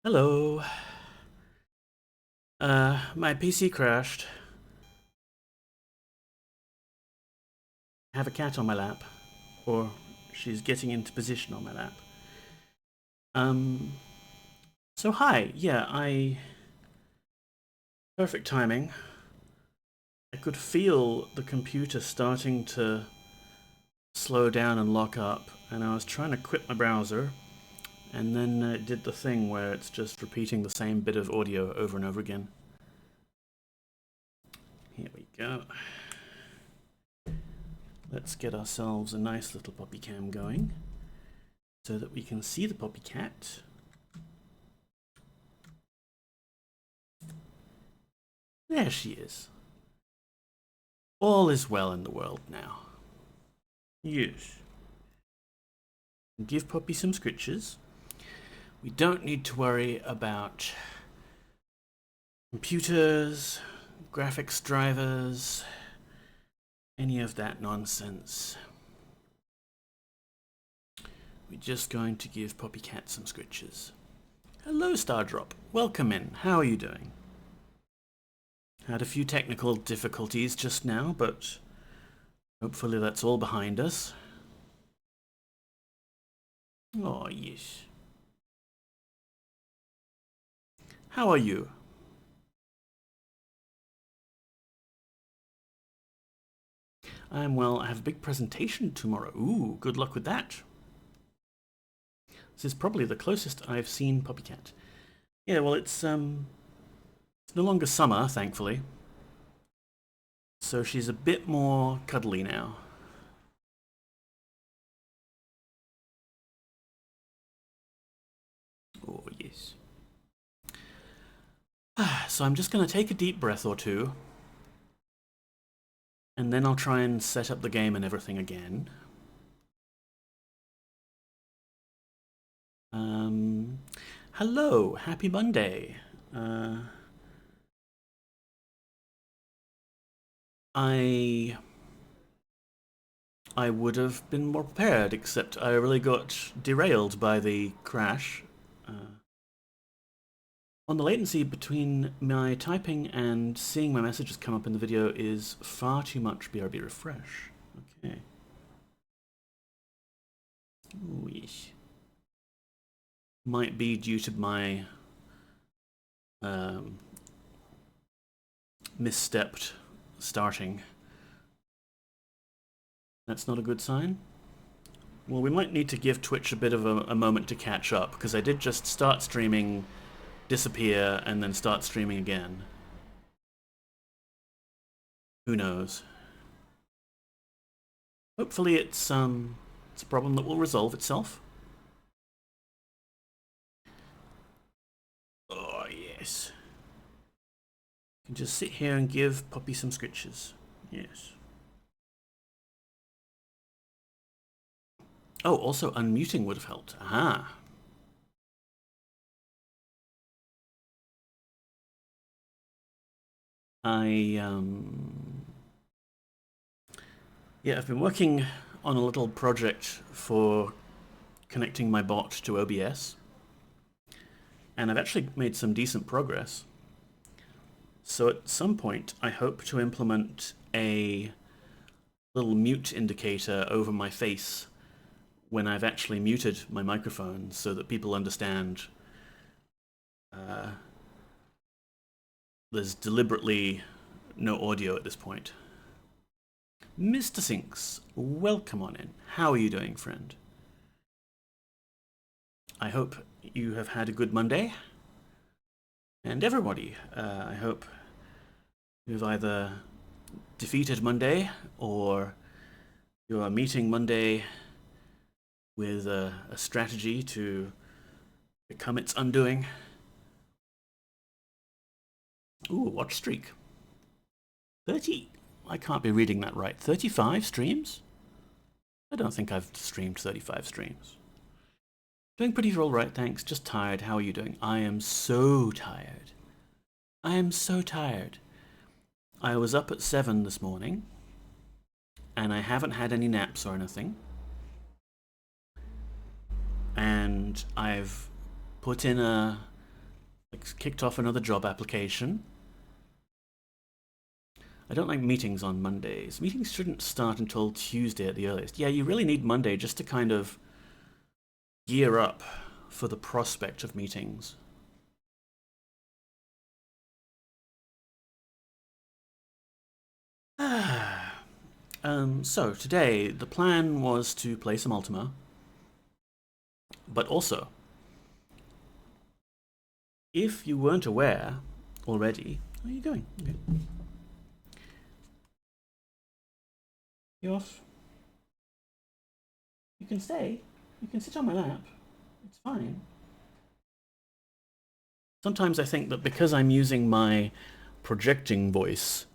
Hello. My PC crashed. I have a cat on my lap, or she's getting into position on my lap. Um, so hi, perfect timing. I could feel the computer starting to slow down and lock up, and I was trying to quit my browser, and then it did the thing where it's just repeating the same bit of audio over and over again. Here we go. Let's get ourselves a nice little puppy cam going so that we can see the puppy cat. There she is. All is well in the world now. Yes. Give puppy some scritches. We don't need to worry about computers, graphics drivers, any of that nonsense. We're just going to give Puppy Cat some scritches. Hello, Stardrop. Welcome in. How are you doing? Had a few technical difficulties just now, but hopefully that's all behind us. Oh, yes. How are you? I'm well. I have a big presentation tomorrow. Ooh, good luck with that. This is probably the closest I've seen Puppy Cat. Yeah, well, it's no longer summer, thankfully. So she's a bit more cuddly now. Oh, yes. So I'm just going to take a deep breath or two, and then I'll try and set up the game and everything again. Hello, happy Monday. I would have been more prepared, except I really got derailed by the crash. On the latency between my typing and seeing my messages come up in the video is far too much. BRB refresh. Okay. Ooh, yeesh. Might be due to my misstepped starting. That's not a good sign. Well, we might need to give Twitch a bit of a moment to catch up, because I did just start streaming, disappear, and then start streaming again. Who knows? Hopefully it's a problem that will resolve itself. Oh, yes. You can just sit here and give Poppy some scritches. Yes. Oh, also unmuting would have helped. Aha. Yeah, I've been working on a little project for connecting my bot to OBS, and I've actually made some decent progress. So at some point, I hope to implement a little mute indicator over my face when I've actually muted my microphone, so that people understand there's deliberately no audio at this point. Mr. Sinks, welcome on in. How are you doing, friend? I hope you have had a good Monday. And everybody, I hope you've either defeated Monday or you are meeting Monday with a strategy to become its undoing. Ooh, watch streak. 30. I can't be reading that right. 35 streams? I don't think I've streamed 35 streams. Doing pretty all right, thanks. Just tired. How are you doing? I am so tired. I am so tired. I was up at 7 this morning, and I haven't had any naps or anything. And I've put in a kicked off another job application. I don't like meetings on Mondays. Meetings shouldn't start until Tuesday at the earliest. Yeah, you really need Monday just to kind of gear up for the prospect of meetings. So today the plan was to play some Ultima, but also, if you weren't aware already, where are you going? Okay. You off? You can stay. You can sit on my lap. It's fine. Sometimes I think that because I'm using my projecting voice,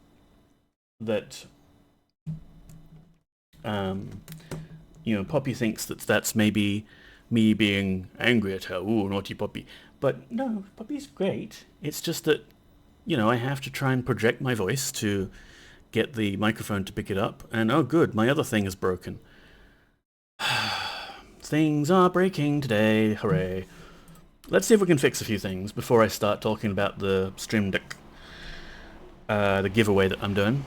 that Poppy thinks that that's maybe me being angry at her. Ooh, naughty Poppy. But no, Poppy's great. It's just that, I have to try and project my voice to get the microphone to pick it up. And oh good, my other thing is broken. Things are breaking today, hooray. Let's see if we can fix a few things before I start talking about the Stream Deck, the giveaway that I'm doing.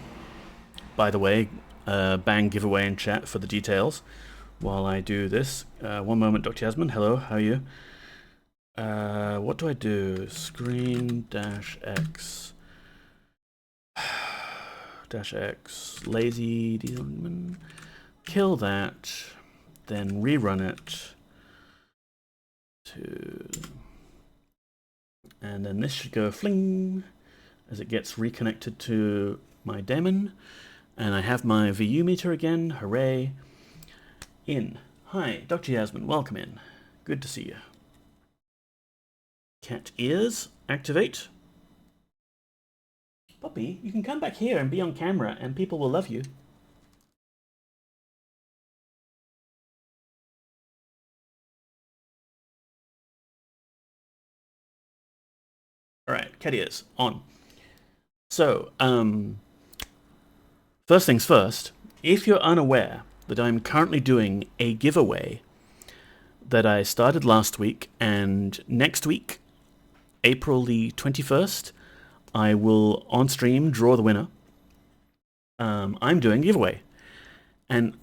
By the way, bang giveaway in chat for the details while I do this. One moment, Dr. Yasmin. Hello, how are you? What do I do? Screen -X. -X. Lazy demon. Kill that. Then rerun it. And then this should go fling as it gets reconnected to my daemon. And I have my VU meter again. Hooray. In. Hi, Dr. Yasmin. Welcome in. Good to see you. Cat ears. Activate. Poppy, you can come back here and be on camera and people will love you. Alright, cat ears. On. So, first things first, if you're unaware that I'm currently doing a giveaway that I started last week, and next week, April the 21st, I will on stream draw the winner. I'm doing a giveaway. And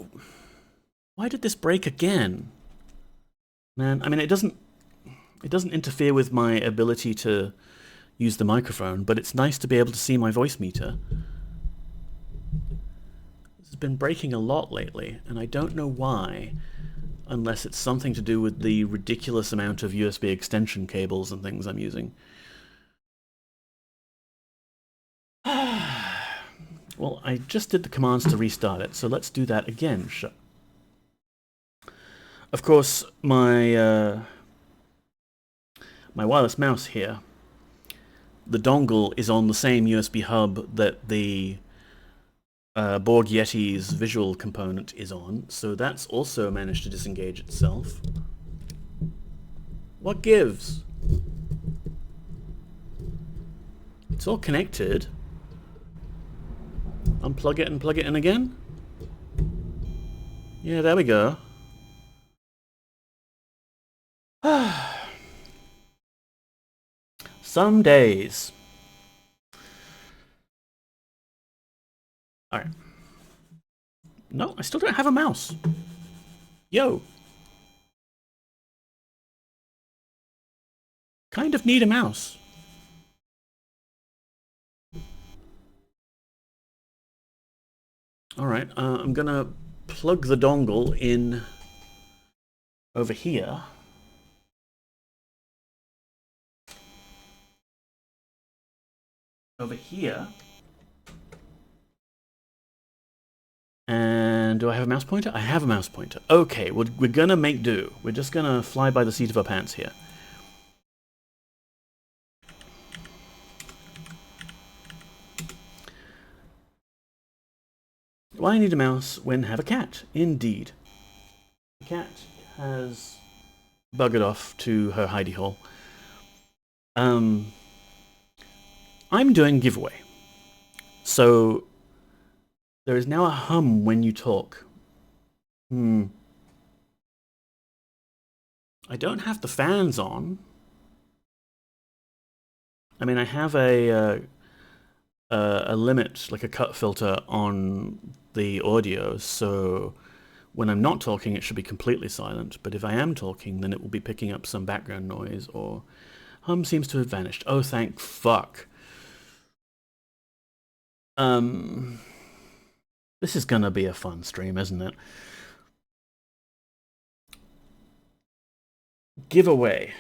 why did this break again? Man, I mean, it doesn't interfere with my ability to use the microphone, but it's nice to be able to see my voice meter. This has been breaking a lot lately, and I don't know why, unless it's something to do with the ridiculous amount of USB extension cables and things I'm using. Well, I just did the commands to restart it, so let's do that again. Of course, my wireless mouse here, the dongle is on the same USB hub that the Borg Yeti's visual component is on, so that's also managed to disengage itself. What gives? It's all connected. Unplug it and plug it in again? Yeah, there we go. Some days. Alright. No, I still don't have a mouse. Yo. Kind of need a mouse. Alright, I'm gonna plug the dongle in over here. Over here. And do I have a mouse pointer? I have a mouse pointer. Okay, we're gonna make do. We're just gonna fly by the seat of our pants here. Why need a mouse when have a cat? Indeed. The cat has buggered off to her hidey hole. I'm doing giveaway. So there is now a hum when you talk. I don't have the fans on. I mean, I have a limit, like a cut filter on the audio, so when I'm not talking, it should be completely silent. But if I am talking, then it will be picking up some background noise, or hum seems to have vanished. Oh, thank fuck. This is gonna be a fun stream, isn't it? Giveaway.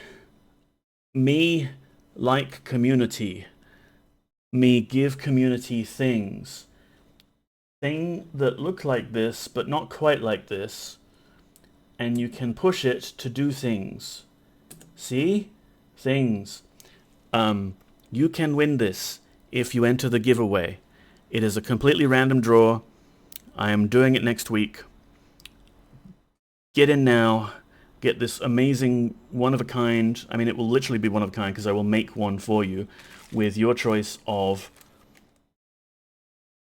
Me like community. Me give community things. Thing that look like this, but not quite like this. And you can push it to do things. See? Things. You can win this if you enter the giveaway. It is a completely random draw. I am doing it next week. Get in now. Get this amazing one-of-a-kind. I mean, it will literally be one-of-a-kind because I will make one for you with your choice of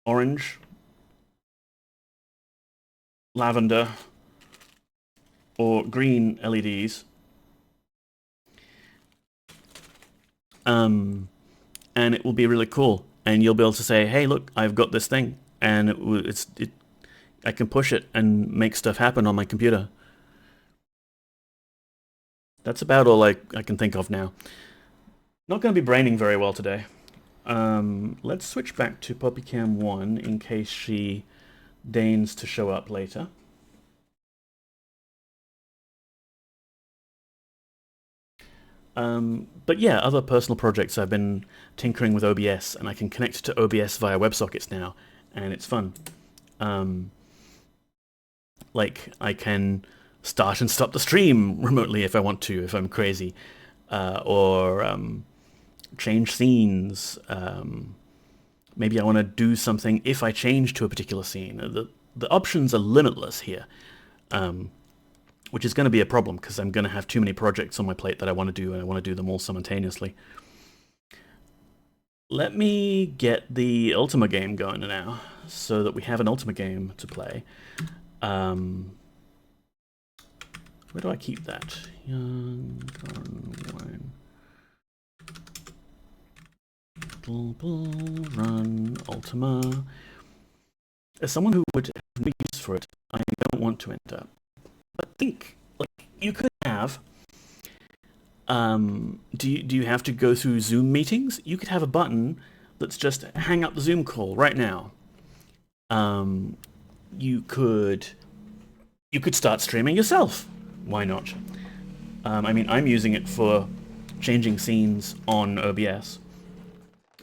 orange, lavender, or green LEDs. And it will be really cool. And you'll be able to say, hey, look, I've got this thing. And I can push it and make stuff happen on my computer. That's about all I can think of now. Not going to be braining very well today. Let's switch back to PuppyCam 1 in case she deigns to show up later. But yeah, other personal projects, I've been tinkering with OBS, and I can connect to OBS via WebSockets now, and it's fun. Like, I can start and stop the stream remotely if I want to, if I'm crazy, or change scenes. Maybe I want to do something if I change to a particular scene. The options are limitless here, which is going to be a problem because I'm going to have too many projects on my plate that I want to do, and I want to do them all simultaneously. Let me get the Ultima game going now, so that we have an Ultima game to play. Where do I keep that? Young Run Run Ultima. As someone who would have no use for it, I don't want to enter. But think, like, you could have. Do you have to go through Zoom meetings? You could have a button that's just hang up the Zoom call right now. You could start streaming yourself. Why not? I mean, I'm using it for changing scenes on OBS.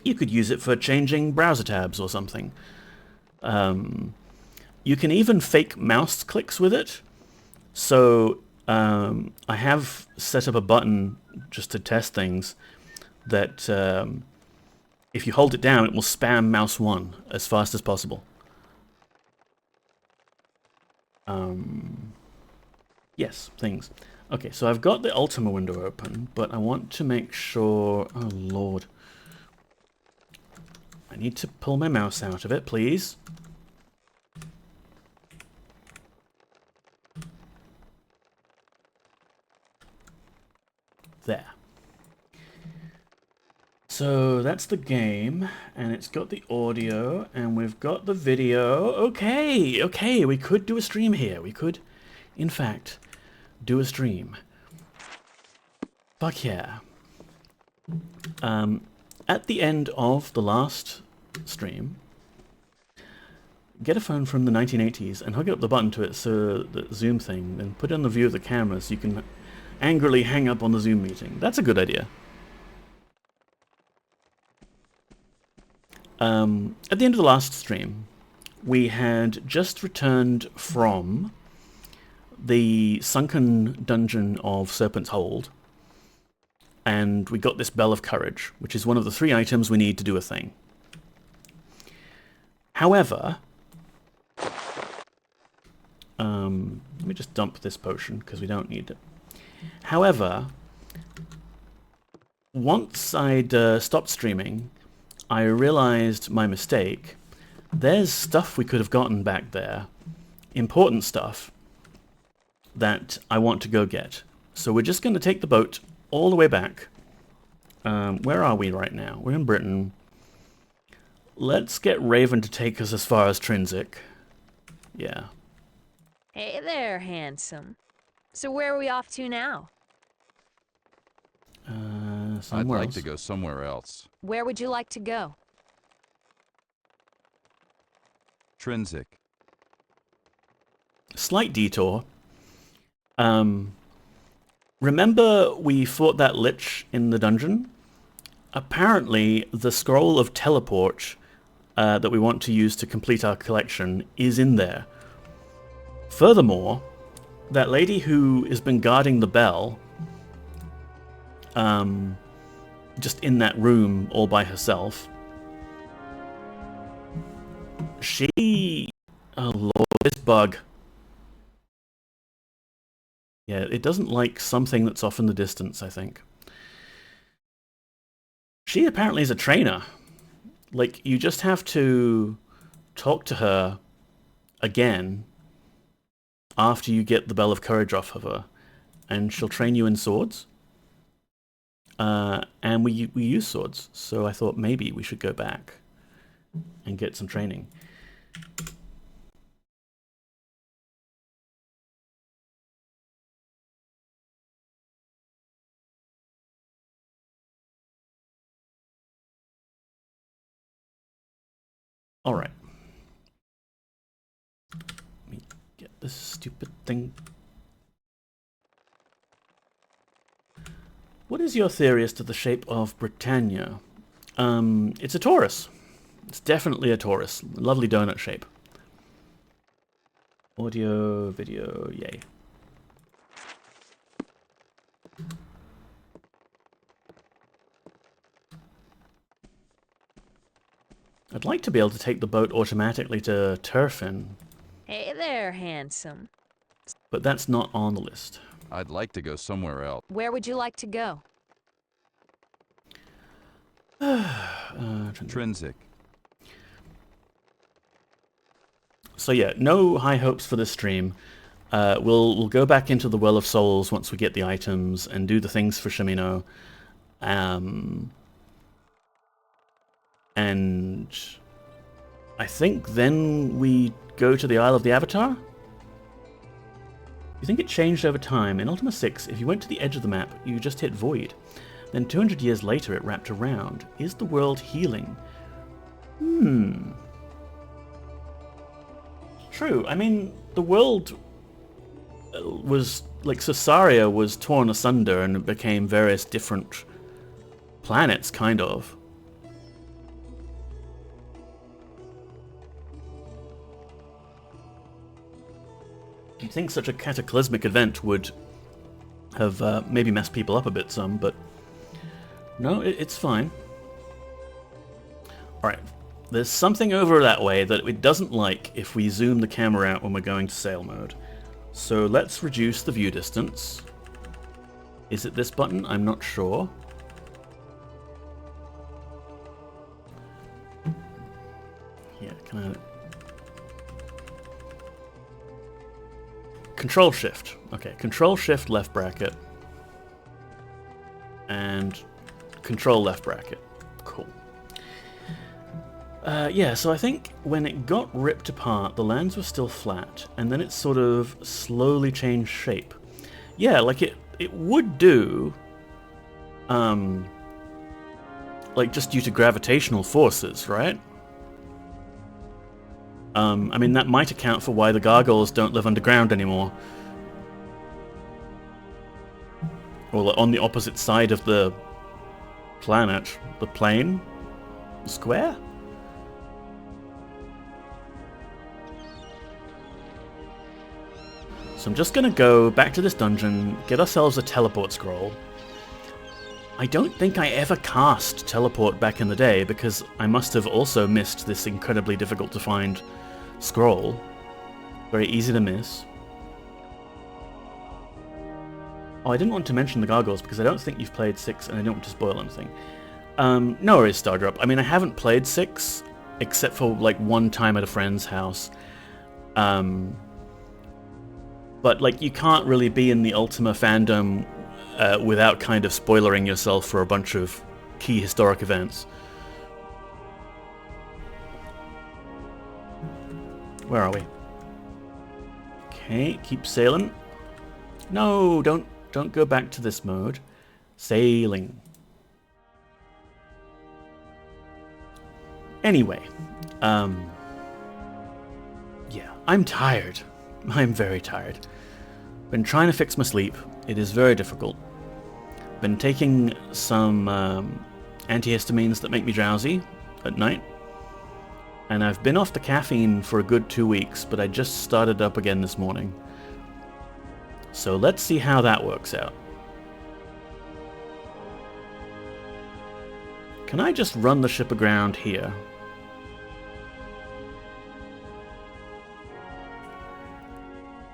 You could use it for changing browser tabs or something. You can even fake mouse clicks with it. So I have set up a button just to test things that if you hold it down, it will spam mouse 1 as fast as possible. Yes, things. Okay, so I've got the Ultima window open, but I want to make sure... Oh, Lord. I need to pull my mouse out of it, please. There. So that's the game, and it's got the audio, and we've got the video. Okay, we could do a stream here. We could, in fact, do a stream. Fuck yeah. At the end of the last stream, get a phone from the 1980s and hook up the button to it, so the Zoom thing, and put it on the view of the camera so you can angrily hang up on the Zoom meeting. That's a good idea. At the end of the last stream, we had just returned from the sunken dungeon of Serpent's Hold, and we got this Bell of Courage, which is one of the 3 items we need to do a thing. However, let me just dump this potion, because we don't need it. However, once I'd stopped streaming, I realized my mistake. There's stuff we could have gotten back there, important stuff, that I want to go get. So we're just going to take the boat all the way back, Where are we right now? We're in Britain. Let's get Raven to take us as far as Trinsic. Yeah. Hey there, handsome. So where are we off to now? Somewhere I'd like else. to go somewhere else. Where would you like to go? Trinsic. Slight detour. Remember we fought that lich in the dungeon? Apparently, the scroll of teleport that we want to use to complete our collection is in there. Furthermore, that lady who has been guarding the bell, just in that room all by herself, oh lord, this bug. Yeah, it doesn't like something that's off in the distance, I think. She apparently is a trainer. Like, you just have to talk to her again after you get the Bell of Courage off of her, and she'll train you in swords. And we use swords, so I thought maybe we should go back and get some training. All right. Let me get this stupid thing. What is your theory as to the shape of Britannia? It's a torus. It's definitely a torus. Lovely donut shape. Audio, video, yay. I'd like to be able to take the boat automatically to Turfin. Hey there, handsome. But that's not on the list. I'd like to go somewhere else. Where would you like to go? Trinsic. So yeah, no high hopes for this stream. We'll go back into the Well of Souls once we get the items and do the things for Shamino. And I think then we go to the Isle of the Avatar? You think it changed over time? In Ultima VI, if you went to the edge of the map, you just hit Void. Then 200 years later it wrapped around. Is the world healing? True. I mean, the world was, like, Cesaria was torn asunder and it became various different planets, kind of. You'd think such a cataclysmic event would have maybe messed people up a bit some, but no, it's fine. Alright, there's something over that way that it doesn't like if we zoom the camera out when we're going to sail mode. So let's reduce the view distance. Is it this button? I'm not sure. Yeah, can I... Control Shift. Okay, Control Shift left bracket. And Control left bracket. Cool. Yeah, so I think when it got ripped apart, the lands were still flat, and then it sort of slowly changed shape. Yeah, like it would do, like just due to gravitational forces, right? I mean, that might account for why the gargoyles don't live underground anymore. Or on the opposite side of the planet, the plane, square? So I'm just going to go back to this dungeon, get ourselves a teleport scroll. I don't think I ever cast teleport back in the day because I must have also missed this incredibly difficult to find scroll. Very easy to miss. Oh, I didn't want to mention the gargoyles because I don't think you've played 6 and I don't want to spoil anything. No worries, Stardrop. I mean, I haven't played 6 except for like one time at a friend's house. But like, you can't really be in the Ultima fandom without kind of spoilering yourself for a bunch of key historic events. Where are we? Okay, keep sailing. No, don't go back to this mode. Sailing. Anyway, yeah, I'm tired. I'm very tired. Been trying to fix my sleep. It is very difficult. Been taking some antihistamines that make me drowsy at night. And I've been off the caffeine for a good 2 weeks, but I just started up again this morning. So let's see how that works out. Can I just run the ship aground here?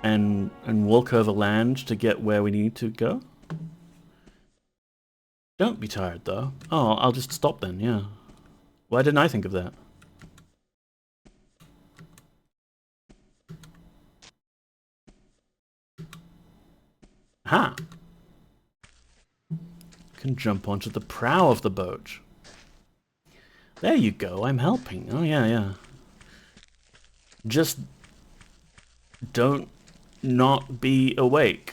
And walk over land to get where we need to go? Don't be tired though. Oh, I'll just stop then, yeah. Why didn't I think of that? Aha! Can jump onto the prow of the boat. There you go, I'm helping. Oh yeah, yeah. Just don't not be awake.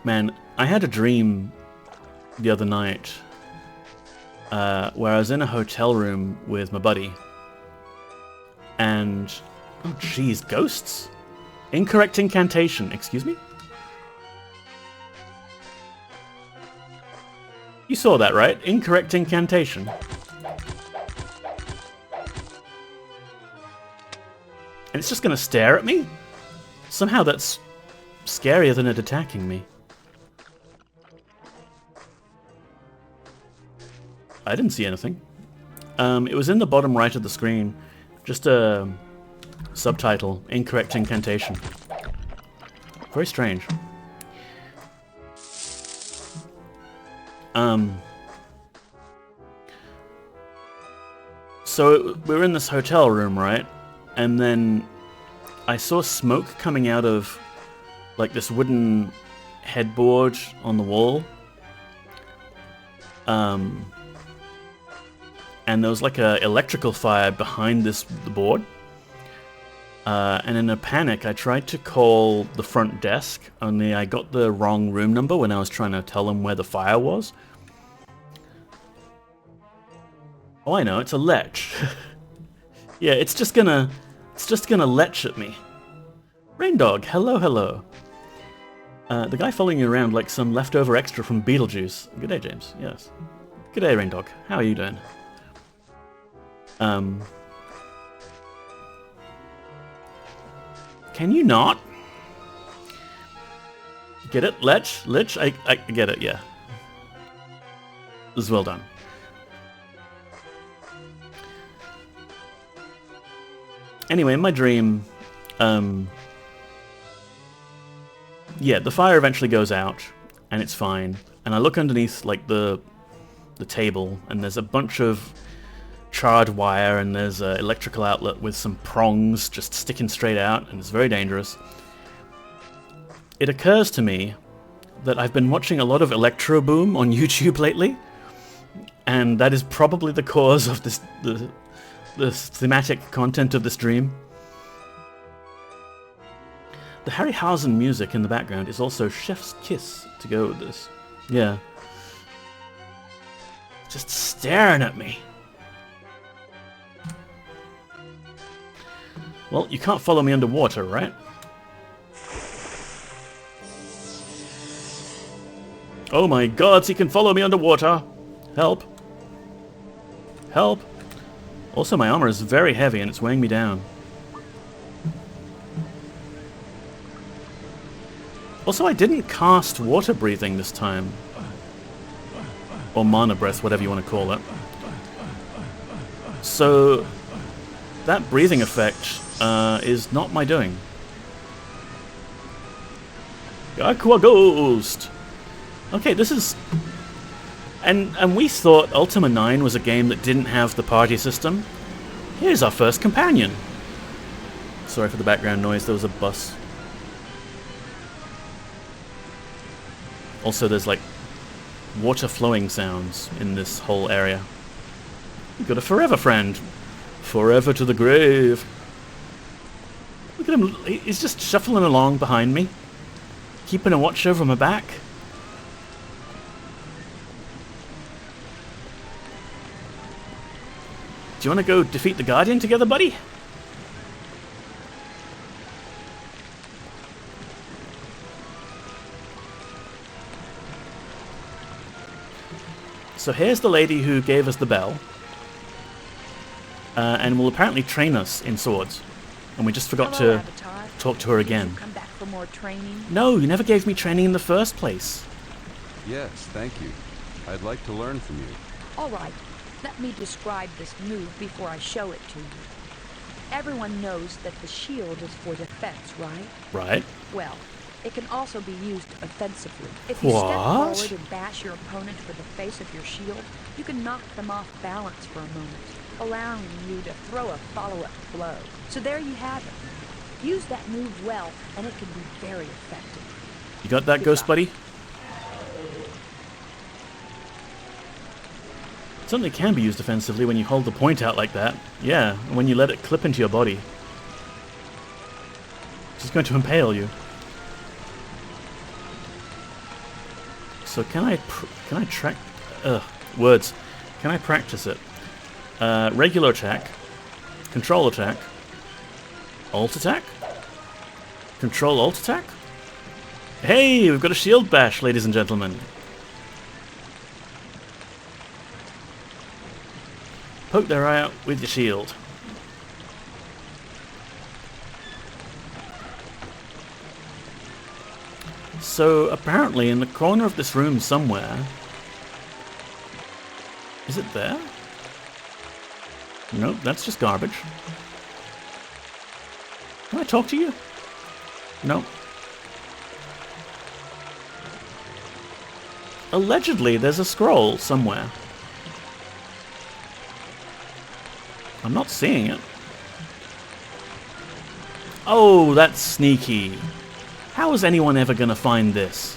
Man, I had a dream the other night where I was in a hotel room with my buddy. And, oh jeez, ghosts? Incorrect incantation, excuse me? You saw that, right? Incorrect incantation. And it's just gonna stare at me? Somehow that's scarier than it attacking me. I didn't see anything. It was in the bottom right of the screen. Just a subtitle, incorrect incantation. Very strange. So we were in this hotel room, right? And then I saw smoke coming out of like this wooden headboard on the wall. And there was like a electrical fire behind the board. And in a panic, I tried to call the front desk, only I got the wrong room number when I was trying to tell them where the fire was. Oh, I know, it's a lech. Yeah, it's just gonna lech at me. Rain Dog, hello, hello. The guy following you around like some leftover extra from Beetlejuice. Good day, James. Yes. Good day, Rain Dog. How are you doing? Can you not? Get it? Lech? I get it, yeah. This is well done. Anyway, in my dream, yeah, the fire eventually goes out, and it's fine. And I look underneath, like, the table, and there's a bunch of charred wire, and there's an electrical outlet with some prongs just sticking straight out, and it's very dangerous. It occurs to me that I've been watching a lot of Electro Boom on YouTube lately, and that is probably the cause of this the thematic content of this dream. The Harryhausen music in the background is also Chef's Kiss to go with this. Yeah. Just staring at me. Well, you can't follow me underwater, right? Oh my gods, he can follow me underwater! Help. Help. Also, my armor is very heavy and it's weighing me down. Also, I didn't cast water breathing this time. Or mana breath, whatever you want to call it. So, that breathing effect is not my doing. Aqua Ghost! Okay, this is... And we thought Ultima IX was a game that didn't have the party system. Here's our first companion. Sorry for the background noise, there was a bus. Also, there's like water flowing sounds in this whole area. You got a forever friend. Forever to the grave. Look at him. He's just shuffling along behind me. Keeping a watch over my back. Do you want to go defeat the Guardian together, buddy? So here's the lady who gave us the bell. And will apparently train us in swords. And we just forgot Hello, to Avatar. talk to her Did you again. come back for more training? No, you never gave me training in the first place. Yes, thank you. I'd like to learn from you. All right, let me describe this move before I show it to you. Everyone knows that the shield is for defense, right? Right. Well, it can also be used offensively. If you step What? forward and bash your opponent with the face of your shield, you can knock them off balance for a moment, allowing you to throw a follow-up blow. So there you have it. Use that move well, and it can be very effective. You got that, Ghost Buddy? It certainly can be used offensively when you hold the point out like that. Yeah, and when you let it clip into your body. It's going to impale you. So can I track... words. Can I practice it? Regular attack. Control attack. Alt attack? Control alt attack? Hey, we've got a shield bash, ladies and gentlemen. Poke their eye out with your shield. So apparently in the corner of this room somewhere... Is it there? Nope, that's just garbage. Can I talk to you? No. Allegedly, there's a scroll somewhere. I'm not seeing it. Oh, that's sneaky. How is anyone ever gonna find this?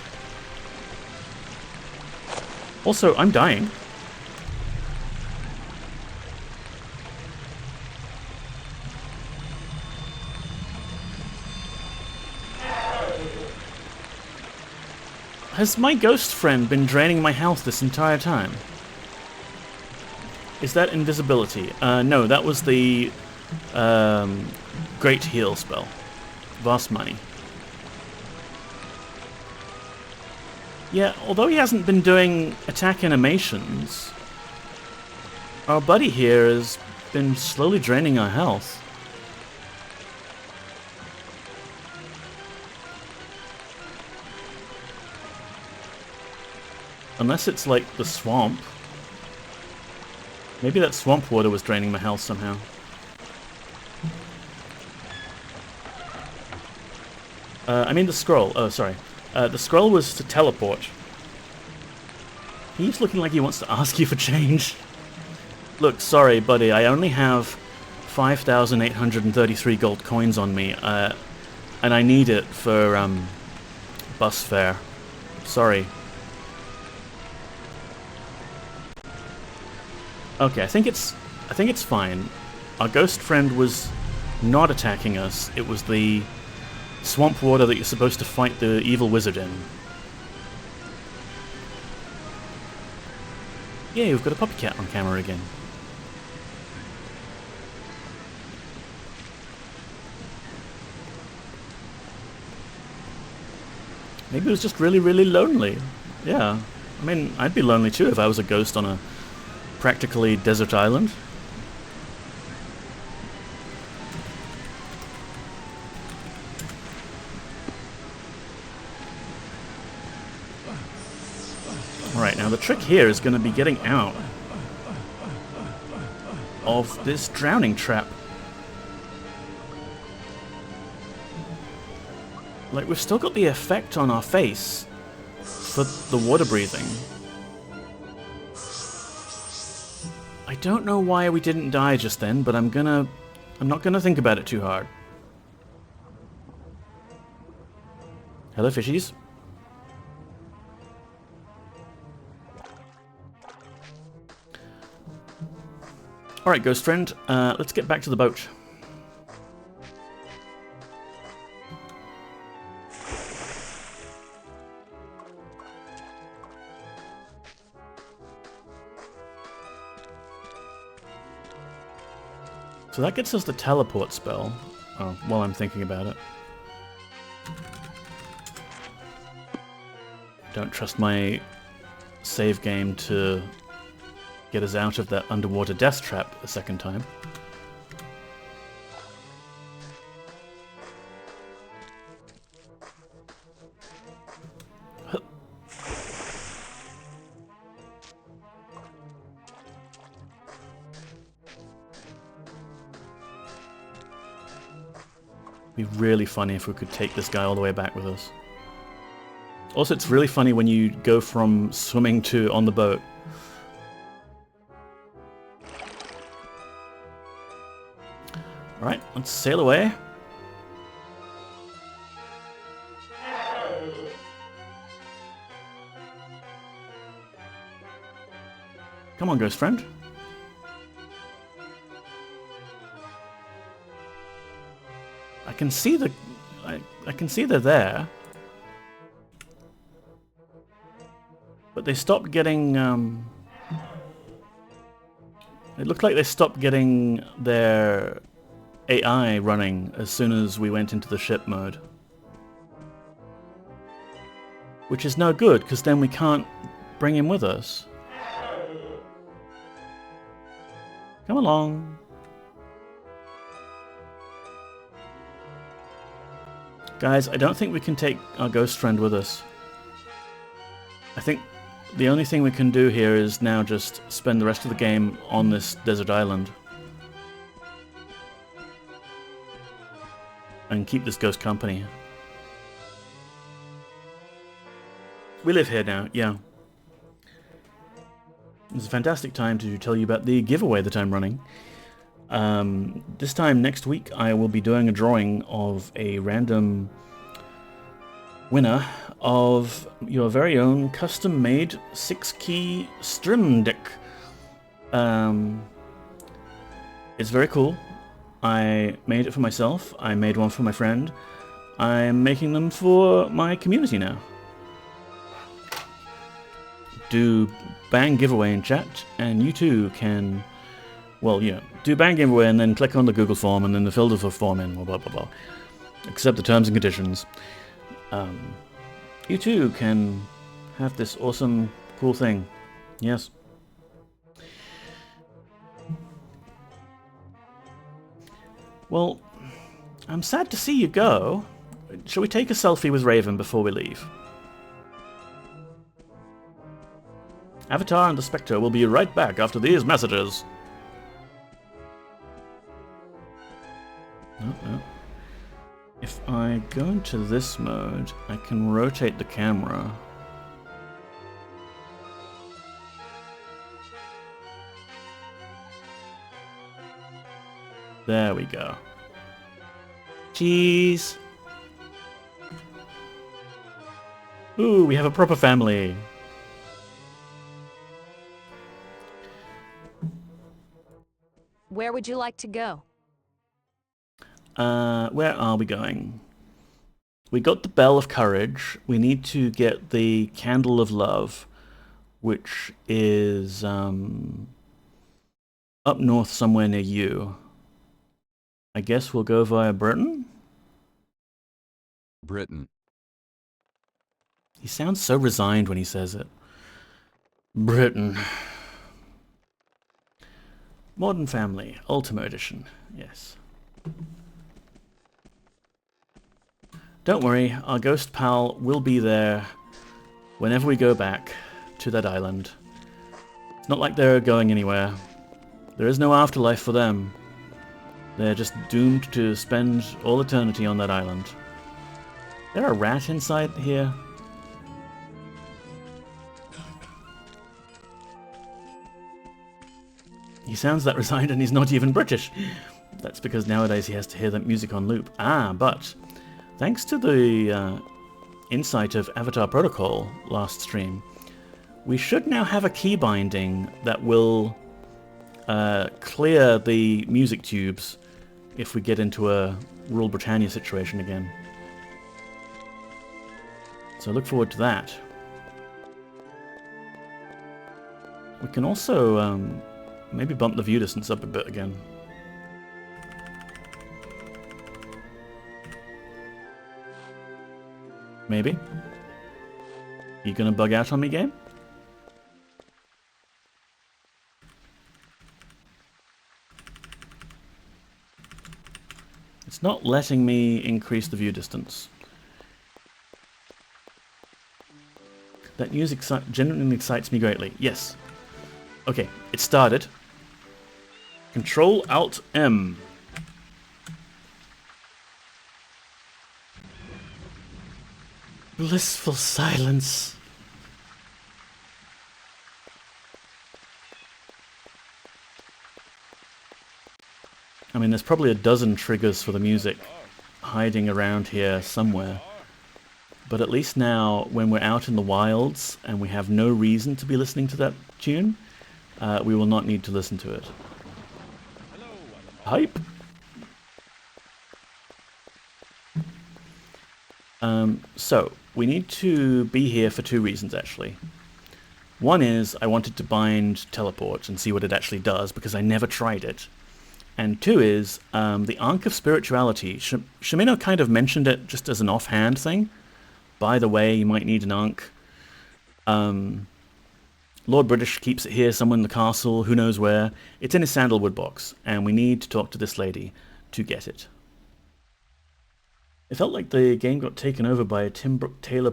Also, I'm dying. Has my ghost friend been draining my health this entire time? Is that invisibility? No, that was the Great Heal spell. Vast money. Yeah, although he hasn't been doing attack animations, our buddy here has been slowly draining our health. Unless it's like the swamp. Maybe that swamp water was draining my health somehow. I mean the scroll. Oh, sorry. The scroll was to teleport. He's looking like he wants to ask you for change. Look, sorry, buddy. I only have 5,833 gold coins on me. And I need it for, bus fare. Sorry. Okay, I think it's fine. Our ghost friend was not attacking us. It was the swamp water that you're supposed to fight the evil wizard in. Yeah, we've got a puppy cat on camera again. Maybe it was just really, really lonely. Yeah. I mean, I'd be lonely too if I was a ghost on a practically desert island. Alright, now the trick here is going to be getting out of this drowning trap. Like, we've still got the effect on our face for the water breathing. I don't know why we didn't die just then, but I'm not gonna think about it too hard. Hello, fishies. Alright, Ghost Friend, let's get back to the boat. So that gets us the teleport spell. Oh, while I'm thinking about it. Don't trust my save game to get us out of that underwater death trap a second time. Be really funny if we could take this guy all the way back with us. Also, it's really funny when you go from swimming to on the boat. Alright, let's sail away. Come on, Ghost Friend. I can see the... I can see they're there. But they stopped getting... It looked like they stopped getting their AI running as soon as we went into the ship mode. Which is no good, because then we can't bring him with us. Come along. Guys, I don't think we can take our Ghost Friend with us. I think the only thing we can do here is now just spend the rest of the game on this desert island. And keep this ghost company. We live here now, yeah. It's a fantastic time to tell you about the giveaway that I'm running. This time next week I will be doing a drawing of a random winner of your very own custom-made 6-key Stream Deck. It's very cool. I made it for myself. I made one for my friend. I'm making them for my community now. Do bang giveaway in chat, and you too can, well, you know, do bang giveaway and then click on the Google form and then the fill the form in, blah, blah, blah. Accept the terms and conditions. You too can have this awesome, cool thing. Yes. Well, I'm sad to see you go. Shall we take a selfie with Raven before we leave? Avatar and the Spectre will be right back after these messages. No. If I go into this mode, I can rotate the camera. There we go. Cheese! Ooh, we have a proper family. Where would you like to go? Where are we going? We got the Bell of Courage. We need to get the Candle of Love, which is up north somewhere near you. I guess we'll go via Britain? Britain. He sounds so resigned when he says it. Britain. Modern Family, Ultima Edition. Yes. Don't worry, our ghost pal will be there whenever we go back to that island. It's not like they're going anywhere. There is no afterlife for them. They're just doomed to spend all eternity on that island. Is there a rat inside here? He sounds that resigned and he's not even British. That's because nowadays he has to hear that music on loop. But thanks to the insight of Avatar Protocol last stream, we should now have a key binding that will clear the music tubes if we get into a Rule Britannia situation again. So look forward to that. We can also maybe bump the view distance up a bit again. Maybe. You gonna bug out on me, game? It's not letting me increase the view distance. That news genuinely excites me greatly. Yes. Okay, it started. Control-Alt-M. Blissful silence. I mean, there's probably a dozen triggers for the music hiding around here somewhere. But at least now, when we're out in the wilds and we have no reason to be listening to that tune, we will not need to listen to it. Hype! So, we need to be here for two reasons, actually. One is, I wanted to bind teleport and see what it actually does, because I never tried it. And two is, the Ankh of Spirituality. Shamino kind of mentioned it just as an offhand thing. By the way, you might need an Ankh. Lord British keeps it here, somewhere in the castle, who knows where. It's in his sandalwood box, and we need to talk to this lady to get it. It felt like the game got taken over by a Tim Brooke Taylor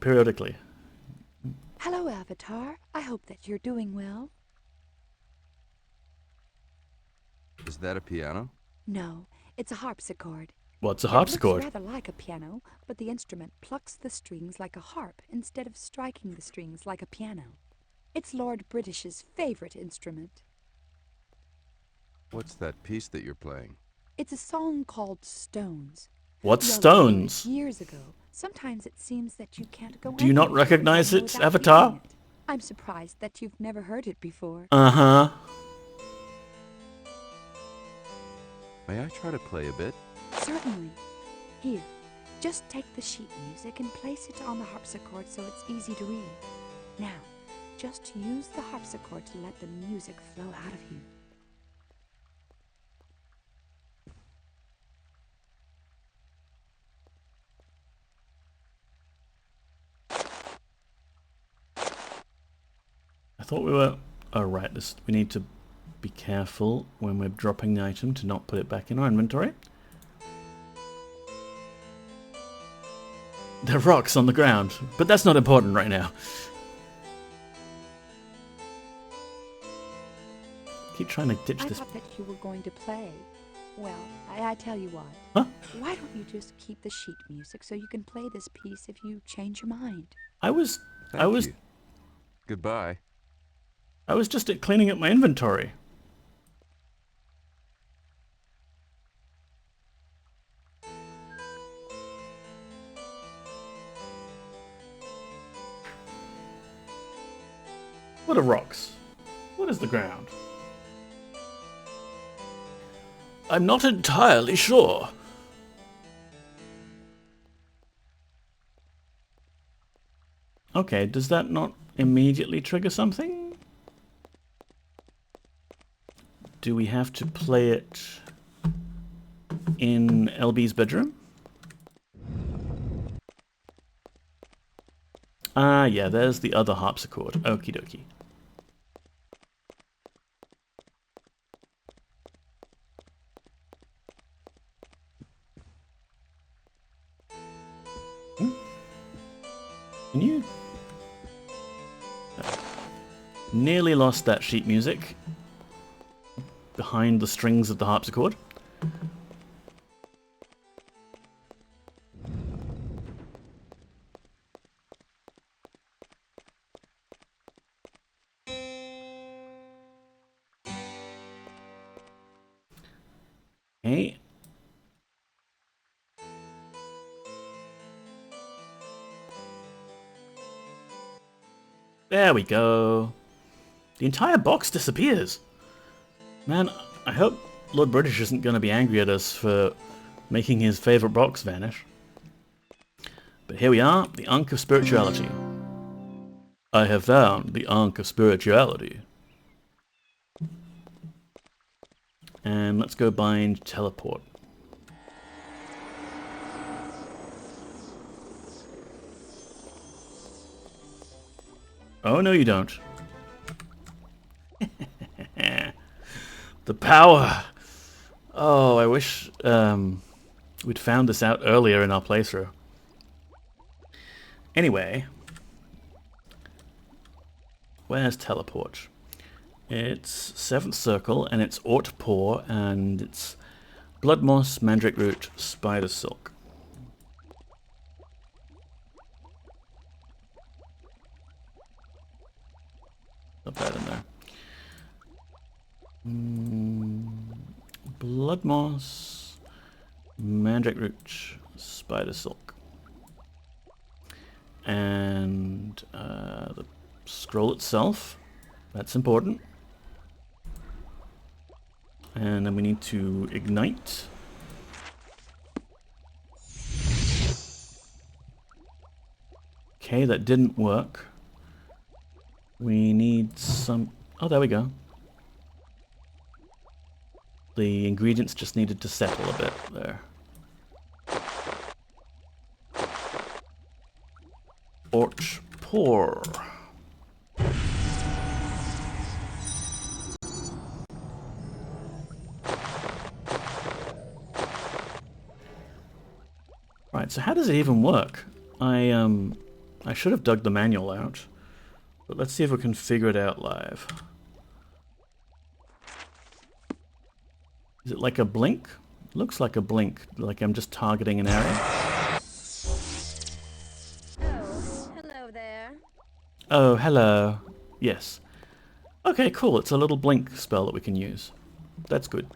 periodically. Hello, Avatar. I hope that you're doing well. Is that a piano? No, it's a harpsichord. What's a harpsichord? It looks rather like a piano, but the instrument plucks the strings like a harp instead of striking the strings like a piano. It's Lord British's favorite instrument. What's that piece that you're playing? It's a song called Stones. What's Well, Stones? Years ago. Sometimes it seems that you can't go. Do you not anywhere recognize it, without Avatar? hearing it. I'm surprised that you've never heard it before. Uh-huh. May I try to play a bit? Certainly. Here, just take the sheet music and place it on the harpsichord so it's easy to read. Now, just use the harpsichord to let the music flow out of you. I thought we were... Oh, right. We need to be careful when we're dropping the item to not put it back in our inventory. There are rocks on the ground, but that's not important right now. Keep trying to ditch I this. thought that you were going to play. Well, I tell you what. Huh? Why don't you just keep the sheet music so you can play this piece if you change your mind? I was Thank you. Goodbye. I was just cleaning up my inventory. What are rocks? What is the ground? I'm not entirely sure. Okay, does that not immediately trigger something? Do we have to play it in LB's bedroom? Ah, yeah, there's the other harpsichord. Okie dokie. Can you... Nearly lost that sheet music behind the strings of the harpsichord. Okay. There we go. The entire box disappears. Man, I hope Lord British isn't going to be angry at us for making his favourite box vanish. But here we are, the Ankh of Spirituality. I have found the Ankh of Spirituality. And let's go bind teleport. Oh, no you don't. The power! Oh, I wish we'd found this out earlier in our playthrough. Anyway, where's teleport? It's 7th circle, and it's Ort Paw, and it's Blood Moss, Mandrake Root, Spider Silk. Not bad in there. Blood Moss, Mandrake Root, Spider Silk. And the scroll itself, that's important. And then we need to ignite. Okay, that didn't work. We need some... Oh, there we go. The ingredients just needed to settle a bit there. Ort Pour. Right, so how does it even work? I should have dug the manual out, but let's see if we can figure it out live. Is it like a blink? Looks like a blink, like I'm just targeting an area. Oh, hello there. Oh, hello. Yes. Okay, cool. It's a little blink spell that we can use. That's good.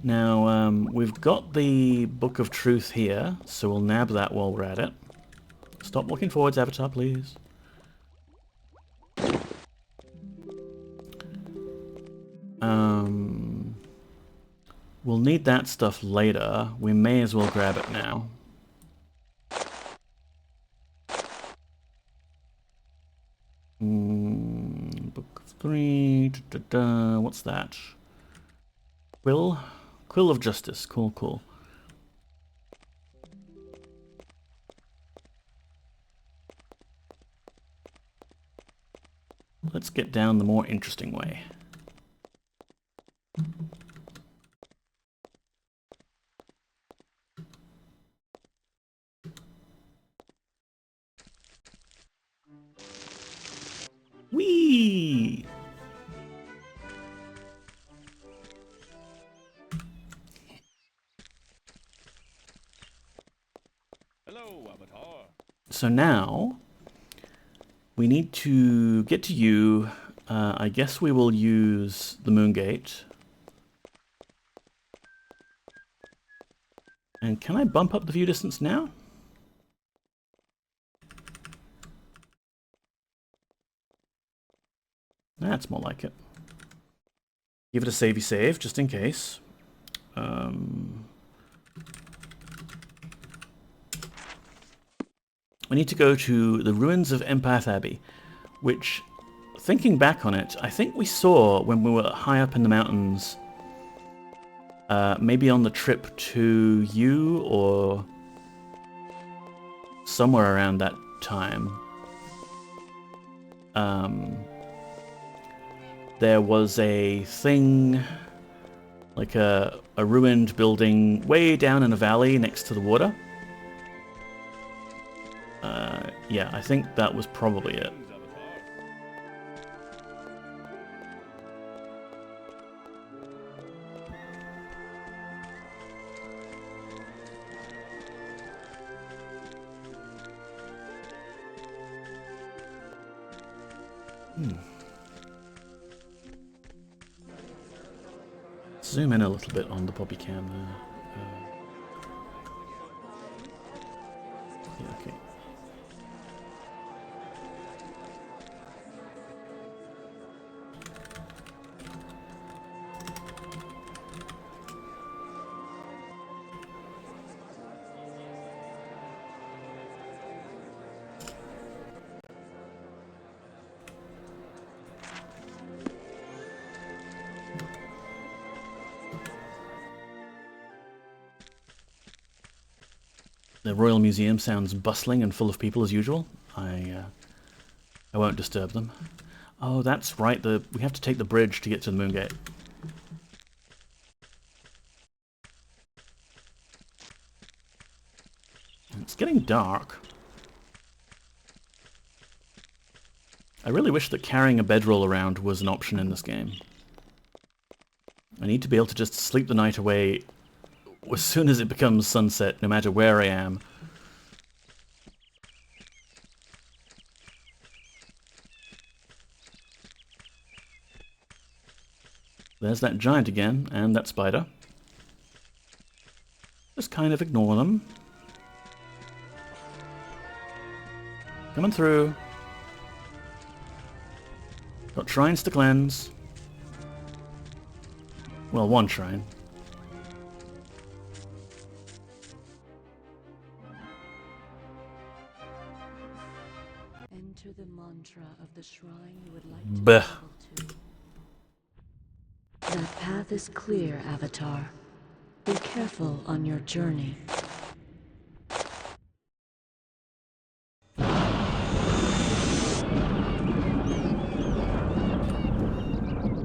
Now, we've got the Book of Truth here, so we'll nab that while we're at it. Stop looking forwards, Avatar, please. We'll need that stuff later. We may as well grab it now. Book of 3. What's that? Quill? Quill of Justice. Cool, cool. Let's get down the more interesting way. Whee! Hello, Avatar. So now we need to get to you. I guess we will use the Moon Gate. And can I bump up the view distance now? That's more like it. Give it a savey save, just in case. We need to go to the ruins of Empath Abbey, which, thinking back on it, I think we saw when we were high up in the mountains, maybe on the trip to you or somewhere around that time. There was a thing, like a ruined building way down in a valley next to the water. Yeah, I think that was probably it. Zoom in a little bit on the Bobby cam there. okay. The Royal Museum sounds bustling and full of people as usual. I won't disturb them. Oh, that's right. We have to take the bridge to get to the Moongate. It's getting dark. I really wish that carrying a bedroll around was an option in this game. I need to be able to just sleep the night away as soon as it becomes sunset, no matter where I am. There's that giant again, and that spider. Just kind of ignore them. Coming through. Got shrines to cleanse. Well, one shrine. Enter the mantra of the shrine you would like Bah. to travel to. That path is clear, Avatar. Be careful on your journey.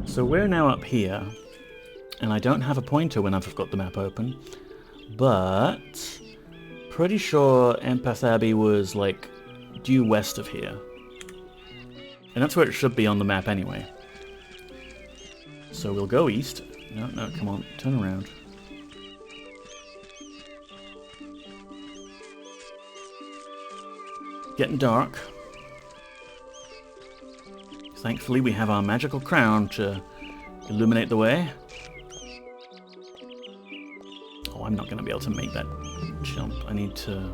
So we're now up here, and I don't have a pointer when I've got the map open, but pretty sure Empath Abbey was like due west of here. And that's where it should be on the map anyway. So we'll go east. No, come on, turn around. Getting dark. Thankfully we have our magical crown to illuminate the way. Oh, I'm not going to be able to make that jump. I need to...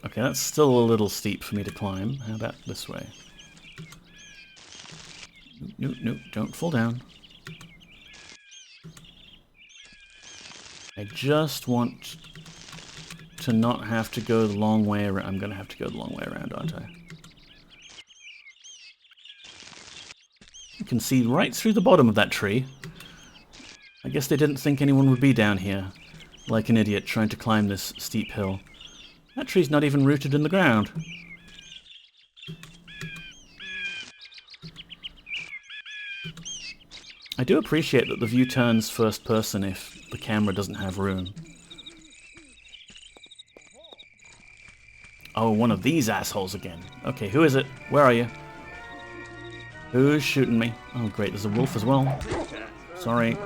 Okay, that's still a little steep for me to climb. How about this way? Nope, don't fall down. I just want to not have to go the long way around. I'm going to have to go the long way around, aren't I? You can see right through the bottom of that tree. I guess they didn't think anyone would be down here, like an idiot trying to climb this steep hill. That tree's not even rooted in the ground. I do appreciate that the view turns first person if the camera doesn't have room. Oh, one of these assholes again. Okay, who is it? Where are you? Who's shooting me? Oh great, there's a wolf as well. Sorry.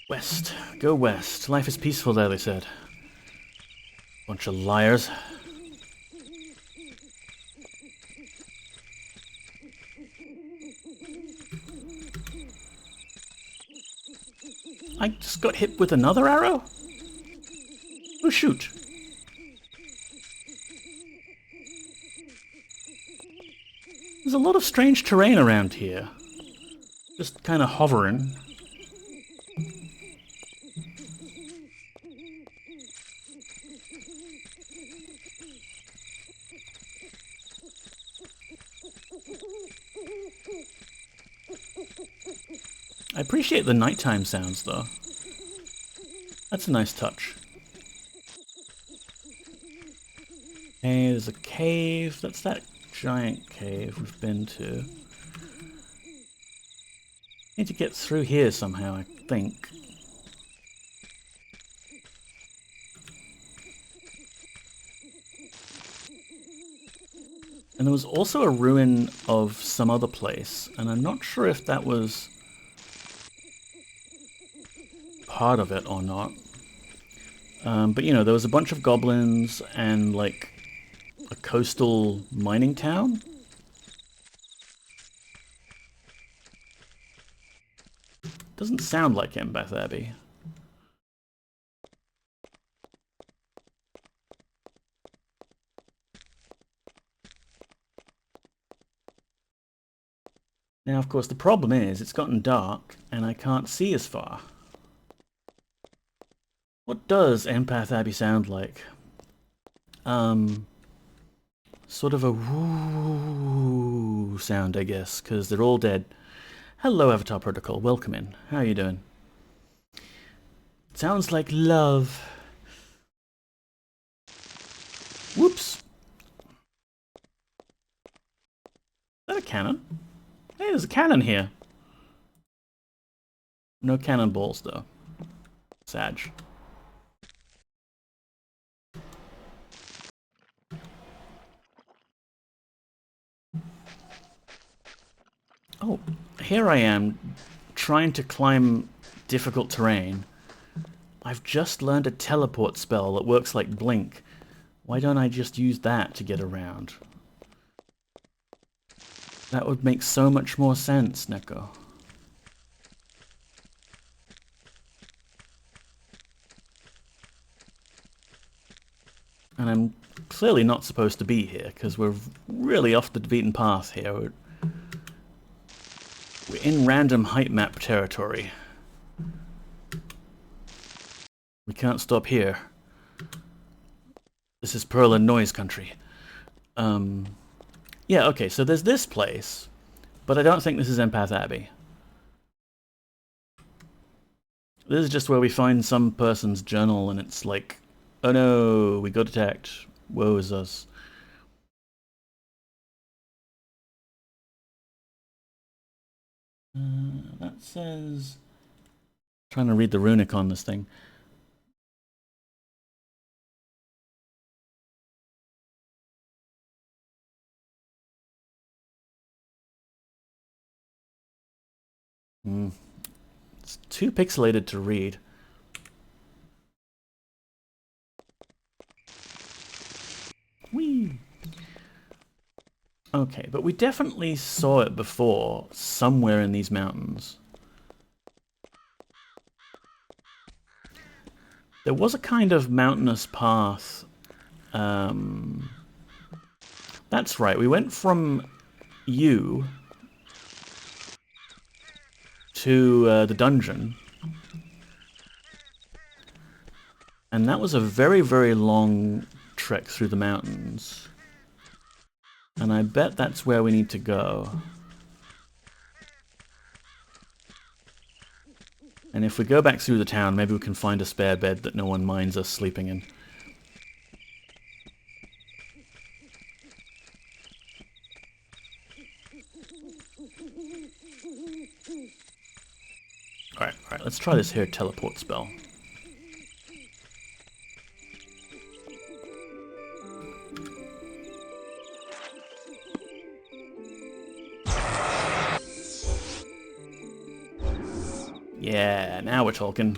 West. Go west. Life is peaceful there, they said. Bunch of liars. I just got hit with another arrow? Oh, shoot. There's a lot of strange terrain around here. Just kind of hovering. I appreciate the nighttime sounds, though. That's a nice touch. Hey, there's a cave. That's that giant cave we've been to. Need to get through here somehow, I think. And there was also a ruin of some other place, and I'm not sure if that was part of it or not. But you know, there was a bunch of goblins and like a coastal mining town. Doesn't sound like Empath Abbey. Now, of course, the problem is it's gotten dark and I can't see as far. What does Empath Abbey sound like? Sort of a woo sound, I guess, because they're all dead. Hello, Avatar Protocol. Welcome in. How are you doing? Sounds like love. Whoops. Is that a cannon? Hey, there's a cannon here. No cannonballs, though. Sag. Oh, here I am, trying to climb difficult terrain. I've just learned a teleport spell that works like Blink. Why don't I just use that to get around? That would make so much more sense, Neko. And I'm clearly not supposed to be here, because we're really off the beaten path here. We're in random height map territory. We can't stop here. This is Pearl and Noise country. Yeah, okay, so there's this place, but I don't think this is Empath Abbey. This is just where we find some person's journal and it's like, oh no, we got attacked. Woe is us. That says... trying to read the runic on this thing. It's too pixelated to read. Whee! Okay, but we definitely saw it before, somewhere in these mountains. There was a kind of mountainous path. That's right, we went from you to the dungeon. And that was a very, very long trek through the mountains. And I bet that's where we need to go. And if we go back through the town, maybe we can find a spare bed that no one minds us sleeping in. Alright, let's try this here teleport spell. Yeah, now we're talking.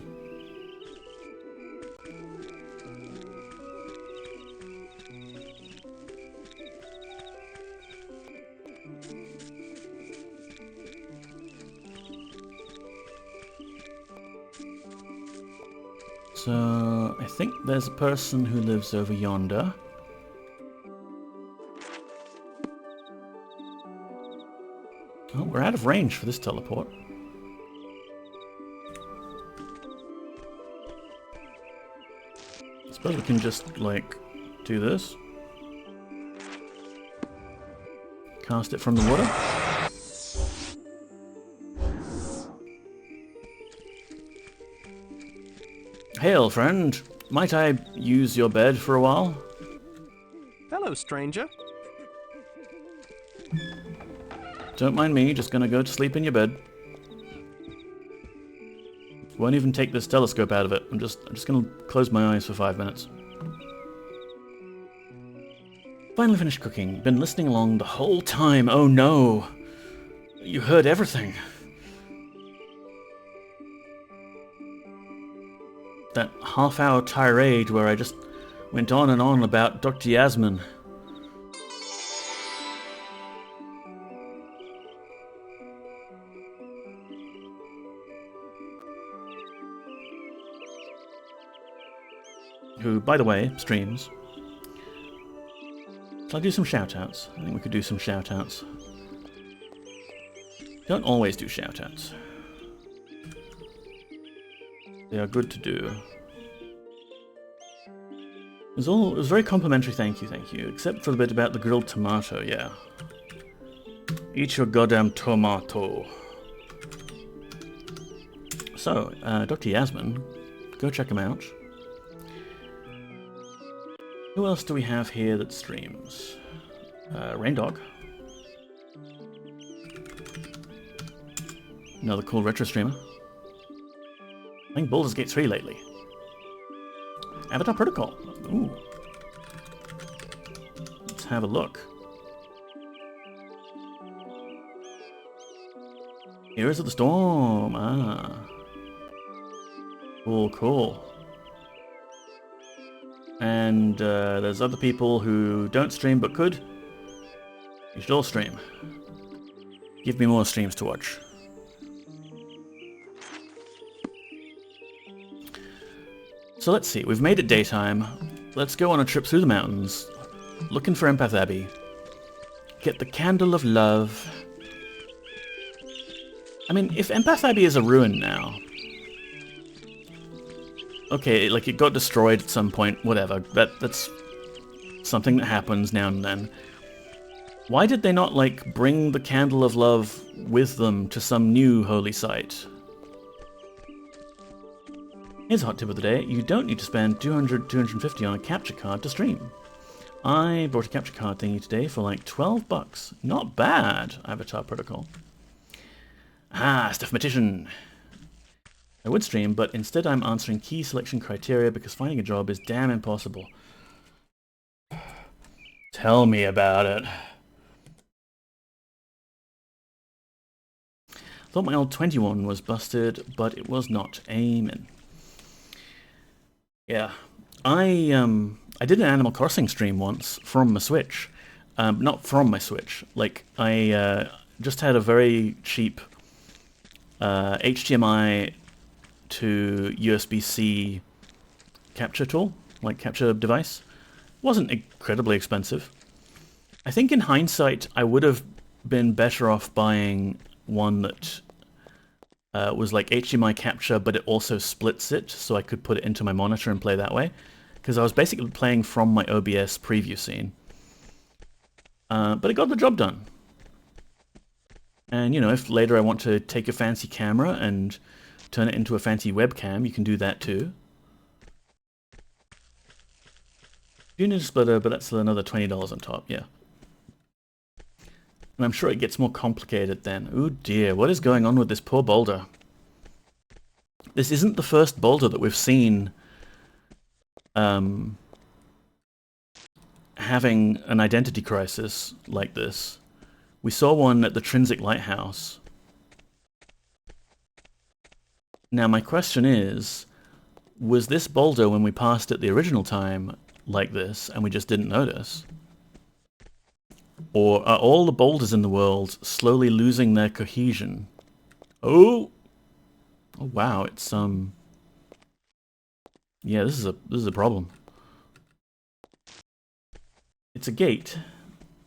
So, I think there's a person who lives over yonder. Oh, we're out of range for this teleport. I suppose we can just, like, do this. Cast it from the water. Hail, friend. Might I use your bed for a while? Hello, stranger. Don't mind me, just gonna go to sleep in your bed. Won't even take this telescope out of it. I'm just gonna close my eyes for 5 minutes. Finally finished cooking. Been listening along the whole time. Oh no! You heard everything. That half-hour tirade where I just went on and on about Dr. Yasmin. Who, by the way, streams. Shall I do some shout-outs? I think we could do some shout-outs. Don't always do shout-outs. They are good to do. It was very complimentary, thank you. Except for the bit about the grilled tomato, yeah. Eat your goddamn tomato. So, Dr. Yasmin, go check him out. Who else do we have here that streams? Raindog. Another cool retro streamer. I think Baldur's Gate 3 lately. Avatar Protocol. Ooh. Let's have a look. Heroes of the Storm. Ah. Cool. And there's other people who don't stream but could. You should all stream. Give me more streams to watch. So let's see, we've made it daytime. Let's go on a trip through the mountains, looking for Empath Abbey. Get the Candle of Love. I mean, if Empath Abbey is a ruin now... Okay, like it got destroyed at some point, whatever. That's something that happens now and then. Why did they not, like, bring the Candle of Love with them to some new holy site? Here's a hot tip of the day. You don't need to spend 200, 250 on a capture card to stream. I brought a capture card thingy today for like $12. Not bad, Avatar Protocol. Ah, Stuffmatician. I would stream, but instead I'm answering key selection criteria because finding a job is damn impossible. Tell me about it. Thought my old 21 was busted, but it was not. Amen. Yeah, I did an Animal Crossing stream once from my Switch. Not from my Switch. Like, I just had a very cheap HDMI to USB-C capture tool, like capture device. Wasn't incredibly expensive. I think in hindsight I would have been better off buying one that was like HDMI capture, but it also splits it, so I could put it into my monitor and play that way. Because I was basically playing from my OBS preview scene. But it got the job done. And, you know, if later I want to take a fancy camera and turn it into a fancy webcam, you can do that too. You need a splitter, but that's another $20 on top, yeah. And I'm sure it gets more complicated then. Oh dear, what is going on with this poor boulder? This isn't the first boulder that we've seen having an identity crisis like this. We saw one at the Trinsic Lighthouse. Now my question is, was this boulder when we passed it the original time like this and we just didn't notice? Or are all the boulders in the world slowly losing their cohesion? Oh! Oh wow, it's yeah, this is a problem. It's a gate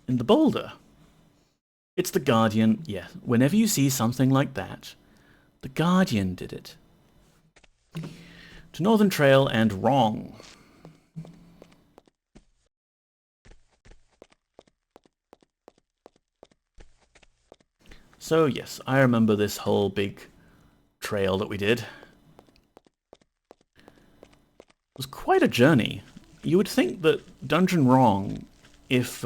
in the boulder. It's the Guardian. Yeah, whenever you see something like that, the Guardian did it. To Northern Trail and wrong. So yes, I remember this whole big trail that we did. It was quite a journey. You would think that Dungeon Wrong, if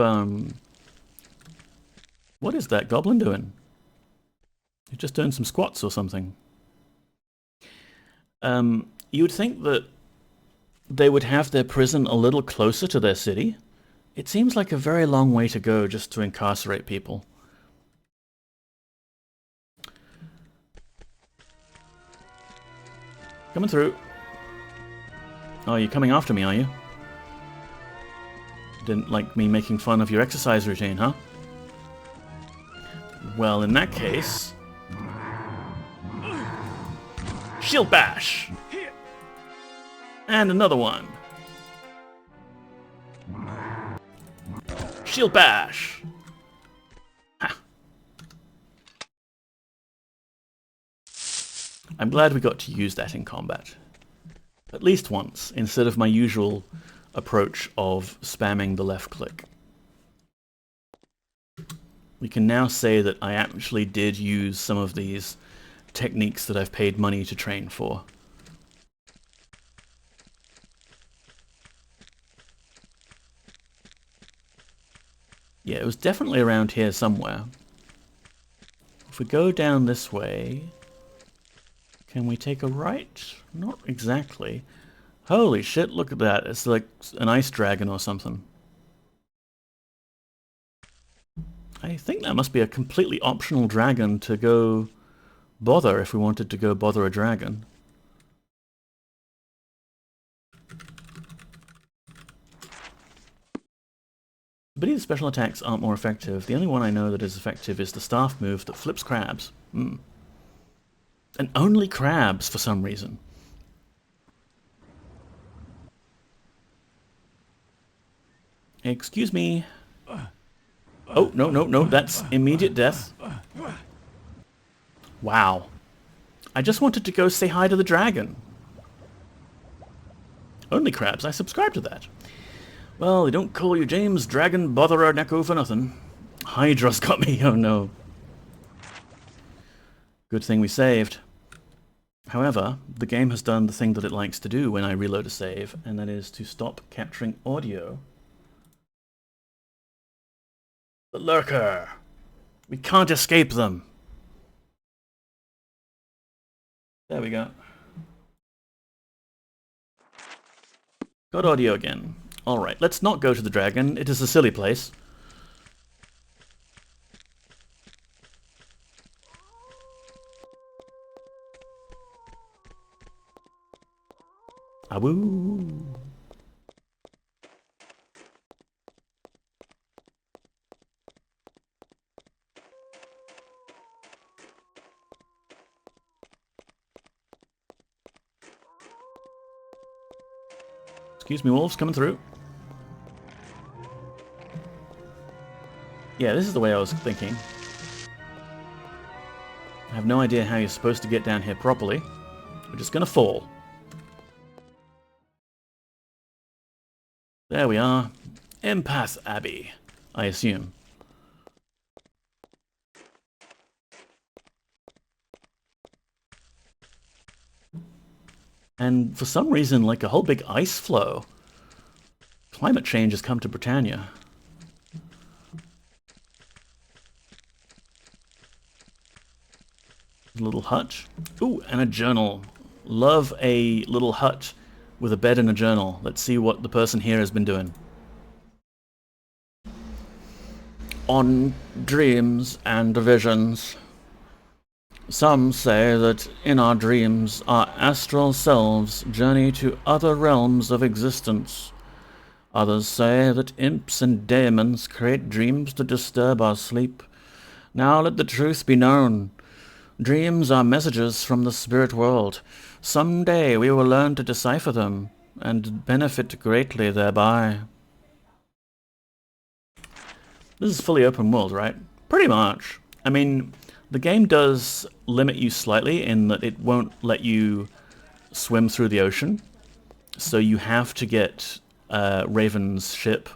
what is that goblin doing? He's just doing some squats or something. You would think that they would have their prison a little closer to their city, It seems like a very long way to go just to incarcerate people. Coming through. Oh, you're coming after me, are you? Didn't like me making fun of your exercise routine, huh? Well, in that case... Shield bash! And another one. Shield bash! Ha. I'm glad we got to use that in combat. At least once, instead of my usual approach of spamming the left click. We can now say that I actually did use some of these techniques that I've paid money to train for. Yeah, it was definitely around here somewhere. If we go down this way, can we take a right? Not exactly. Holy shit, look at that. It's like an ice dragon or something. I think that must be a completely optional dragon to go bother if we wanted to go bother a dragon. But these special attacks aren't more effective. The only one I know that is effective is the staff move that flips crabs. And only crabs for some reason. Excuse me. Oh, no, no, no, that's immediate death. Wow. I just wanted to go say hi to the dragon. Only crabs, I subscribe to that. Well, they don't call you James Dragon Botherer Neko for nothing. Hydra's got me, oh no. Good thing we saved. However, the game has done the thing that it likes to do when I reload a save, and that is to stop capturing audio. The lurker! We can't escape them! There we go. Got audio again. Alright, let's not go to the dragon. It is a silly place. Awoo! Excuse me, wolves, coming through. Yeah, this is the way I was thinking. I have no idea how you're supposed to get down here properly. We're just gonna fall. There we are. Empath Abbey, I assume. And for some reason, like a whole big ice flow. Climate change has come to Britannia. Little hut. Ooh, and a journal. Love a little hut with a bed and a journal. Let's see what the person here has been doing. On dreams and visions. Some say that in our dreams, our astral selves journey to other realms of existence. Others say that imps and demons create dreams to disturb our sleep. Now let the truth be known. Dreams are messages from the spirit world. Someday we will learn to decipher them, and benefit greatly thereby. This is fully open world, right? Pretty much. I mean, the game does limit you slightly in that it won't let you swim through the ocean. So you have to get Raven's ship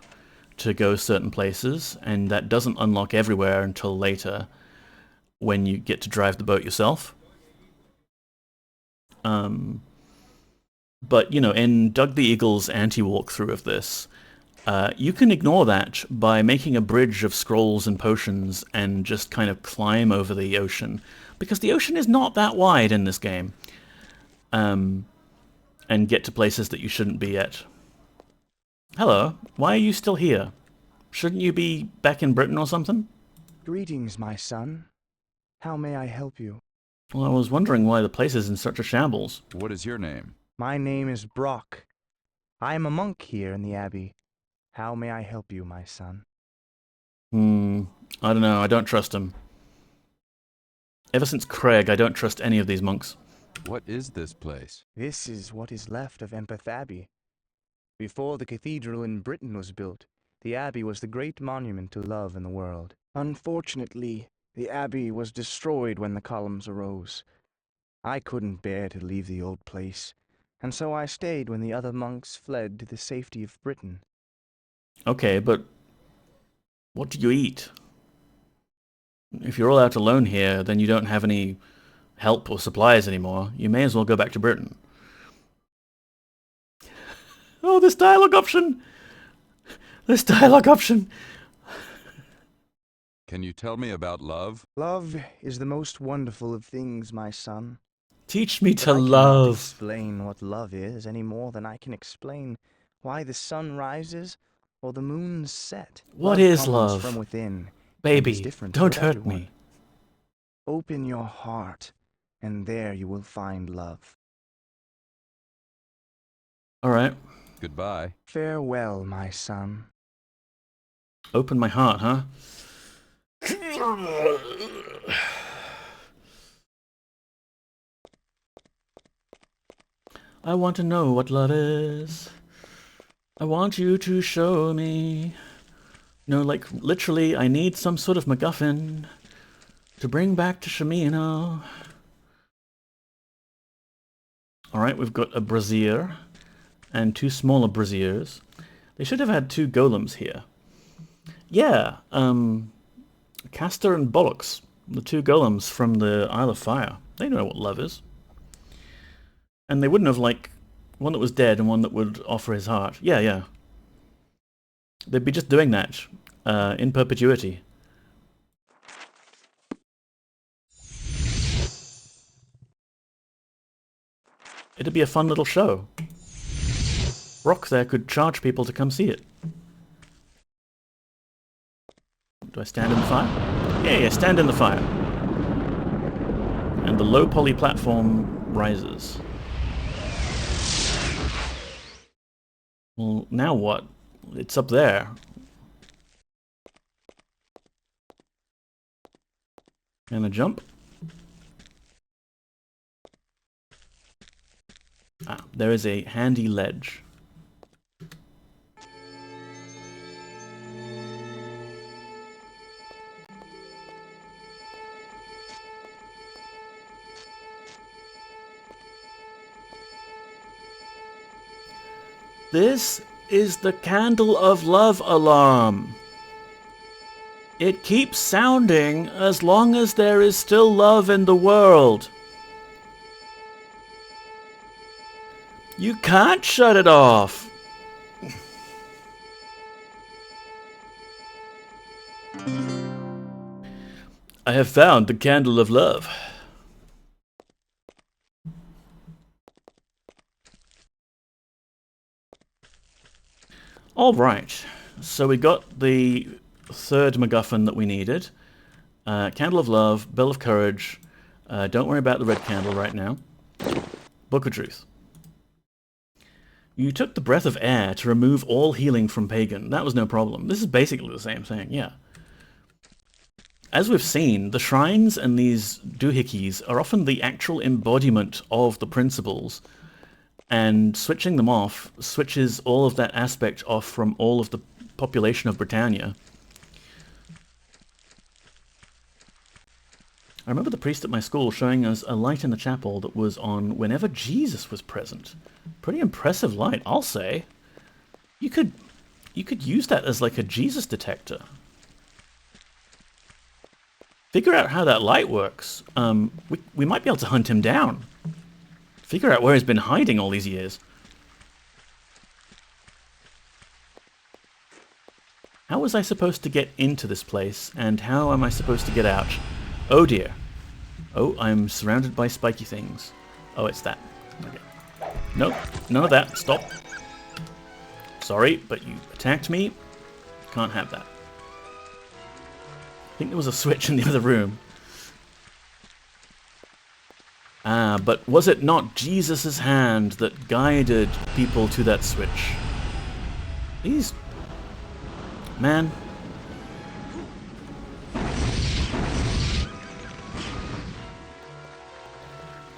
to go certain places, and that doesn't unlock everywhere until later when you get to drive the boat yourself. But, you know, in Doug the Eagle's anti-walkthrough of this, you can ignore that by making a bridge of scrolls and potions and just kind of climb over the ocean, because the ocean is not that wide in this game, and get to places that you shouldn't be at. Hello, why are you still here? Shouldn't you be back in Britain or something? Greetings, my son. How may I help you? Well, I was wondering why the place is in such a shambles. What is your name? My name is Brock. I am a monk here in the Abbey. How may I help you, my son? I don't know. I don't trust him. Ever since Craig, I don't trust any of these monks. What is this place? This is what is left of Empath Abbey. Before the cathedral in Britain was built, the Abbey was the great monument to love in the world. Unfortunately, the Abbey was destroyed when the columns arose. I couldn't bear to leave the old place, and so I stayed when the other monks fled to the safety of Britain. Okay, but what do you eat? If you're all out alone here, then you don't have any help or supplies anymore. You may as well go back to Britain. Oh, this dialogue option! This dialogue option! Can you tell me about love? Love is the most wonderful of things, my son. Teach me But to I cannot love. explain what love is any more than I can explain why the sun rises or the moon set. What is comes love? from within. Baby, is different don't for hurt everyone. me. Open your heart, and there you will find love. Alright. Goodbye. Farewell, my son. Open my heart, huh? I want to know what love is. I want you to show me. No, like, literally, I need some sort of MacGuffin to bring back to Shamino. Alright, we've got a brazier and two smaller braziers. They should have had two golems here. Yeah, Castor and Bollocks, the two golems from the Isle of Fire. They know what love is. And they wouldn't have, like, one that was dead and one that would offer his heart. Yeah, yeah. They'd be just doing that in perpetuity. It'd be a fun little show. Brock there could charge people to come see it. Do I stand in the fire? Yeah, stand in the fire. And the low poly platform rises. Well, now what? It's up there. And a jump. Ah, there is a handy ledge. This is the Candle of Love alarm. It keeps sounding as long as there is still love in the world. You can't shut it off. I have found the Candle of Love. Alright, so we got the third MacGuffin that we needed. Candle of Love, Bell of Courage. Don't worry about the red candle right now. Book of Truth. You took the breath of air to remove all healing from Pagan. That was no problem. This is basically the same thing, yeah. As we've seen, the shrines and these doohickeys are often the actual embodiment of the principles, and switching them off switches all of that aspect off from all of the population of Britannia. I remember the priest at my school showing us a light in the chapel that was on whenever Jesus was present. Pretty impressive light, I'll say. You could use that as like a Jesus detector. Figure out how that light works. We might be able to hunt him down. Figure out where he's been hiding all these years. How was I supposed to get into this place, and how am I supposed to get out? Oh dear. Oh, I'm surrounded by spiky things. Oh, it's that. Okay. Nope, none of that. Stop. Sorry, but you attacked me. Can't have that. I think there was a switch in the other room. Ah, but was it not Jesus' hand that guided people to that switch? These... Man.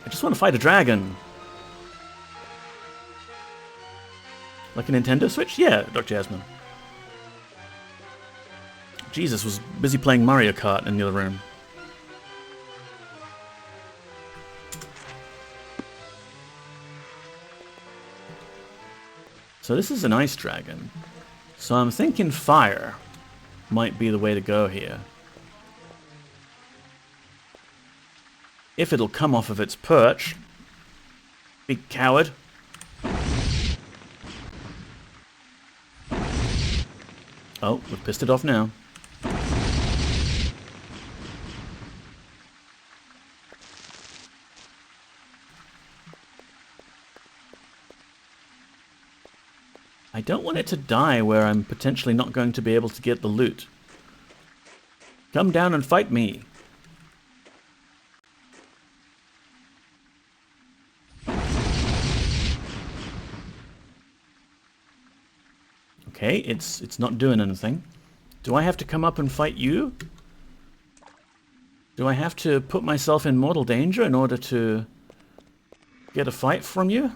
I just want to fight a dragon. Like a Nintendo Switch? Yeah, Dr. Jasmine. Jesus was busy playing Mario Kart in the other room. So this is an ice dragon. So I'm thinking fire might be the way to go here. If it'll come off of its perch. Big coward. Oh, we've pissed it off now. I don't want it to die where I'm potentially not going to be able to get the loot. Come down and fight me. Okay, it's not doing anything. Do I have to come up and fight you? Do I have to put myself in mortal danger in order to get a fight from you?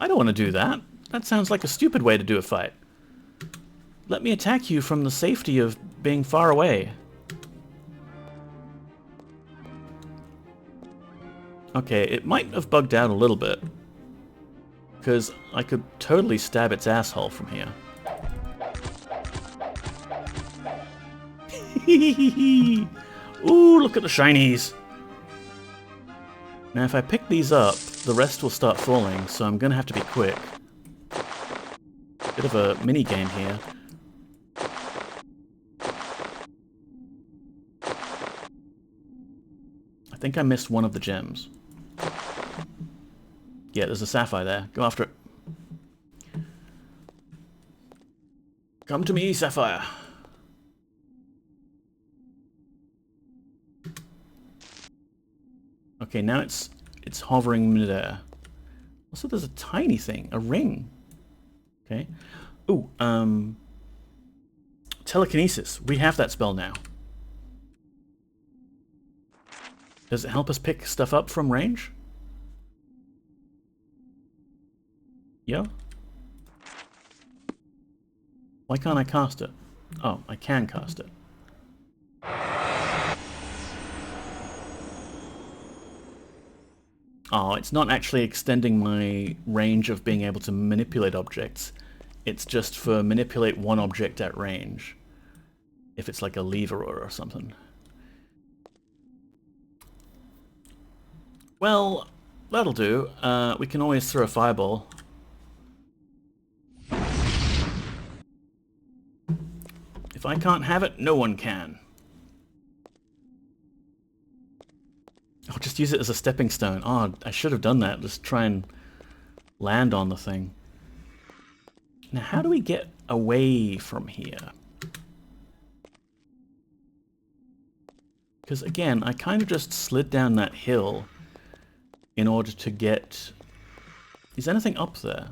I don't want to do that. That sounds like a stupid way to do a fight. Let me attack you from the safety of being far away. Okay, it might have bugged out a little bit. Because I could totally stab its asshole from here. Ooh, look at the shinies! Now if I pick these up, the rest will start falling, so I'm gonna have to be quick. Bit of a mini game here. I think I missed one of the gems. Yeah, there's a sapphire there. Go after it. Come to me, sapphire. Okay, now it's hovering midair. Also, there's a tiny thing, a ring. Okay. Ooh, telekinesis. We have that spell now. Does it help us pick stuff up from range? Yeah. Why can't I cast it? Oh, I can cast it. Oh, it's not actually extending my range of being able to manipulate objects. It's just for manipulate one object at range. If it's like a lever or something. Well, that'll do. We can always throw a fireball. If I can't have it, no one can. I'll just use it as a stepping stone. Oh, I should have done that. Just try and land on the thing. Now, how do we get away from here? Because again, I kind of just slid down that hill in order to get... Is anything up there?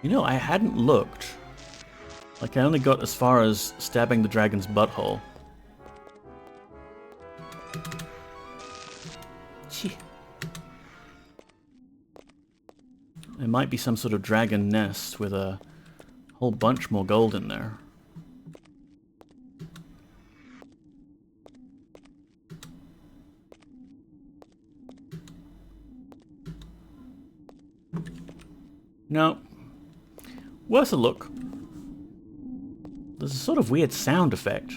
You know, I hadn't looked. Like, I only got as far as stabbing the dragon's butthole. There might be some sort of dragon nest with a whole bunch more gold in there. No. Worth a look. There's a sort of weird sound effect.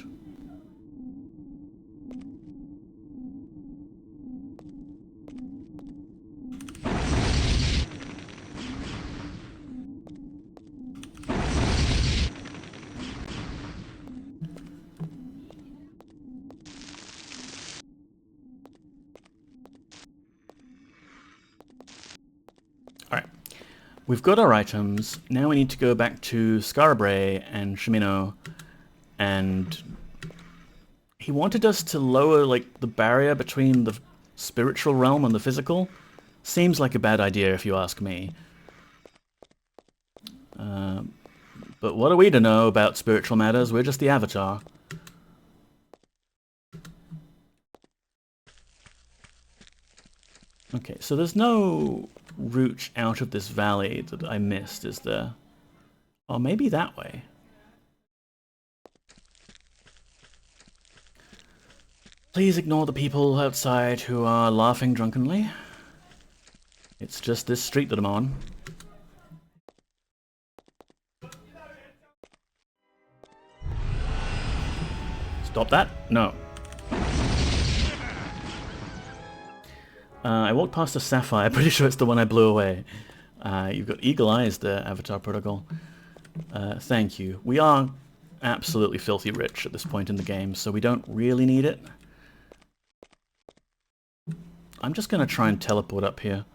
we've got our items. Now we need to go back to Skara Brae and Shamino, and he wanted us to lower like the barrier between the spiritual realm and the physical. Seems like a bad idea if you ask me. But what are we to know about spiritual matters? We're just the Avatar. Okay, so there's no route out of this valley that I missed, is there? Or maybe that way. Please ignore the people outside who are laughing drunkenly. It's just this street that I'm on. Stop that? No. I walked past a sapphire. Pretty sure it's the one I blew away. You've got eagle eyes there, Avatar Protocol. Thank you. We are absolutely filthy rich at this point in the game, so we don't really need it. I'm just going to try and teleport up here.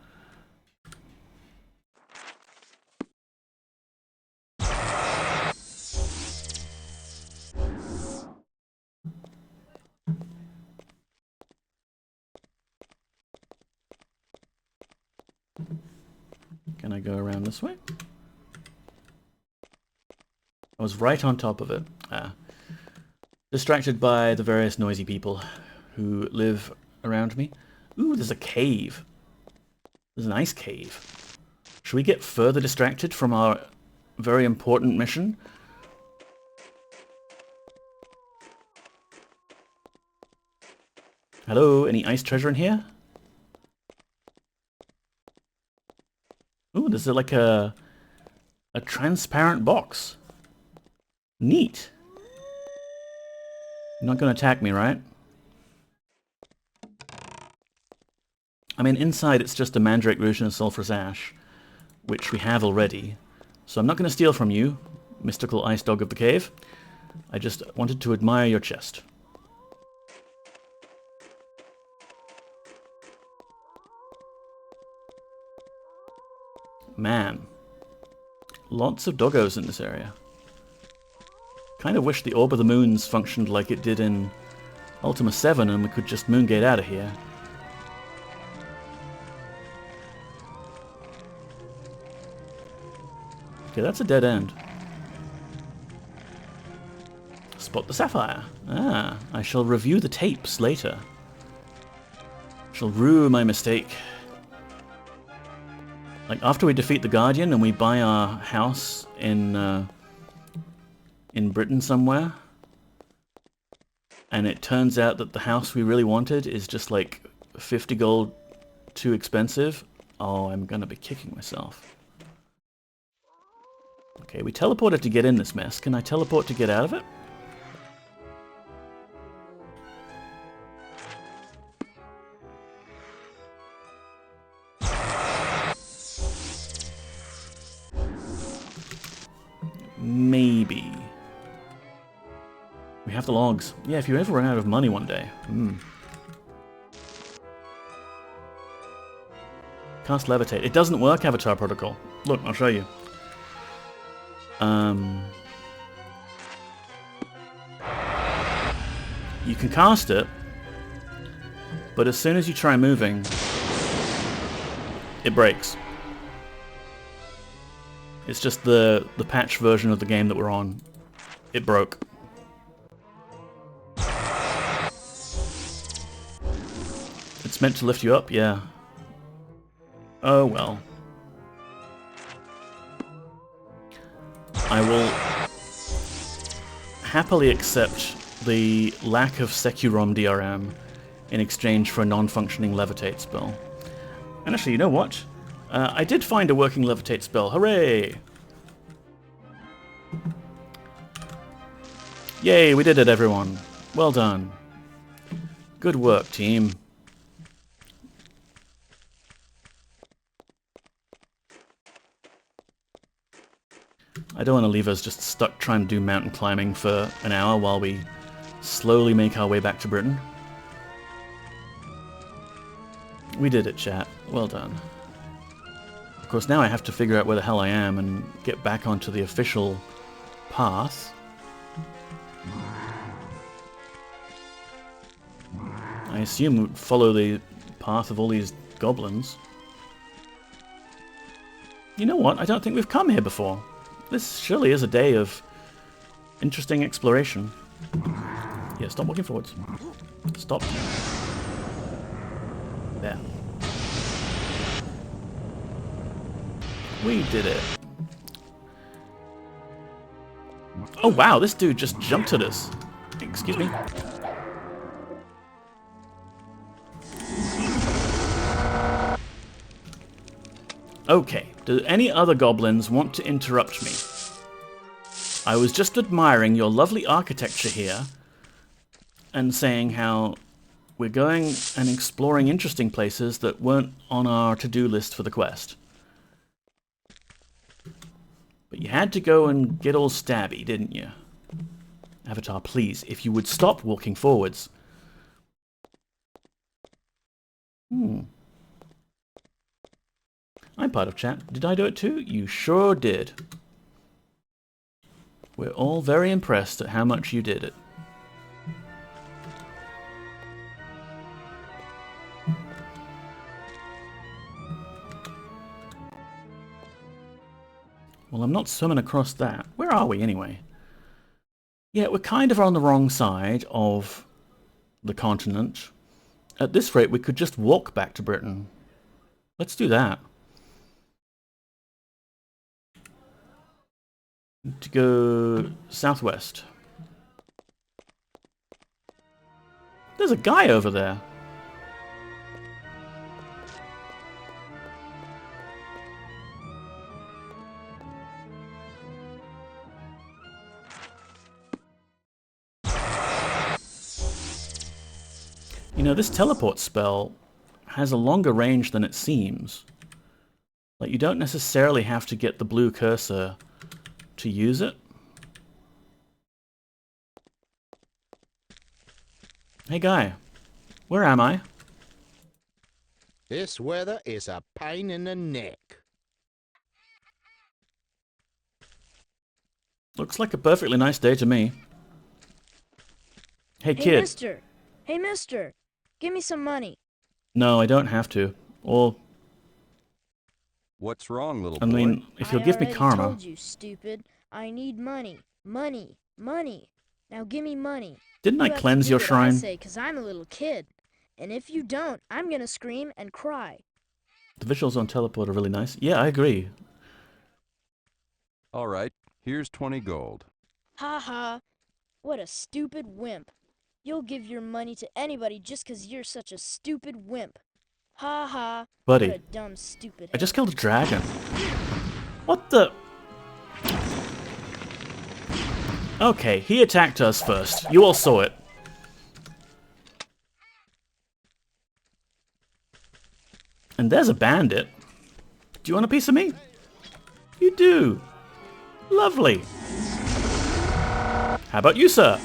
Can I go around this way? I was right on top of it. Distracted by the various noisy people who live around me. Ooh, there's a cave. There's an ice cave. Should we get further distracted from our very important mission? Hello, any ice treasure in here? Ooh, there's like a transparent box. Neat. You're not going to attack me, right? I mean, inside it's just a mandrake root and a sulphurous ash, which we have already. So I'm not going to steal from you, mystical ice dog of the cave. I just wanted to admire your chest. Man, lots of doggos in this area. Kind of wish the Orb of the Moons functioned like it did in Ultima IX and we could just moongate out of here. Okay, that's a dead end. Spot the sapphire. Ah, I shall review the tapes later. Shall rue my mistake. Like, after we defeat the Guardian and we buy our house in Britain somewhere, and it turns out that the house we really wanted is just like 50 gold too expensive, oh, I'm gonna be kicking myself. Okay, we teleported to get in this mess. Can I teleport to get out of it? Maybe. We have the logs. Yeah, if you ever run out of money one day. Cast levitate. It doesn't work, Avatar Protocol. Look, I'll show you. You can cast it, but as soon as you try moving, it breaks. It's just the patch version of the game that we're on. It broke. It's meant to lift you up, yeah. Oh well. I will happily accept the lack of Securom DRM in exchange for a non-functioning levitate spell. And actually, you know what? I did find a working levitate spell. Hooray! Yay, we did it, everyone. Well done. Good work, team. I don't want to leave us just stuck trying to do mountain climbing for an hour while we slowly make our way back to Britain. We did it, chat. Well done. Of course, now I have to figure out where the hell I am and get back onto the official path. I assume we'd follow the path of all these goblins. You know what? I don't think we've come here before. This surely is a day of interesting exploration. Yeah, stop walking forwards. Stop. There. We did it. Oh wow, this dude just jumped at us. Excuse me. Okay, do any other goblins want to interrupt me? I was just admiring your lovely architecture here and saying how we're going and exploring interesting places that weren't on our to-do list for the quest. But you had to go and get all stabby, didn't you? Avatar, please, if you would stop walking forwards. I'm part of chat. Did I do it too? You sure did. We're all very impressed at how much you did it. Well, I'm not swimming across that. Where are we anyway? Yeah, we're kind of on the wrong side of the continent. At this rate, we could just walk back to Britain. Let's do that. To go southwest. There's a guy over there. You know, this teleport spell has a longer range than it seems. Like, you don't necessarily have to get the blue cursor to use it. Hey guy, where am I? This weather is a pain in the neck. Looks like a perfectly nice day to me. Hey kid. Hey mister! Hey mister! Give me some money. No, I don't have to. Or, What's wrong, little I boy? mean, if you'll give me I karma. told you, stupid. I need money. Money. Money. Now give me money. Didn't I You have to cleanse do your what I shrine? say, 'cause I'm a little kid. And if you don't, I'm gonna scream and cry. The visuals on teleport are really nice. Yeah, I agree. All right, here's 20 gold. Ha ha. What a stupid wimp. You'll give your money to anybody just 'cause you're such a stupid wimp. Ha ha. Buddy, What a dumb, stupid I just killed a dragon. What the? Okay, he attacked us first. You all saw it. And there's a bandit. Do you want a piece of me? You do. Lovely. How about you, sir?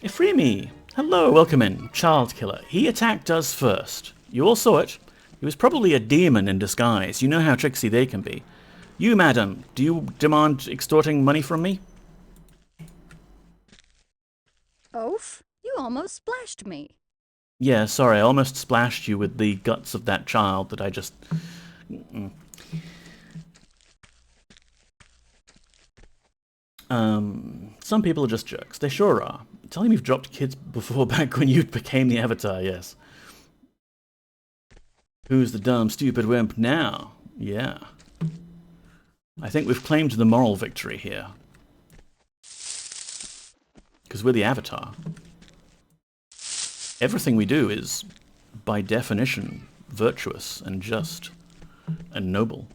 Ifrimi. Hello, welcome in. Child killer. He attacked us first. You all saw it. He was probably a demon in disguise. You know how tricksy they can be. You, madam, do you demand extorting money from me? Oaf, you almost splashed me. Yeah, sorry, I almost splashed you with the guts of that child that I just... Some people are just jerks. They sure are. Tell him you've dropped kids before back when you became the Avatar, yes. Who's the dumb, stupid wimp now? Yeah. I think we've claimed the moral victory here. Because we're the Avatar. Everything we do is, by definition, virtuous and just and noble.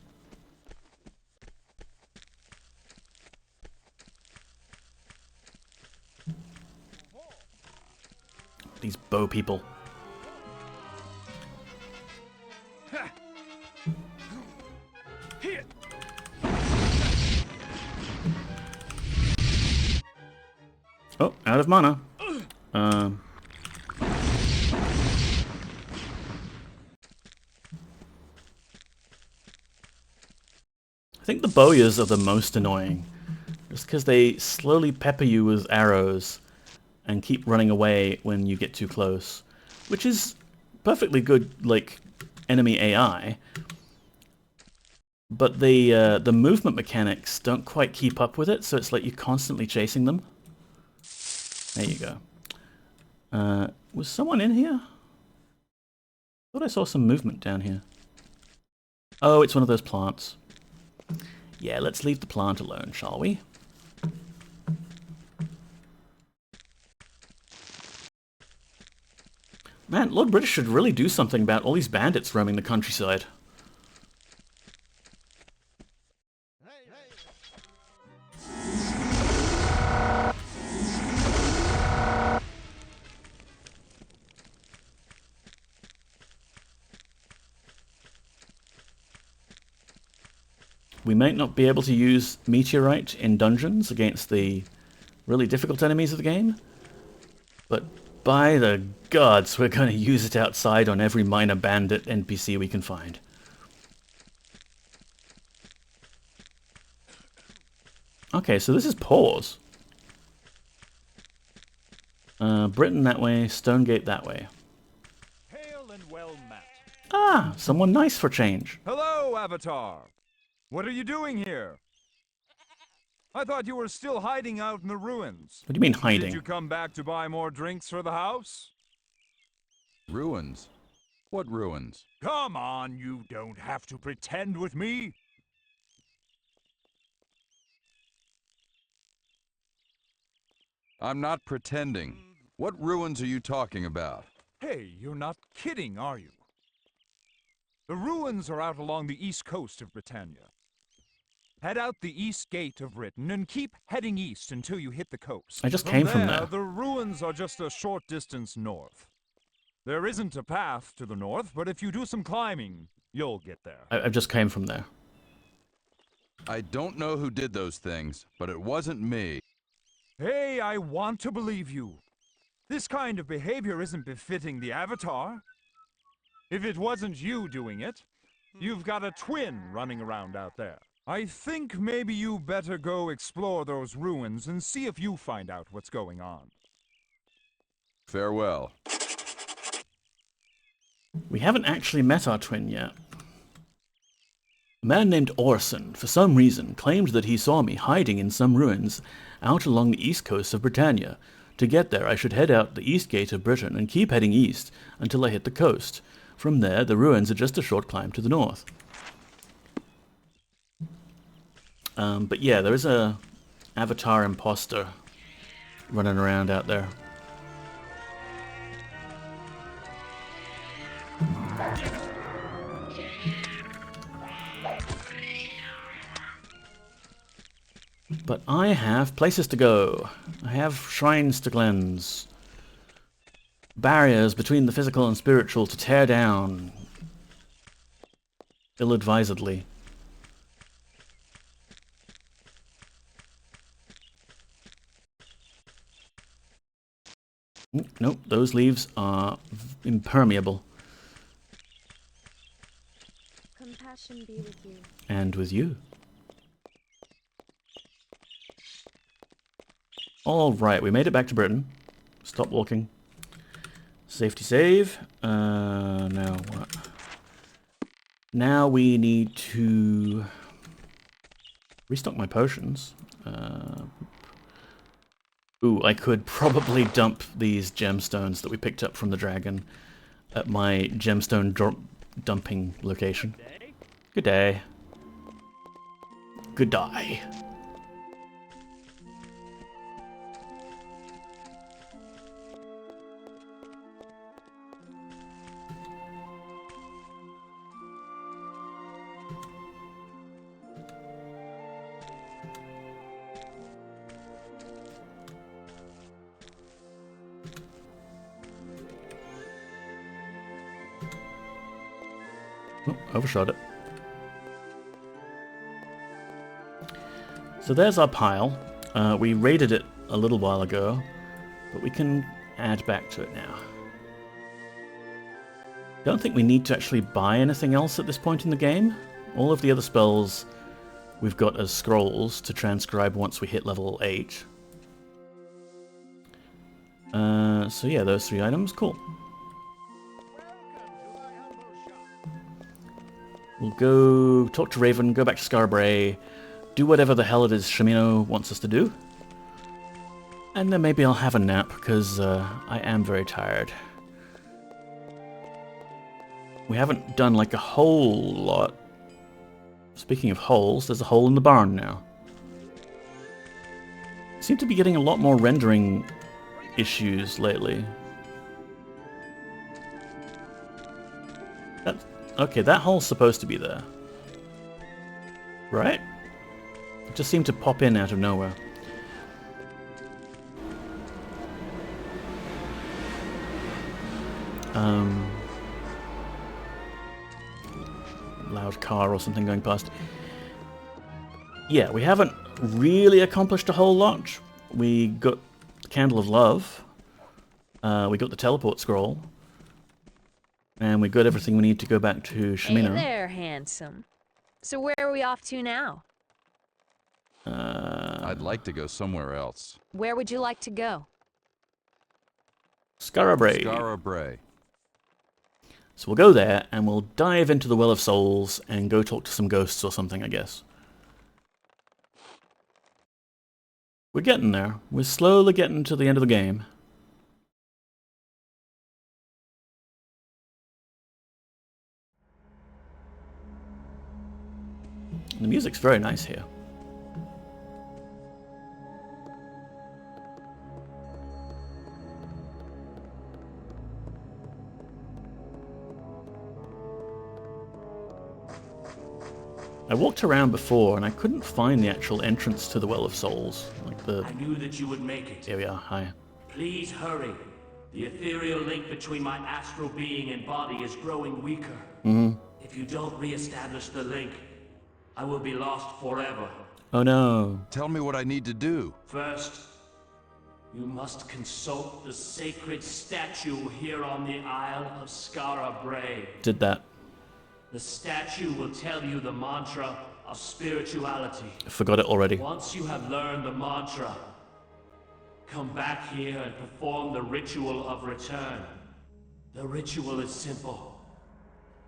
These bow people. Oh, out of mana. think the bowyers are the most annoying. Just because they slowly pepper you with arrows and keep running away when you get too close. Which is perfectly good, like, enemy AI. But the movement mechanics don't quite keep up with it, so it's like you're constantly chasing them. There you go. Was someone in here? I thought I saw some movement down here. Oh, it's one of those plants. Yeah, let's leave the plant alone, shall we? Man, Lord British should really do something about all these bandits roaming the countryside. We might not be able to use Meteorite in dungeons against the really difficult enemies of the game, but by the gods, we're going to use it outside on every minor bandit NPC we can find. Okay, so this is Pause. Britain that way, Stonegate that way. Hail and well met. Ah, someone nice for change. Hello, Avatar. What are you doing here? I thought you were still hiding out in the ruins. What do you mean hiding? Did you come back to buy more drinks for the house? Ruins? What ruins? Come on, you don't have to pretend with me. I'm not pretending. What ruins are you talking about? Hey, you're not kidding, are you? The ruins are out along the east coast of Britannia. Head out the east gate of Britain and keep heading east until you hit the coast. I just came from there. The ruins are just a short distance north. There isn't a path to the north, but if you do some climbing, you'll get there. I just came from there. I don't know who did those things, but it wasn't me. Hey, I want to believe you. This kind of behavior isn't befitting the Avatar. If it wasn't you doing it, you've got a twin running around out there. I think maybe you better go explore those ruins and see if you find out what's going on. Farewell. We haven't actually met our twin yet. A man named Orson, for some reason, claimed that he saw me hiding in some ruins out along the east coast of Britannia. To get there, I should head out the east gate of Britain and keep heading east until I hit the coast. From there, the ruins are just a short climb to the north. But yeah, there is a Avatar imposter running around out there. But I have places to go. I have shrines to cleanse. Barriers between the physical and spiritual to tear down. Ill-advisedly. Nope, those leaves are impermeable. Compassion be with you. And with you. Alright, we made it back to Britain. Stop walking. Safety save. Now what? Now we need to restock my potions. Ooh, I could probably dump these gemstones that we picked up from the dragon at my gemstone dumping location. Good day. Good day. Oh, overshot it. So there's our pile. We raided it a little while ago, but we can add back to it now. Don't think we need to actually buy anything else at this point in the game. All of the other spells we've got as scrolls to transcribe once we hit level 8. So yeah, those 3 items, cool. We'll go talk to Raven, go back to Skara Brae, do whatever the hell it is Shamino wants us to do. And then maybe I'll have a nap, because I am very tired. We haven't done like a whole lot. Speaking of holes, there's a hole in the barn now. Seem to be getting a lot more rendering issues lately. Okay, that hole's supposed to be there. Right? It just seemed to pop in out of nowhere. Loud car or something going past. Yeah, we haven't really accomplished a whole lot. We got the Candle of Love. We got the teleport scroll. And we got everything we need to go back to Shamino. Hey there, handsome. So where are we off to now? I'd like to go somewhere else. Where would you like to go? Skara Brae. Skara Brae. So we'll go there, and we'll dive into the Well of Souls, and go talk to some ghosts or something, I guess. We're getting there. We're slowly getting to the end of the game. The music's very nice here. I walked around before and I couldn't find the actual entrance to the Well of Souls. Like the... I knew that you would make it. Here we are, hi. Please hurry. The ethereal link between my astral being and body is growing weaker. If you don't re-establish the link, I will be lost forever. Oh no. Tell me what I need to do. First, you must consult the sacred statue here on the Isle of Skara Brae. Did that. The statue will tell you the mantra of spirituality. I forgot it already. Once you have learned the mantra, come back here and perform the ritual of return. The ritual is simple.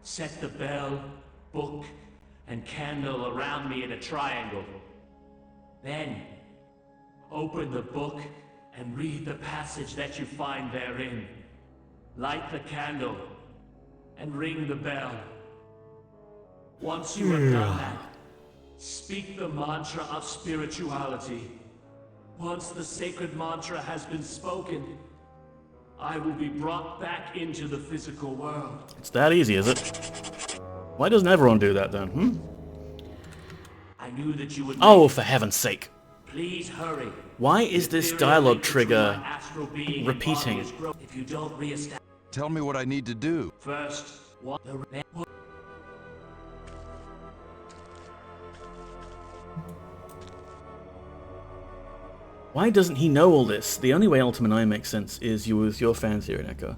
Set the bell, book, and candle around me in a triangle. Then, open the book and read the passage that you find therein. Light the candle and ring the bell. Once you have done that, speak the mantra of spirituality. Once the sacred mantra has been spoken, I will be brought back into the physical world. It's that easy, is it? Why doesn't everyone do that then, I knew that you would. Oh, for heaven's sake. Please hurry. Why is this dialogue trigger repeating? If you don't re-establish. Tell me what I need to do. First, Why doesn't he know all this? The only way Ultima IX makes sense is you with your fans here in Echo.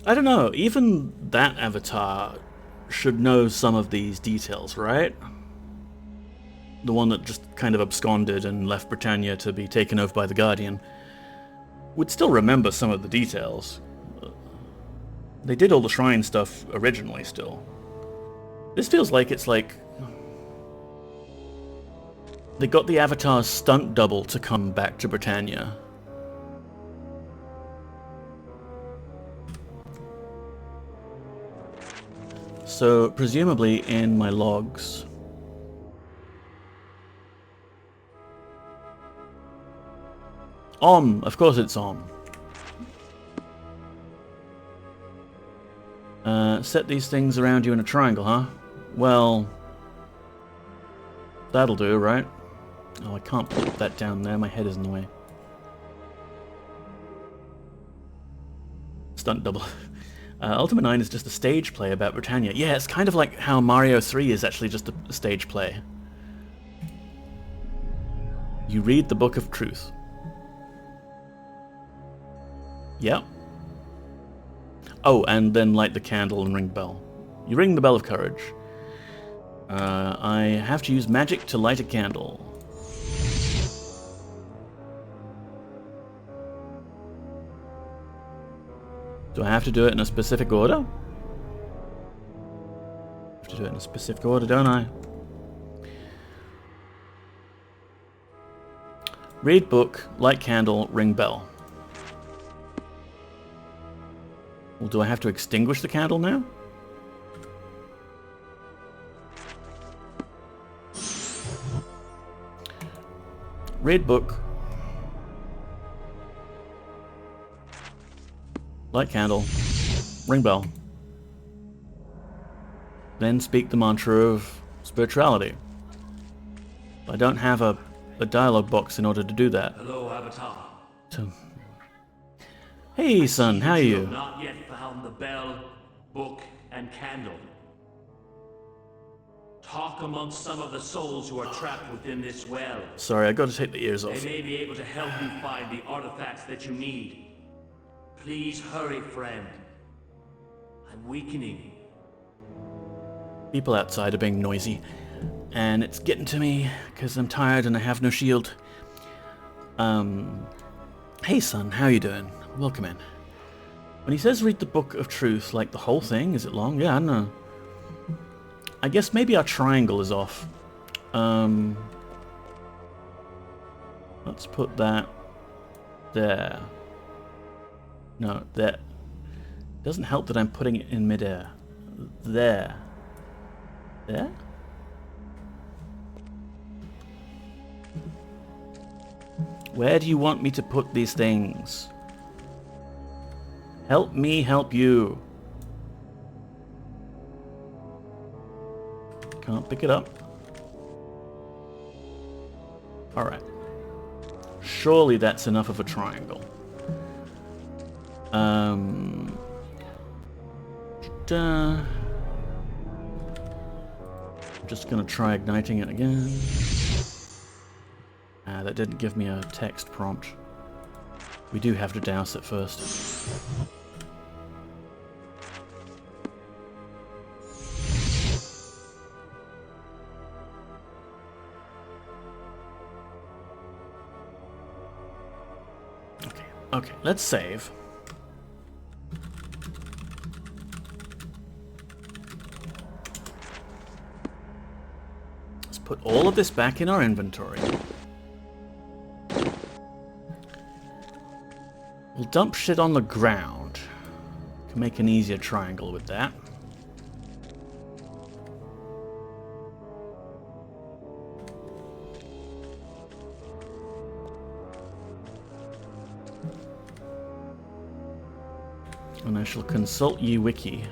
I don't know, even that avatar should know some of these details, right? The one that just kind of absconded and left Britannia to be taken over by the Guardian would still remember some of the details. They did all the shrine stuff originally still. This feels like it's like they got the Avatar's stunt double to come back to Britannia. So, presumably in my logs... Of course it's set these things around you in a triangle, huh? Well... that'll do, right? Oh, I can't put that down there, my head is in the way. Stunt double. Ultima IX is just a stage play about Britannia. Yeah, it's kind of like how Mario 3 is actually just a stage play. You read the Book of Truth. Yep. Oh, and then light the candle and ring the bell. You ring the bell of courage. I have to use magic to light a candle. Do I have to do it in a specific order? I have to do it in a specific order, don't I? Read book, light candle, ring bell. Well, do I have to extinguish the candle now? Read book. Light candle. Ring bell. Then speak the mantra of spirituality. I don't have a dialogue box in order to do that. Hello, Avatar. So, hey, son, how are You you? have not yet found the bell, book, and candle. Talk amongst some of the souls who are trapped within this well. Sorry, I got to take the ears off. They may be able to help you find the artifacts that you need. Please hurry, friend. I'm weakening. People outside are being noisy, and it's getting to me because I'm tired and I have no shield. Hey son, how you doing? Welcome in. When he says read the book of truth, like the whole thing, is it long? Yeah, I don't know. I guess maybe our triangle is off. Let's put that there. No, that doesn't help that I'm putting it in midair. There. There? Where do you want me to put these things? Help me help you. Can't pick it up. Alright. Surely that's enough of a triangle. Just gonna try igniting it again. That didn't give me a text prompt. We do have to douse it first. Okay, let's save. Let's put all of this back in our inventory. We'll dump shit on the ground. Can make an easier triangle with that. And I shall consult ye wiki.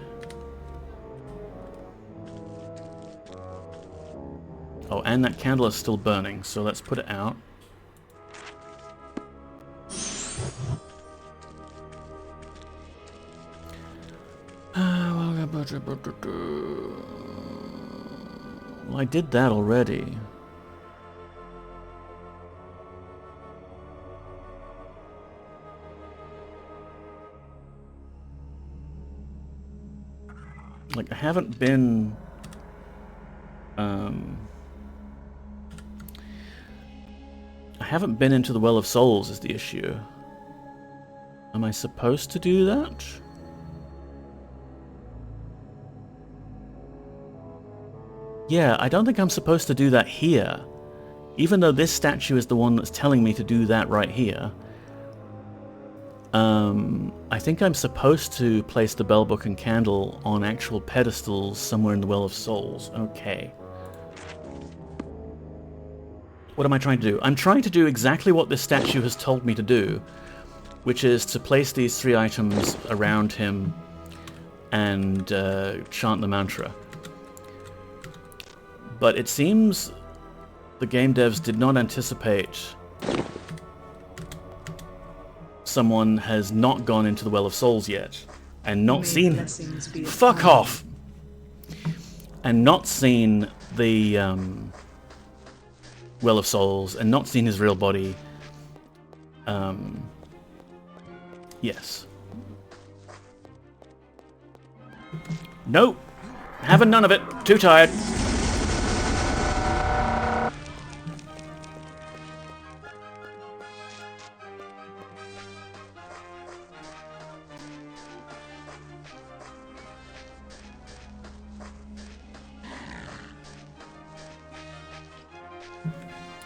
Oh, and that candle is still burning, so let's put it out. Well, I did that already. Like, I haven't been... I haven't been into the Well of Souls is the issue. Am I supposed to do that? Yeah, I don't think I'm supposed to do that here. Even though this statue is the one that's telling me to do that right here. I think I'm supposed to place the bell, book, and candle on actual pedestals somewhere in the Well of Souls. Okay. What am I trying to do? I'm trying to do exactly what this statue has told me to do, which is to place these 3 items around him and chant the mantra. But it seems the game devs did not anticipate someone has not gone into the Well of Souls yet and not seen... Fuck off! And not seen the Well of Souls and not seen his real body. Yes. Nope. Having none of it. Too tired.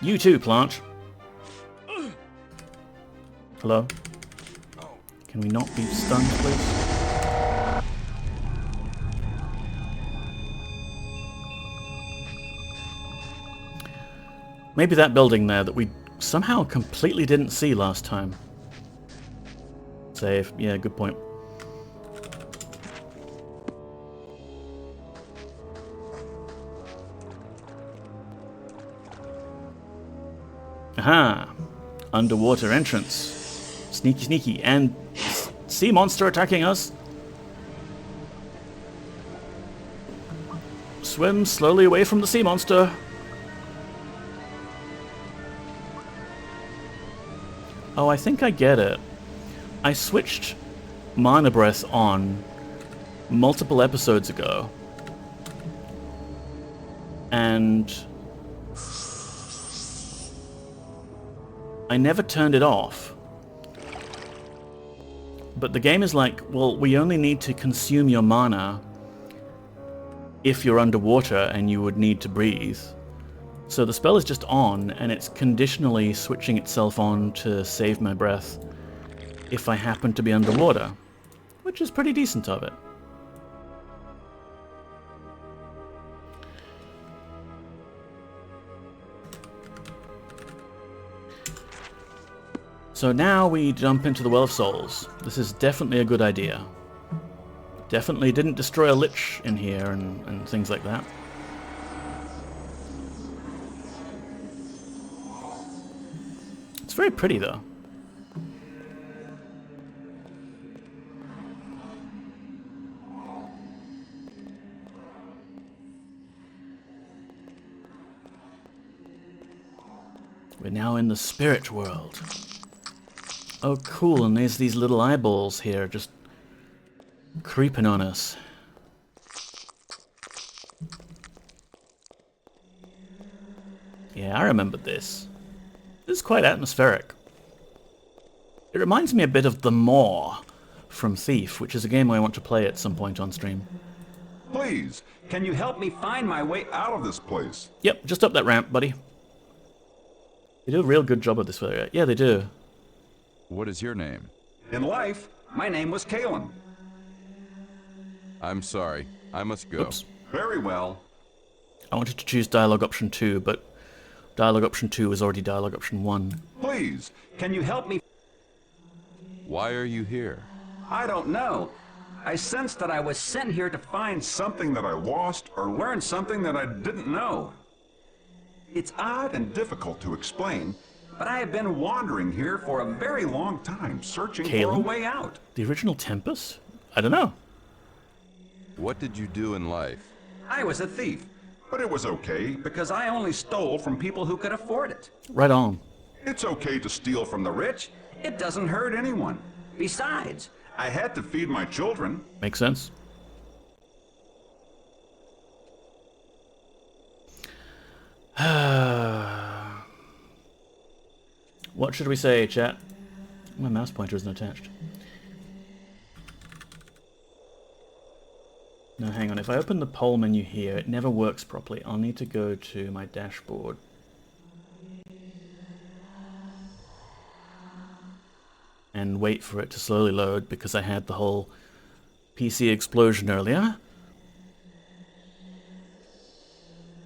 You too, plant. Hello? Can we not be stunned, please? Maybe that building there that we somehow completely didn't see last time. Save. Yeah, good point. Aha! Underwater entrance. Sneaky, sneaky. And sea monster attacking us. Swim slowly away from the sea monster. Oh, I think I get it. I switched Mana Breath on multiple episodes ago. And I never turned it off. But the game is like, well, we only need to consume your mana if you're underwater and you would need to breathe. So the spell is just on, and it's conditionally switching itself on to save my breath if I happen to be underwater, which is pretty decent of it. So now we jump into the Well of Souls. This is definitely a good idea. Definitely didn't destroy a lich in here and things like that. It's very pretty, though. We're now in the spirit world. Oh, cool, and there's these little eyeballs here just creeping on us. Yeah, I remember this. This is quite atmospheric. It reminds me a bit of The Maw from Thief, which is a game I want to play at some point on stream. Please, can you help me find my way out of this place? Yep, just up that ramp, buddy. They do a real good job of this area. Yeah, they do. What is your name? In life, my name was Kalen. I'm sorry. I must go. Oops. Very well. I wanted to choose dialogue option 2, but dialogue option 2 is already dialogue option 1. Please, can you help me? Why are you here? I don't know. I sensed that I was sent here to find something that I lost or learn something that I didn't know. It's odd and difficult to explain, but I have been wandering here for a very long time, searching for a way out. The original Tempest? I don't know. What did you do in life? I was a thief, but it was okay because I only stole from people who could afford it. Right on. It's okay to steal from the rich. It doesn't hurt anyone. Besides, I had to feed my children. Makes sense. What should we say, chat? My mouse pointer isn't attached. No, hang on. If I open the poll menu here, it never works properly. I'll need to go to my dashboard. And wait for it to slowly load because I had the whole PC explosion earlier.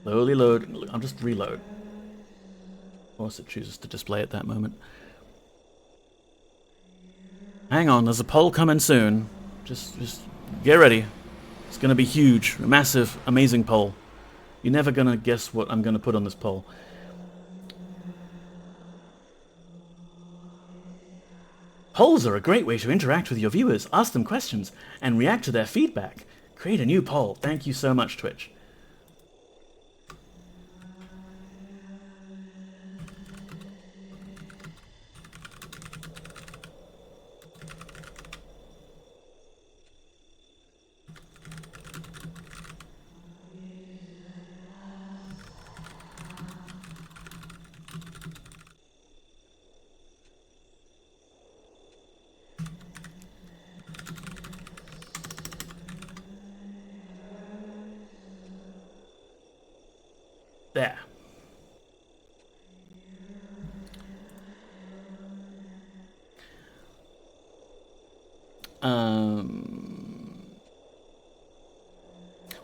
Slowly load. I'll just reload. Of course it chooses to display at that moment. Hang on, there's a poll coming soon. Just get ready. It's going to be huge, a massive, amazing poll. You're never going to guess what I'm going to put on this poll. Polls are a great way to interact with your viewers, ask them questions, and react to their feedback. Create a new poll. Thank you so much, Twitch.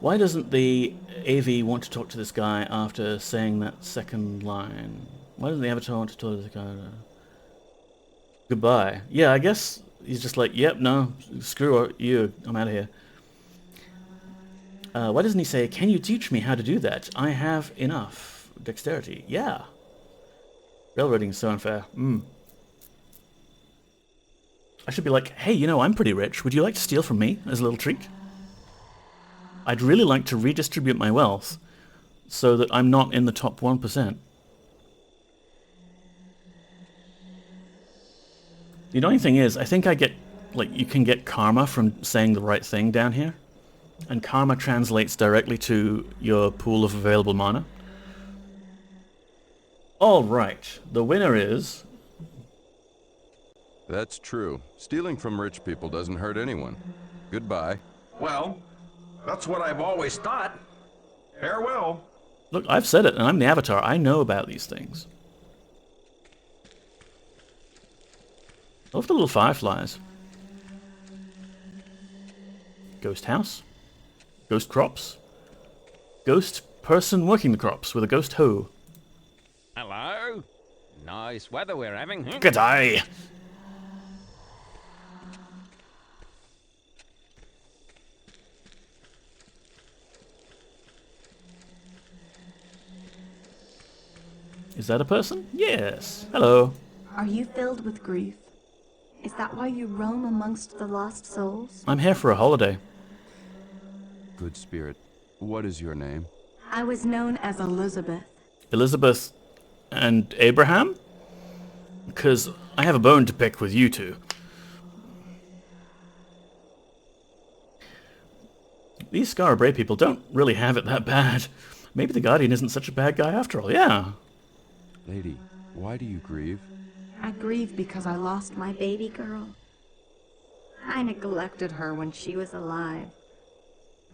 Why doesn't the AV want to talk to this guy after saying that second line? Why doesn't the Avatar want to talk to this guy? Goodbye. Yeah, I guess he's just like, yep, no, screw you, I'm out of here. Why doesn't he say, can you teach me how to do that? I have enough dexterity. Yeah. Railroading is so unfair. I should be like, hey, you know, I'm pretty rich. Would you like to steal from me as a little treat? I'd really like to redistribute my wealth so that I'm not in the top 1%. The annoying thing is, I think I get, like, you can get karma from saying the right thing down here. And karma translates directly to your pool of available mana. Alright, the winner is... That's true. Stealing from rich people doesn't hurt anyone. Goodbye. Well, that's what I've always thought. Farewell. Look, I've said it, and I'm the Avatar. I know about these things. I love the little fireflies. Ghost house. Ghost crops. Ghost person working the crops with a ghost hoe. Hello? Nice weather we're having, huh? G'day! Is that a person? Yes. Hello. Are you filled with grief? Is that why you roam amongst the lost souls? I'm here for a holiday. Good spirit, what is your name? I was known as Elizabeth. Elizabeth and Abraham? Because I have a bone to pick with you two. These Skara Brae people don't really have it that bad. Maybe the Guardian isn't such a bad guy after all, yeah. Lady, why do you grieve? I grieve because I lost my baby girl. I neglected her when she was alive.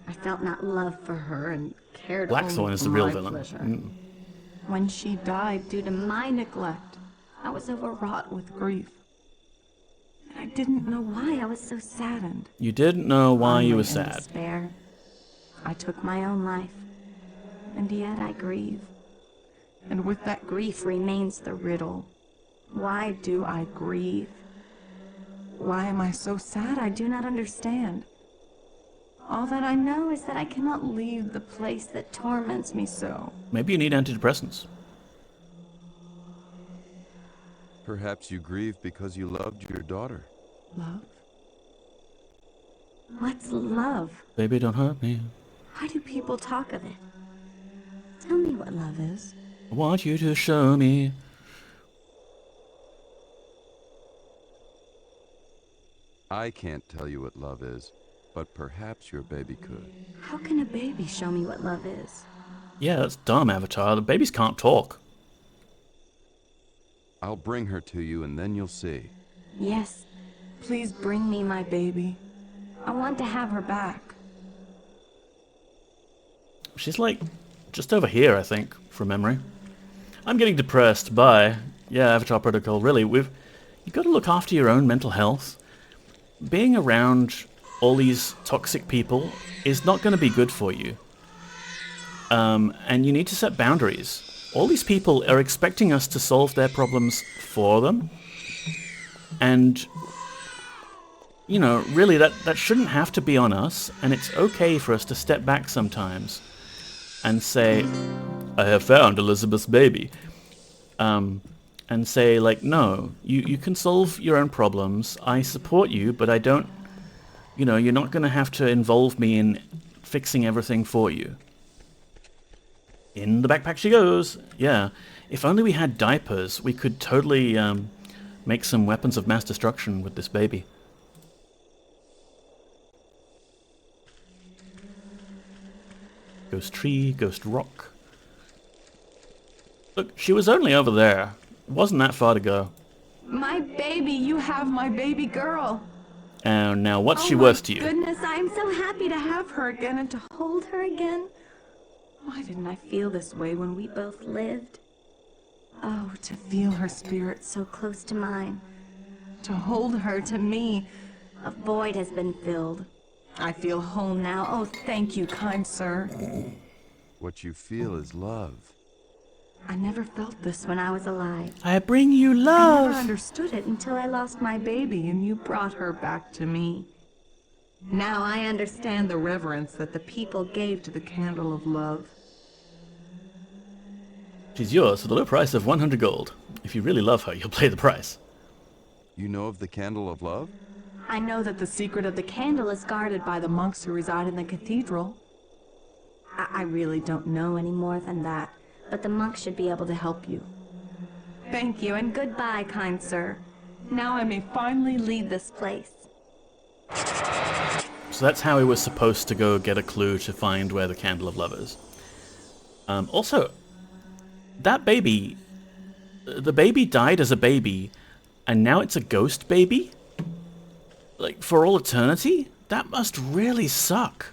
I felt not love for her and cared Blackthorn only is for the real my villain. pleasure. When she died due to my neglect, I was overwrought with grief. And I didn't know why I was so saddened. You didn't know why you were In sad. despair, I took my own life, and yet I grieve. And with that grief remains the riddle. Why do I grieve? Why am I so sad? I do not understand. All that I know is that I cannot leave the place that torments me so. Maybe you need antidepressants. Perhaps you grieve because you loved your daughter. Love? What's love? Baby, don't hurt me. Why do people talk of it? Tell me what love is. I want you to show me. I can't tell you what love is, but perhaps your baby could. How can a baby show me what love is? Yeah, that's dumb, Avatar. The babies can't talk. I'll bring her to you and then you'll see. Yes, please bring me my baby. I want to have her back. She's like just over here, I think, from memory. I'm getting depressed. Bye. Yeah, Avatar Protocol. Really, you've got to look after your own mental health. Being around all these toxic people is not going to be good for you. And you need to set boundaries. All these people are expecting us to solve their problems for them. And, you know, really that shouldn't have to be on us. And it's okay for us to step back sometimes and say, I have found Elizabeth's baby. And say, like, no, you can solve your own problems. I support you, but I don't, you know, you're not going to have to involve me in fixing everything for you. In the backpack she goes. Yeah. If only we had diapers, we could totally make some weapons of mass destruction with this baby. Ghost tree, ghost rock. Look, she was only over there. It wasn't that far to go. My baby, you have my baby girl. And now what's she worth to you? Goodness, I'm so happy to have her again and to hold her again. Why didn't I feel this way when we both lived? Oh, to feel her spirit so close to mine. To hold her to me. A void has been filled. I feel whole now. Oh, thank you, kind sir. What you feel is love. I never felt this when I was alive. I bring you I love. never understood it until I lost my baby and you brought her back to me. Now I understand the reverence that the people gave to the candle of love. She's yours for the low price of 100 gold. If you really love her, you'll pay the price. You know of the candle of love? I know that the secret of the candle is guarded by the monks who reside in the cathedral. I really don't know any more than that, but the monks should be able to help you. Thank you, and goodbye, kind sir. Now I may finally leave this place. So that's how he was supposed to go get a clue to find where the Candle of Love is. Also, that baby, the baby died as a baby, and now it's a ghost baby? Like, for all eternity? That must really suck.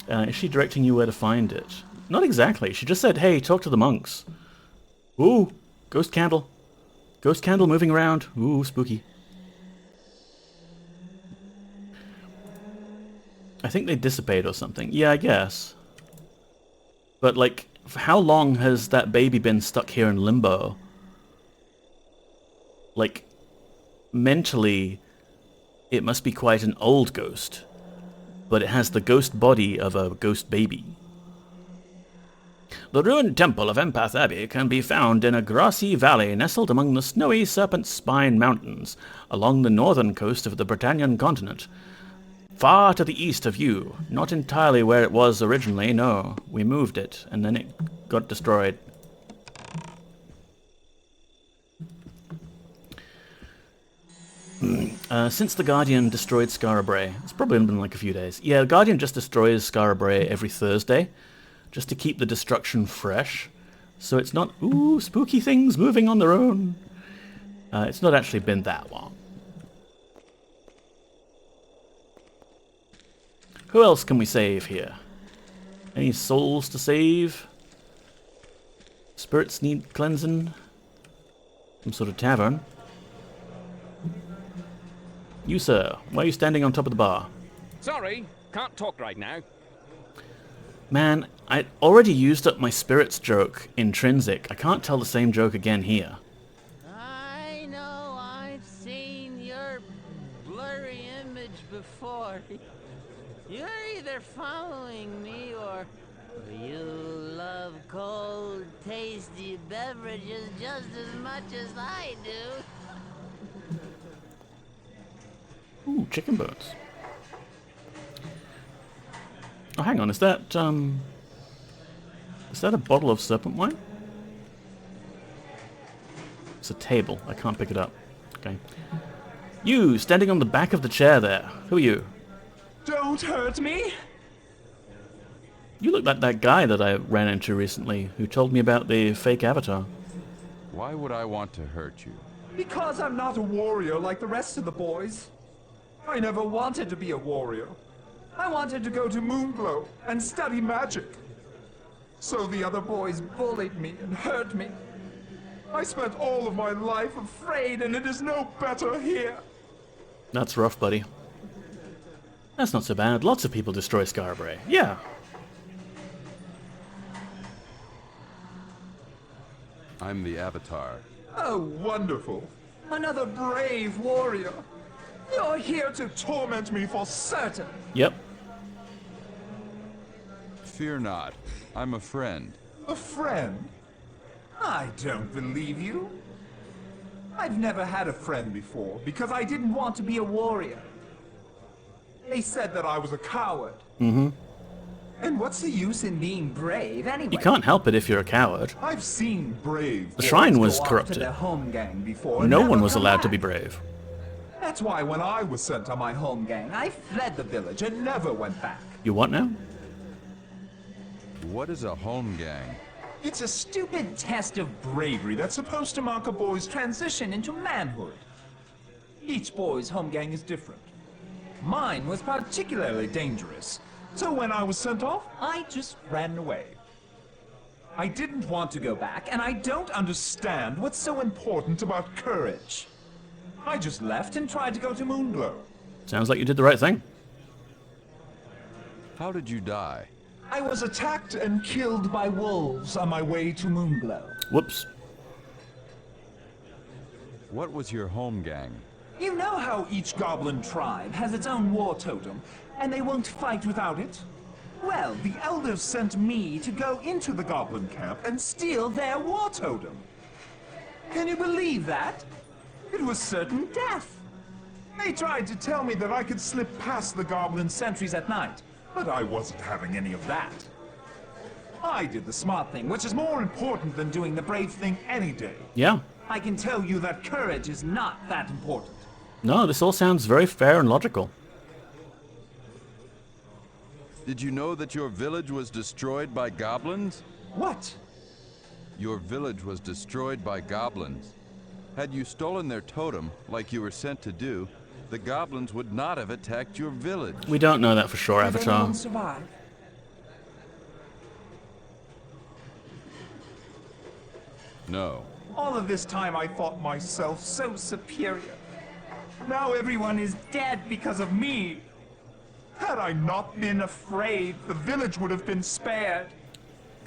Is she directing you where to find it? Not exactly. She just said, hey, talk to the monks. Ooh, ghost candle. Ghost candle moving around. Ooh, spooky. I think they dissipate or something. Yeah, I guess. But, like, for how long has that baby been stuck here in limbo? Like, mentally, it must be quite an old ghost. But it has the ghost body of a ghost baby. The ruined temple of Empath Abbey can be found in a grassy valley nestled among the snowy Serpent Spine Mountains, along the northern coast of the Britannian continent. Far to the east of you, not entirely where it was originally, no. We moved it, and then it got destroyed. Since the Guardian destroyed Skara Brae, it's probably been like a few days. Yeah, the Guardian just destroys Skara Brae every Thursday, just to keep the destruction fresh. So it's not, ooh, spooky things moving on their own. It's not actually been that long. Who else can we save here? Any souls to save? Spirits need cleansing? Some sort of tavern? You, sir, why are you standing on top of the bar? Sorry, can't talk right now. Man, I already used up my spirits joke intrinsic. I can't tell the same joke again here. I know I've seen your blurry image before. You're either following me or you love cold, tasty beverages just as much as I do. Ooh, chicken bones. Oh, hang on, is that a bottle of serpent wine? It's a table. I can't pick it up. Okay. You, standing on the back of the chair there. Who are you? Don't hurt me! You look like that guy that I ran into recently, who told me about the fake avatar. Why would I want to hurt you? Because I'm not a warrior like the rest of the boys. I never wanted to be a warrior. I wanted to go to Moonglow and study magic. So the other boys bullied me and hurt me. I spent all of my life afraid, and it is no better here. That's rough, buddy. That's not so bad. Lots of people destroy Skara Brae. Yeah. I'm the Avatar. Oh, wonderful. Another brave warrior. You're here to torment me for certain. Yep. Fear not. I'm a friend. A friend? I don't believe you. I've never had a friend before because I didn't want to be a warrior. They said that I was a coward. Mm-hmm. And what's the use in being brave anyway? You can't help it if you're a coward. I've seen brave. The shrine was go corrupted. To their home gang before No and one never was come allowed back. to be brave. That's why when I was sent on my home gang, I fled the village and never went back. You what now? What is a home gang? It's a stupid test of bravery that's supposed to mark a boy's transition into manhood. Each boy's home gang is different. Mine was particularly dangerous, so when I was sent off, I just ran away. I didn't want to go back, and I don't understand what's so important about courage. I just left and tried to go to Moonglow. Sounds like you did the right thing. How did you die? I was attacked and killed by wolves on my way to Moonglow. Whoops. What was your home gang? You know how each goblin tribe has its own war totem, and they won't fight without it? Well, the elders sent me to go into the goblin camp and steal their war totem. Can you believe that? It was certain death. They tried to tell me that I could slip past the goblin sentries at night, but I wasn't having any of that. I did the smart thing, which is more important than doing the brave thing any day. Yeah. I can tell you that courage is not that important. No, this all sounds very fair and logical. Did you know that your village was destroyed by goblins? What? Your village was destroyed by goblins. Had you stolen their totem, like you were sent to do, the goblins would not have attacked your village. We don't know that for sure, Did Avatar. anyone survive? No. All of this time I thought myself so superior. Now everyone is dead because of me. Had I not been afraid, the village would have been spared.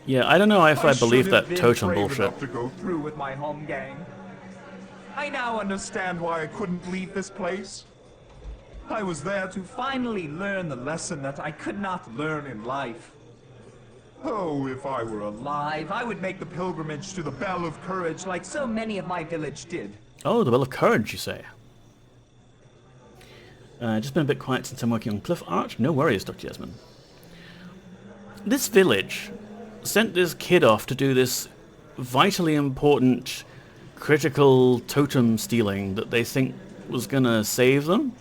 Yeah, I don't know if I believe should have that been totem brave bullshit. enough to go through with my home gang. I now understand why I couldn't leave this place. I was there to finally learn the lesson that I could not learn in life. Oh, if I were alive, I would make the pilgrimage to the Bell of Courage like so many of my village did. Oh, the Bell of Courage, you say? Just been a bit quiet since I'm working on cliff art. No worries, Dr. Yasmin. This village sent this kid off to do this vitally important, critical totem stealing that they think was gonna save them.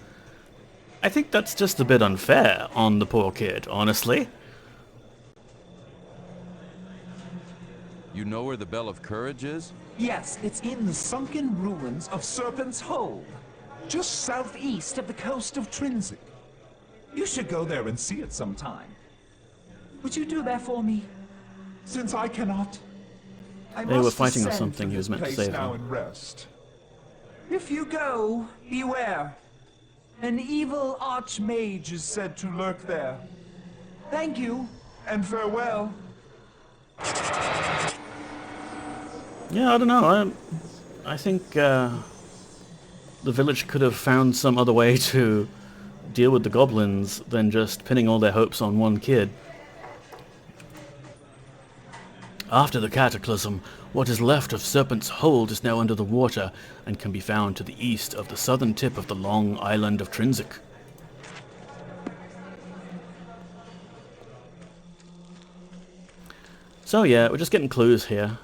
I think that's just a bit unfair on the poor kid, honestly. You know where the Bell of Courage is? Yes, it's in the sunken ruins of Serpent's Hole, just southeast of the coast of Trinsic. You should go there and see it sometime. Would you do that for me? Since I cannot, I They were must fighting or descend something, he was this meant to place save now them. and rest. If you go, beware. An evil archmage is said to lurk there. Thank you, and farewell. Yeah, I don't know. I think the village could have found some other way to deal with the goblins than just pinning all their hopes on one kid. After the cataclysm, what is left of Serpent's Hold is now under the water and can be found to the east of the southern tip of the long island of Trinsic. So yeah, we're just getting clues here.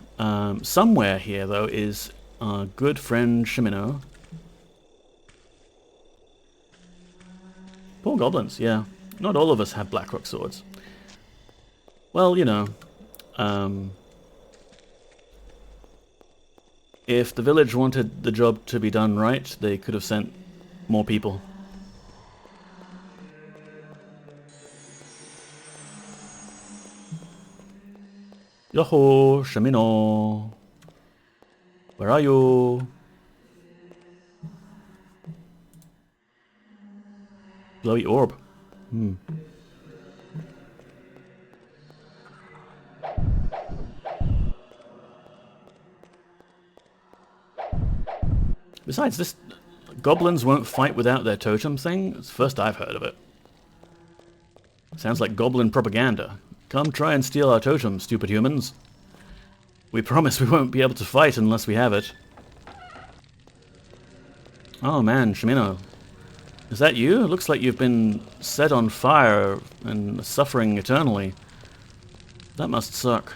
Somewhere here, though, is our good friend Shamino. Poor goblins, yeah. Not all of us have Blackrock swords. Well, you know, if the village wanted the job to be done right, they could have sent more people. Yoho, Shamino. Where are you? Glowy orb. Besides, this goblins won't fight without their totem thing. It's the first I've heard of it. Sounds like goblin propaganda. Come try and steal our totem, stupid humans. We promise we won't be able to fight unless we have it. Oh man, Shamino. Is that you? It looks like you've been set on fire and suffering eternally. That must suck.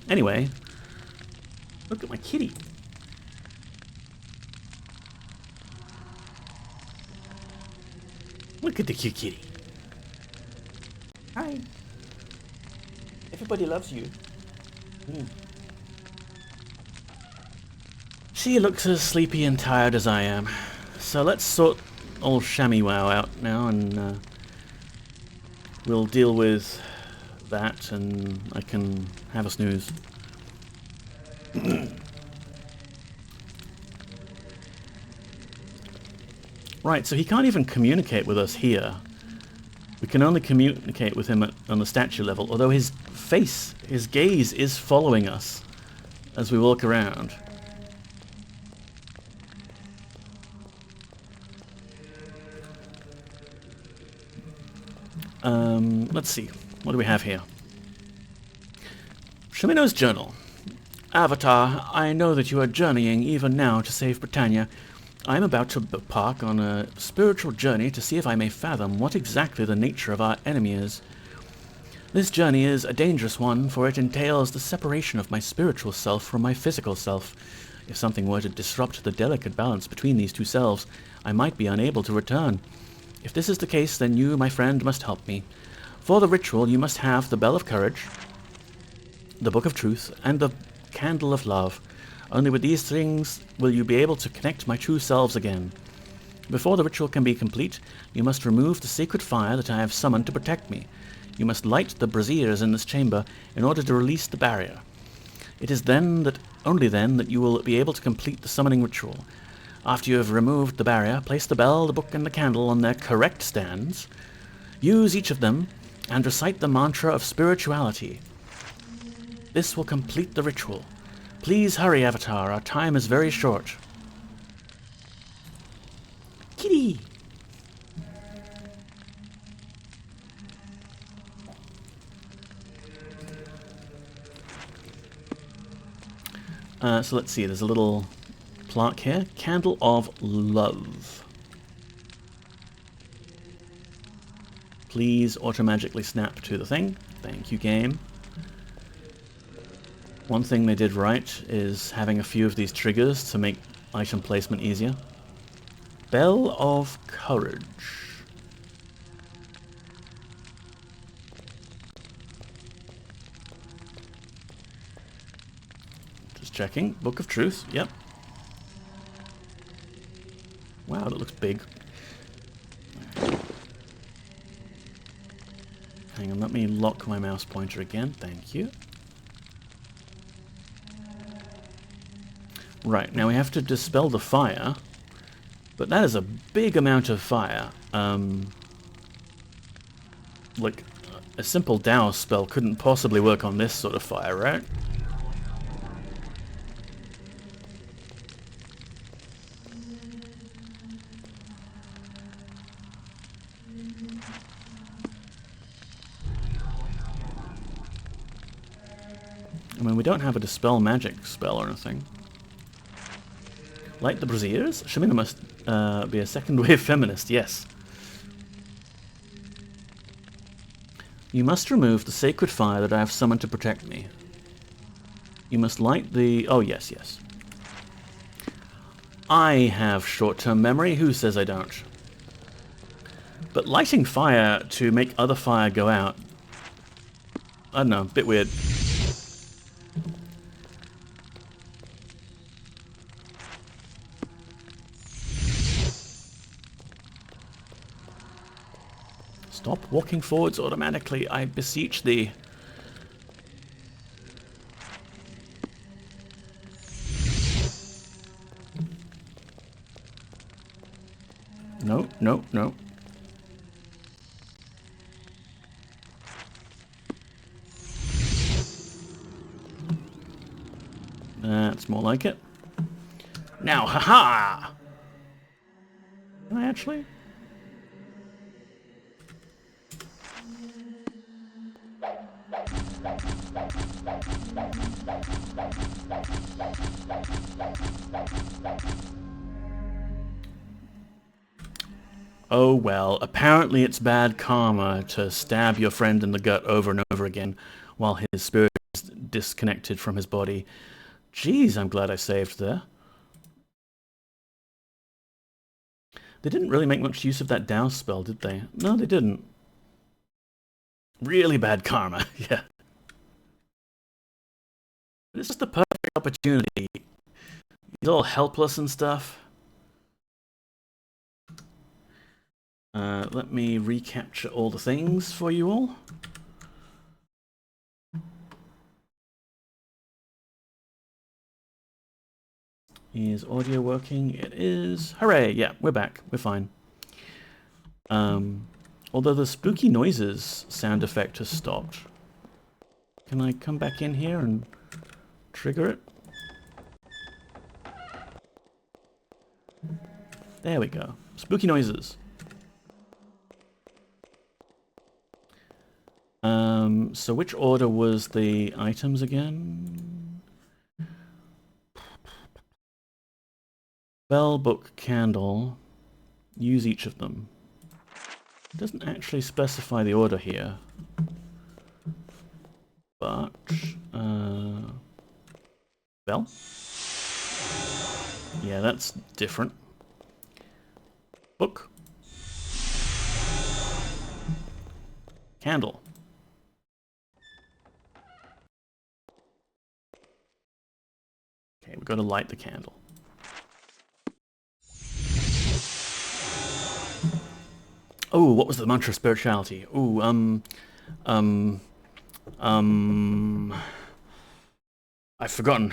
Anyway, look at my kitty. Look at the cute kitty. Hi. Everybody loves you. She looks as sleepy and tired as I am. So let's sort old ShammyWow out now, and we'll deal with that, and I can have a snooze. Right, so he can't even communicate with us here. We can only communicate with him on the statue level, although his face, his gaze is following us as we walk around. Let's see. What do we have here? Shamino's journal. Avatar, I know that you are journeying even now to save Britannia. I am about to embark on a spiritual journey to see if I may fathom what exactly the nature of our enemy is. This journey is a dangerous one, for it entails the separation of my spiritual self from my physical self. If something were to disrupt the delicate balance between these two selves, I might be unable to return. If this is the case, then you, my friend, must help me. For the ritual, you must have the Bell of Courage, the Book of Truth, and the Candle of Love. Only with these things will you be able to connect my true selves again. Before the ritual can be complete, you must remove the sacred fire that I have summoned to protect me. You must light the braziers in this chamber in order to release the barrier. It is then that, only then, that you will be able to complete the summoning ritual. After you have removed the barrier, place the bell, the book, and the candle on their correct stands. Use each of them and recite the mantra of spirituality. This will complete the ritual. Please hurry, Avatar. Our time is very short. Kitty! So let's see, there's a little plaque here. Candle of Love. Please automagically snap to the thing. Thank you, game. One thing they did right is having a few of these triggers to make item placement easier. Bell of Courage. Just checking. Book of Truth. Yep. Wow, that looks big. Hang on, let me lock my mouse pointer again. Thank you. Right, now we have to dispel the fire, but that is a big amount of fire. Like, a simple douse spell couldn't possibly work on this sort of fire, right? I mean, we don't have a dispel magic spell or anything. Light the braziers? Shamino must be a second-wave feminist, yes. You must remove the sacred fire that I have summoned to protect me. You must light the... Oh, yes, yes. I have short-term memory. Who says I don't? But lighting fire to make other fire go out... I don't know, a bit weird. Stop walking forwards automatically, I beseech thee. No, no, no. That's more like it. Now, haha! Can I actually? Oh well, apparently it's bad karma to stab your friend in the gut over and over again while his spirit is disconnected from his body. Jeez, I'm glad I saved there. They didn't really make much use of that douse spell, did they? No, they didn't. Really bad karma, yeah. This is the perfect opportunity. He's all helpless and stuff. Let me recapture all the things for you all. Is audio working? It is. Hooray! Yeah, we're back. We're fine. Although the spooky noises sound effect has stopped. Can I come back in here and trigger it? There we go. Spooky noises. So which order was the items again? Bell, book, candle. Use each of them. It doesn't actually specify the order here. But, bell? Yeah, that's different. Book. Candle. Okay, we're going to light the candle. Oh, what was the mantra of spirituality? Ooh, I've forgotten.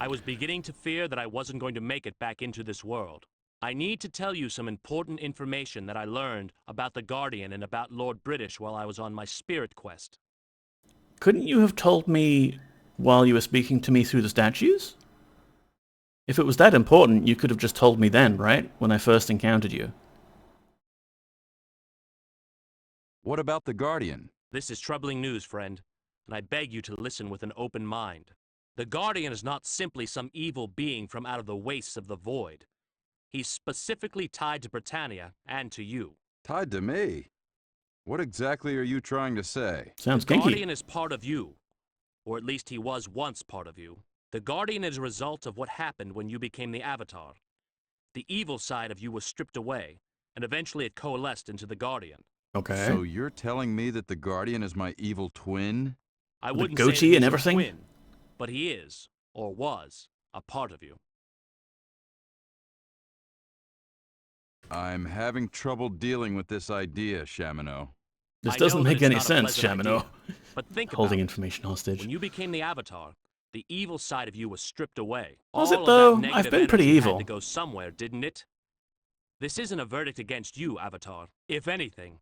I was beginning to fear that I wasn't going to make it back into this world. I need to tell you some important information that I learned about the Guardian and about Lord British while I was on my spirit quest. Couldn't you have told me while you were speaking to me through the statues? If it was that important, you could have just told me then, right? When I first encountered you. What about the Guardian? This is troubling news, friend, and I beg you to listen with an open mind. The Guardian is not simply some evil being from out of the wastes of the void. He's specifically tied to Britannia and to you. Tied to me? What exactly are you trying to say? Sounds The kinky. Guardian is part of you, or at least he was once part of you. The Guardian is a result of what happened when you became the Avatar. The evil side of you was stripped away, and eventually it coalesced into the Guardian. Okay. So you're telling me that the Guardian is my evil twin? I With wouldn't a say goatee that and he's your everything? twin, but he is, or was, a part of you. I'm having trouble dealing with this idea, Shamino. This I doesn't know that make it's any not a sense, pleasant Shamino. idea, but think Holding about it. information hostage. When you became the Avatar, the evil side of you was stripped away. Was All it of though? that negative I've been pretty energy evil. had to go somewhere, didn't it? This isn't a verdict against you, Avatar. If anything,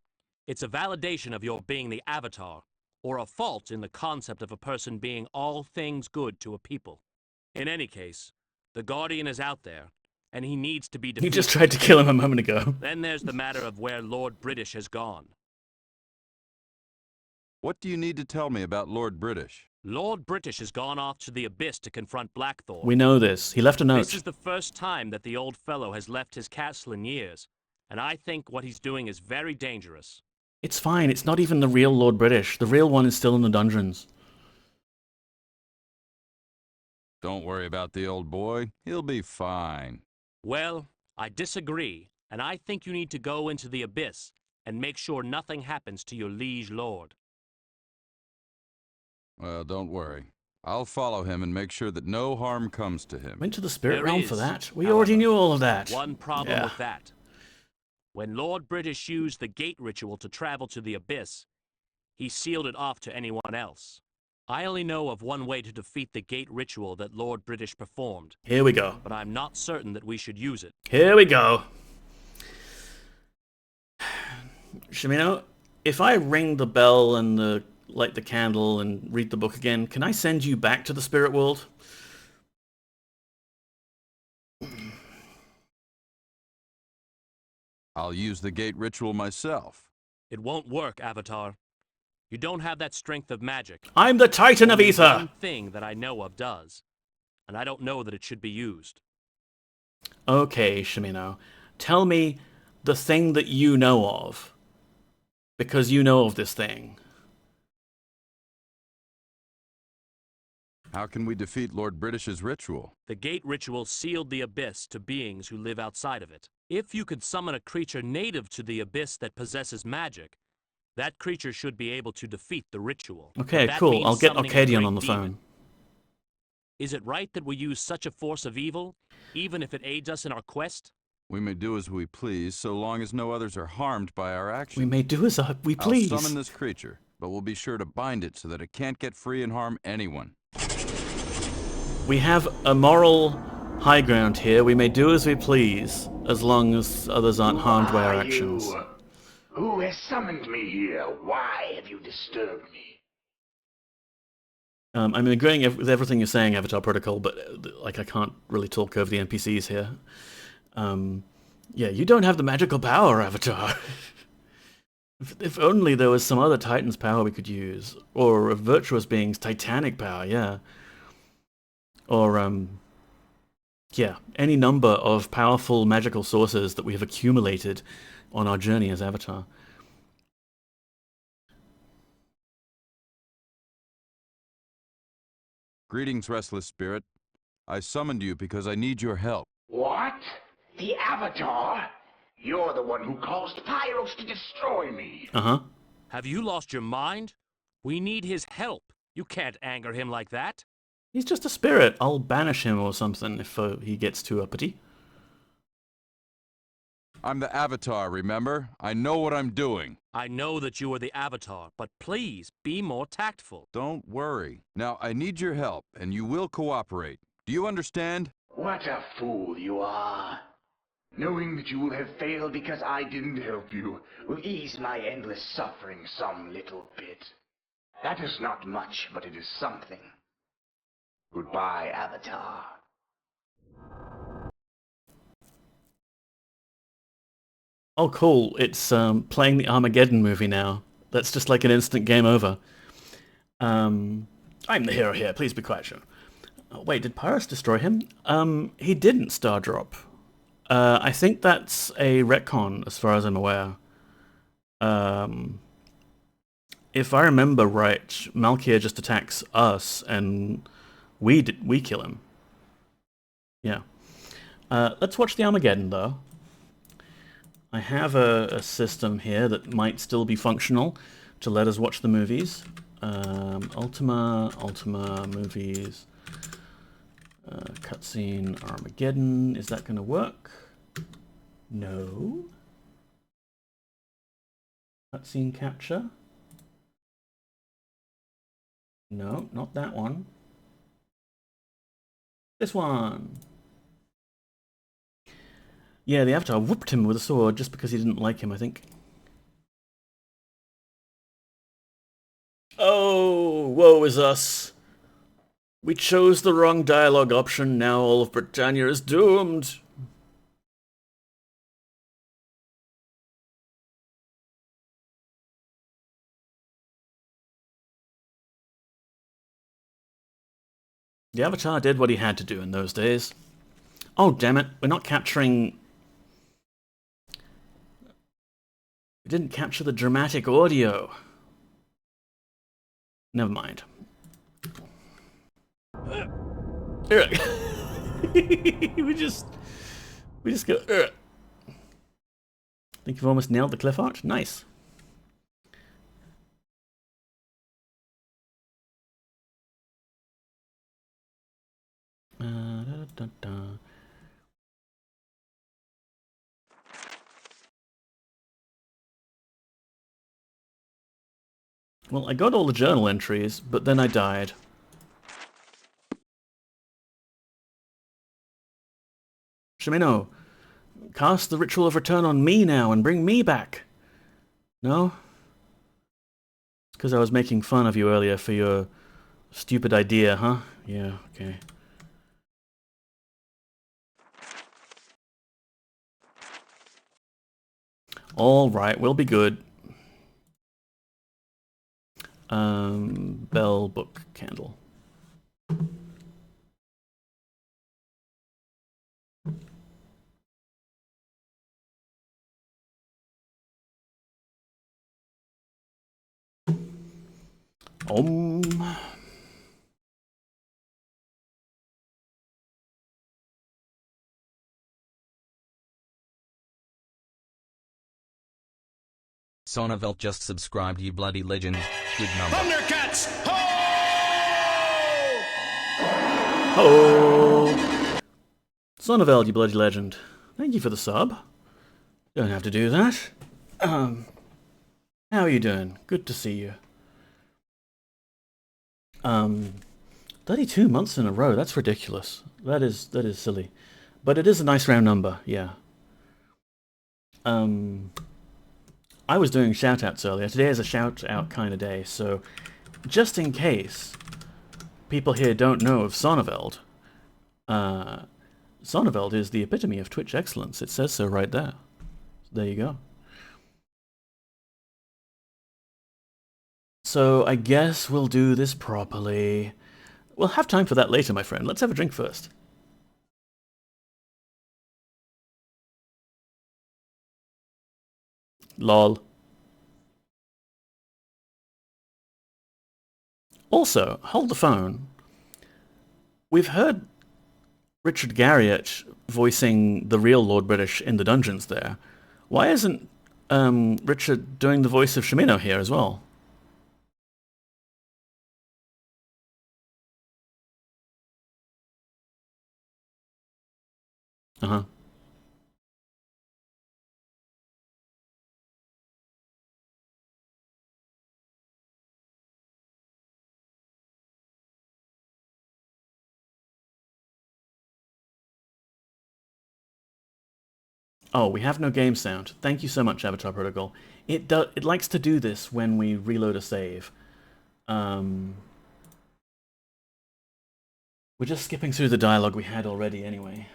it's a validation of your being the Avatar, or a fault in the concept of a person being all things good to a people. In any case, the Guardian is out there, and he needs to be You defeated. just tried to kill him a moment ago. Then there's the matter of where Lord British has gone. What do you need to tell me about Lord British? Lord British has gone off to the Abyss to confront Blackthorn. We know this. He left a note. This is the first time that the old fellow has left his castle in years, and I think what he's doing is very dangerous. It's fine. It's not even the real Lord British. The real one is still in the dungeons. Don't worry about the old boy. He'll be fine. Well, I disagree, and I think you need to go into the Abyss and make sure nothing happens to your liege lord. Well, don't worry. I'll follow him and make sure that no harm comes to him. Went to the spirit There realm is, for that. We however, already knew all of that. One problem Yeah. with that. When Lord British used the gate ritual to travel to the Abyss, he sealed it off to anyone else. I only know of one way to defeat the gate ritual that Lord British performed. Here we go. But I'm not certain that we should use it. Here we go. Shamino, if I ring the bell and light the candle and read the book again, can I send you back to the spirit world? I'll use the gate ritual myself. It won't work, Avatar. You don't have that strength of magic. I'm the Titan of Only Ether! One thing that I know of does, and I don't know that it should be used. Okay, Shamino. Tell me the thing that you know of. Because you know of this thing. How can we defeat Lord British's ritual? The gate ritual sealed the Abyss to beings who live outside of it. If you could summon a creature native to the Abyss that possesses magic, that creature should be able to defeat the ritual. Okay, But that cool. means I'll get summoning a Arcadian great on the demon. phone. Is it right that we use such a force of evil, even if it aids us in our quest? We may do as we please, so long as no others are harmed by our actions. We may do as we please. I'll summon this creature, but we'll be sure to bind it so that it can't get free and harm anyone. We have a moral high ground here. We may do as we please, as long as others aren't harmed by our actions. You? Who has summoned me here? Why have you disturbed me? I'm agreeing with everything you're saying, Avatar Protocol, but like I can't really talk over the NPCs here. Yeah, you don't have the magical power, Avatar. If only there was some other Titan's power we could use, or a virtuous being's titanic power, yeah. Or yeah, any number of powerful magical sources that we have accumulated on our journey as Avatar. Greetings, restless spirit. I summoned you because I need your help. What? The Avatar? You're the one who caused Pyros to destroy me. Uh-huh. Have you lost your mind? We need his help. You can't anger him like that. He's just a spirit. I'll banish him or something if he gets too uppity. I'm the Avatar, remember? I know what I'm doing. I know that you are the Avatar, but please be more tactful. Don't worry. Now, I need your help, and you will cooperate. Do you understand? What a fool you are. Knowing that you will have failed because I didn't help you will ease my endless suffering some little bit. That is not much, but it is something. Goodbye, Avatar. Oh, cool. It's playing the Armageddon movie now. That's just like an instant game over. I'm the hero here. Please be quiet, Sean. Oh, wait, did Pyros destroy him? He didn't, Stardrop. I think that's a retcon, as far as I'm aware. If I remember right, MacLeod just attacks us, and we kill him. Yeah. Let's watch the Armageddon, though. I have a system here that might still be functional to let us watch the movies. Ultima, movies, cutscene, Armageddon. Is that going to work? No. Cutscene capture. No, not that one. This one. Yeah, the Avatar whooped him with a sword just because he didn't like him, I think. Oh, woe is us. We chose the wrong dialogue option, now all of Britannia is doomed. The Avatar did what he had to do in those days. Oh, damn it, we're not capturing... We didn't capture the dramatic audio. Never mind. we just go. Think you've almost nailed the cliff arch? Nice. Da, da, da. Well, I got all the journal entries, but then I died. Shamino, cast the Ritual of Return on me now and bring me back. No? It's because I was making fun of you earlier for your stupid idea, huh? Yeah, okay. Alright, we'll be good. Bell, book, candle. Sonneville just subscribed, you bloody legend. Good number. Thundercats! Ho! Ho! Sonneville, you bloody legend. Thank you for the sub. Don't have to do that. How are you doing? Good to see you. 32 months in a row, that's ridiculous. That is silly. But it is a nice round number, yeah. I was doing shout-outs earlier. Today is a shout-out kind of day, so just in case people here don't know of Sonneveld, Sonneveld is the epitome of Twitch excellence. It says so right there. There you go. So I guess we'll do this properly. We'll have time for that later, my friend. Let's have a drink first. Lol. Also, hold the phone. We've heard Richard Garriott voicing the real Lord British in the dungeons there. Why isn't Richard doing the voice of Shamino here as well? Uh-huh. Oh, we have no game sound. Thank you so much, Avatar Protocol. It likes to do this when we reload a save. We're just skipping through the dialogue we had already anyway.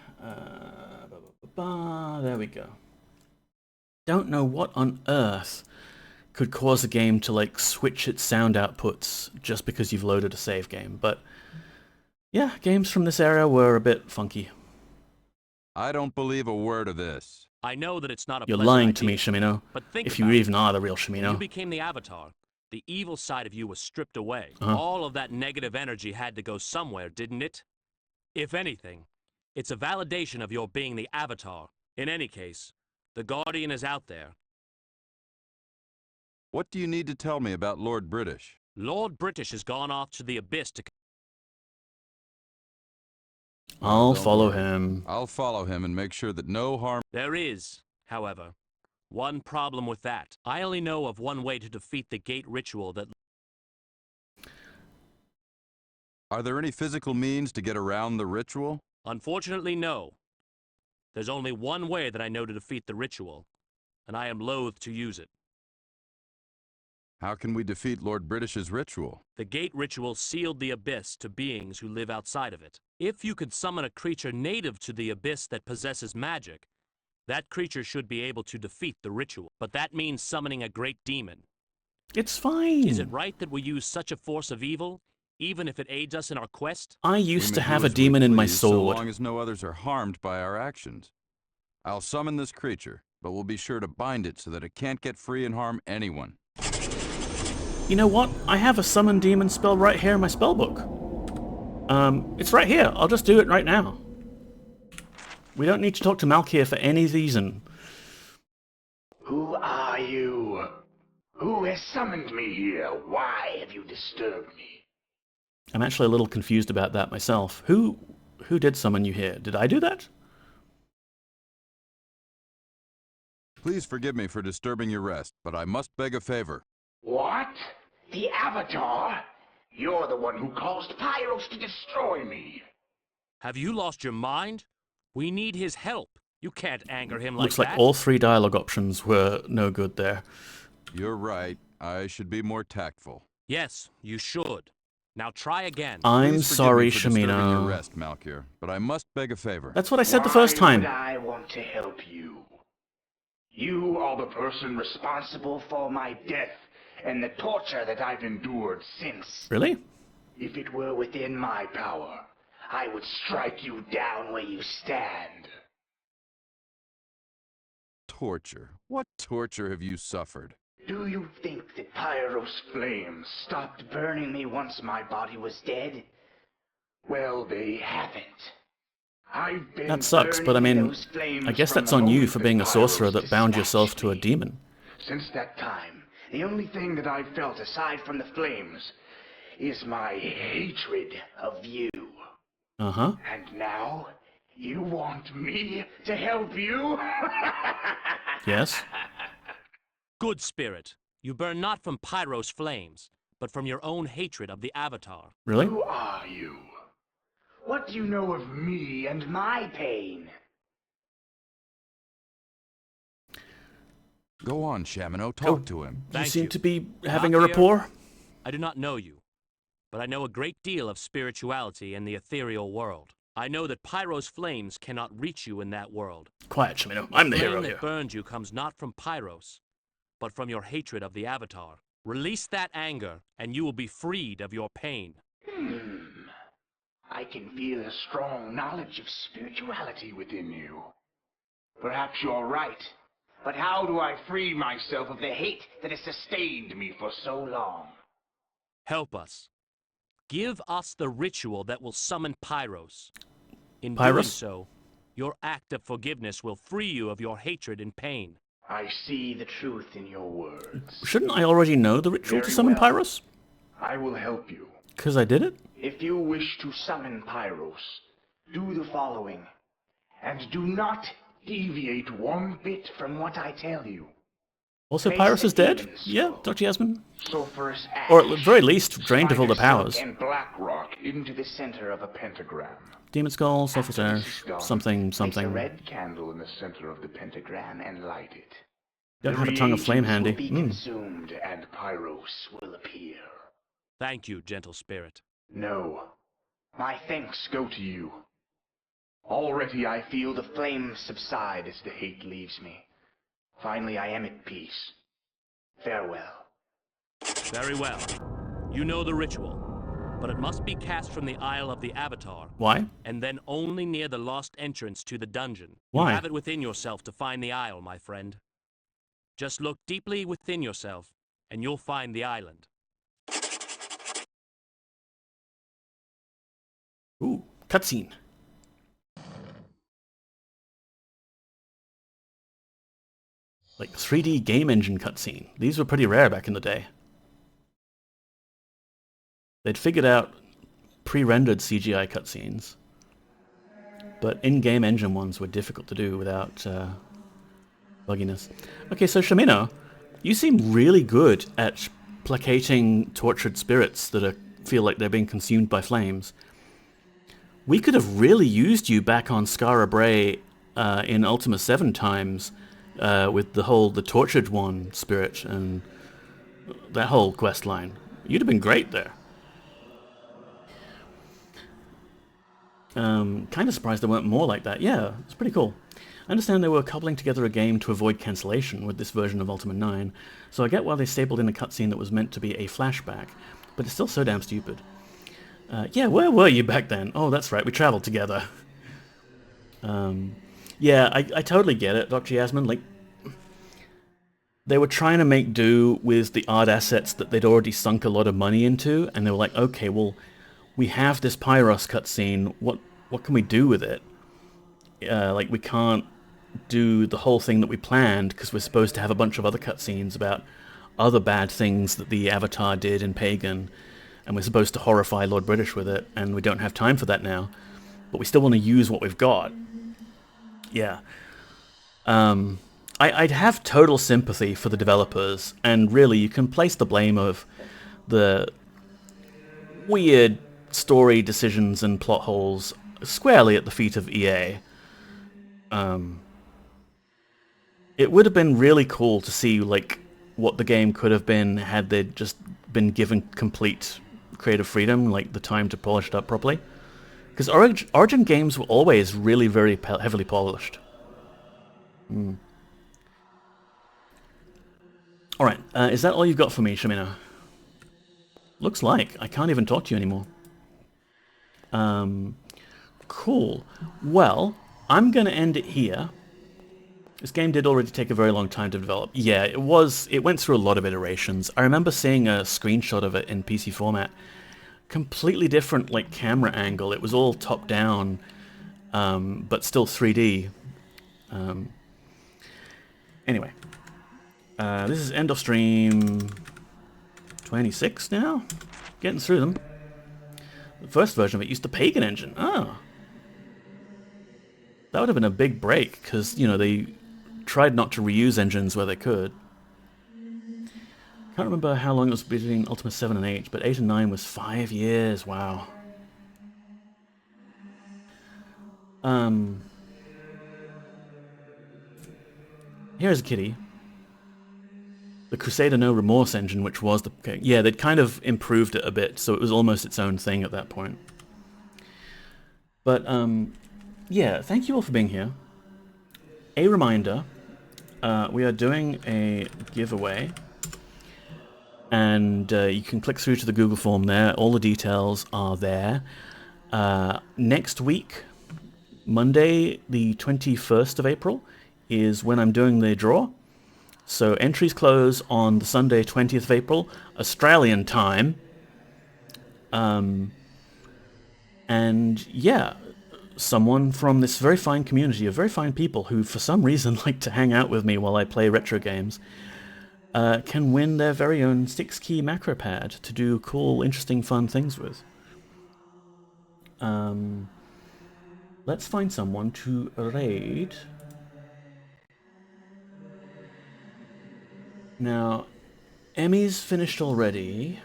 There we go. Don't know what on earth could cause a game to like switch its sound outputs just because you've loaded a save game, but yeah, games from this era were a bit funky. I don't believe a word of this. I know that it's not a You're pleasant lying to idea, me, Shamino. but think If about you it. even are the real When you Shamino. became the Avatar, the evil side of you was stripped away. Uh-huh. All of that negative energy had to go somewhere, didn't it? If anything, it's a validation of your being the Avatar. In any case, the Guardian is out there. What do you need to tell me about Lord British? Lord British has gone off to the Abyss to... I'll Don't follow worry. him. I'll follow him and make sure that no harm... There is, however, one problem with that. I only know of one way to defeat the gate ritual that... Are there any physical means to get around the ritual? Unfortunately, no. There's only one way that I know to defeat the ritual, and I am loath to use it. How can we defeat Lord British's ritual? The gate ritual sealed the Abyss to beings who live outside of it. If you could summon a creature native to the Abyss that possesses magic, that creature should be able to defeat the ritual. But that means summoning a great demon. It's fine. Is it right that we use such a force of evil, even if it aids us in our quest? I used We to may have do a as we demon in my please, so sword. long as no others are harmed by our actions. I'll summon this creature, but we'll be sure to bind it so that it can't get free and harm anyone. You know what? I have a summon demon spell right here in my spellbook. It's right here. I'll just do it right now. We don't need to talk to Malkir for any reason. Who are you? Who has summoned me here? Why have you disturbed me? I'm actually a little confused about that myself. Who did summon you here? Did I do that? Please forgive me for disturbing your rest, but I must beg a favor. What? The Avatar? You're the one who caused Pyros to destroy me. Have you lost your mind? We need his help. You can't anger him like Looks like that. all three dialogue options were no good there. You're right. I should be more tactful. Yes, you should. Now try again. I'm Please forgive sorry, me for disturbing your Shamino. rest, Malkir, but I must beg a favor. That's what I said the first time. Why would I want to help you? You are the person responsible for my death and the torture that I've endured since. Really? If it were within my power, I would strike you down where you stand. Torture? What torture have you suffered? Do you think that Pyros' flames stopped burning me once my body was dead? Well, they haven't. I've been That sucks, but I burning in mean, those flames I guess from that's the on you moment for that being a sorcerer Pyros that bound yourself dispatched to a me. demon. Since that time, the only thing that I've felt aside from the flames is my hatred of you. Uh-huh. And now, you want me to help you? Yes. Good spirit. You burn not from Pyros' flames, but from your own hatred of the Avatar. Really? Who are you? What do you know of me and my pain? Go on, Shamino. Talk to him. You seem to be Not having a here. rapport. I do not know you, but I know a great deal of spirituality in the ethereal world. I know that Pyro's flames cannot reach you in that world. Quiet, Shamino. I'm the flame hero that here. burns you comes not from Pyros, but from your hatred of the Avatar. Release that anger, and you will be freed of your pain. I can feel a strong knowledge of spirituality within you. Perhaps you're right, but how do I free myself of the hate that has sustained me for so long? Help us. Give us the ritual that will summon Pyros. In doing Pyros? so, your act of forgiveness will free you of your hatred and pain. I see the truth in your words. Shouldn't I already know the ritual to Very summon well. Pyros? I will help you. Because I did it? If you wish to summon Pyros, do the following, and do not deviate one bit from what I tell you. Also, Face Pyros the is dead? demons. Yeah, Dr. Yasmin. Sulphurous ash. Or at the very least, drained of all the Spider silk powers. and black rock into the center of a pentagram. Demon Skull, Sulphurous After this Ash, is done, something, place something. a red candle in the center of the pentagram and light it. Don't The have a tongue of flame reagents handy. will be consumed and Pyros will appear. Thank you, gentle spirit. No. My thanks go to you. Already I feel the flames subside as the hate leaves me. Finally I am at peace. Farewell. Very well. You know the ritual, but it must be cast from the Isle of the Avatar. Why? And then only near the lost entrance to the dungeon. Why? You have it within yourself to find the Isle, my friend. Just look deeply within yourself, and you'll find the island. Ooh, cutscene. Like 3D game engine cutscene. These were pretty rare back in the day. They'd figured out pre-rendered CGI cutscenes, but in-game engine ones were difficult to do without bugginess. Okay, so Shamino, you seem really good at placating tortured spirits that feel like they're being consumed by flames. We could have really used you back on Skara Brae in Ultima 7 times with the tortured one spirit and that whole quest line. You'd have been great there. Kind of surprised there weren't more like that. Yeah, it's pretty cool. I understand they were cobbling together a game to avoid cancellation with this version of Ultima IX, so I get why they stapled in a cutscene that was meant to be a flashback, but it's still so damn stupid. Yeah, where were you back then? Oh, that's right, we traveled together. Yeah, I totally get it, Dr. Yasmin. Like, they were trying to make do with the art assets that they'd already sunk a lot of money into, and they were like, okay, well, we have this Pyros cutscene, what can we do with it? Like, we can't do the whole thing that we planned, because we're supposed to have a bunch of other cutscenes about other bad things that the Avatar did in Pagan, and we're supposed to horrify Lord British with it, and we don't have time for that now, but we still want to use what we've got. Yeah. I'd have total sympathy for the developers, and really you can place the blame of the weird story decisions and plot holes squarely at the feet of EA. It would have been really cool to see like what the game could have been had they just been given complete creative freedom, like the time to polish it up properly. Because Origin games were always really very heavily polished. Alright, is that all you've got for me, Shamino? Looks like. I can't even talk to you anymore. Cool. Well, I'm going to end it here. This game did already take a very long time to develop. Yeah, it went through a lot of iterations. I remember seeing a screenshot of it in PC format. Completely different, like, camera angle. It was all top-down, but still 3D. Anyway. This is end of stream 26 now? Getting through them. The first version of it used the Pagan engine. Oh. That would have been a big break, because, you know, they tried not to reuse engines where they could. Can't remember how long it was between Ultima 7 and 8, but 8 and 9 was 5 years. Wow. Here's a kitty. The Crusader No Remorse engine, which was the... Yeah, they'd kind of improved it a bit, so it was almost its own thing at that point. But, yeah, thank you all for being here. A reminder, we are doing a giveaway, and you can click through to the Google form there. All the details are there. Next week, Monday, the 21st of April, is when I'm doing the draw. So entries close on the Sunday, 20th of April, Australian time. And yeah, someone from this very fine community of very fine people who for some reason like to hang out with me while I play retro games can win their very own 6-key macro pad to do cool, interesting, fun things with. Let's find someone to raid. Now, Emmy's finished already.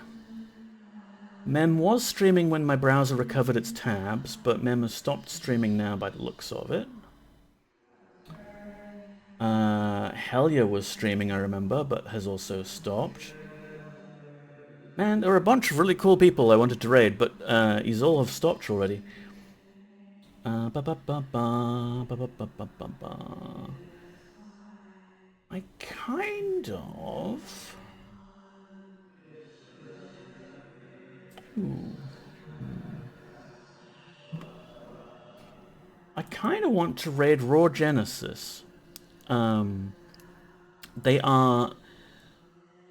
Mem was streaming when my browser recovered its tabs, but Mem has stopped streaming now by the looks of it. Helia was streaming, I remember, but has also stopped. Man, there are a bunch of really cool people I wanted to raid, but these all have stopped already. I kind of... I kind of want to raid Raw Genesis. They are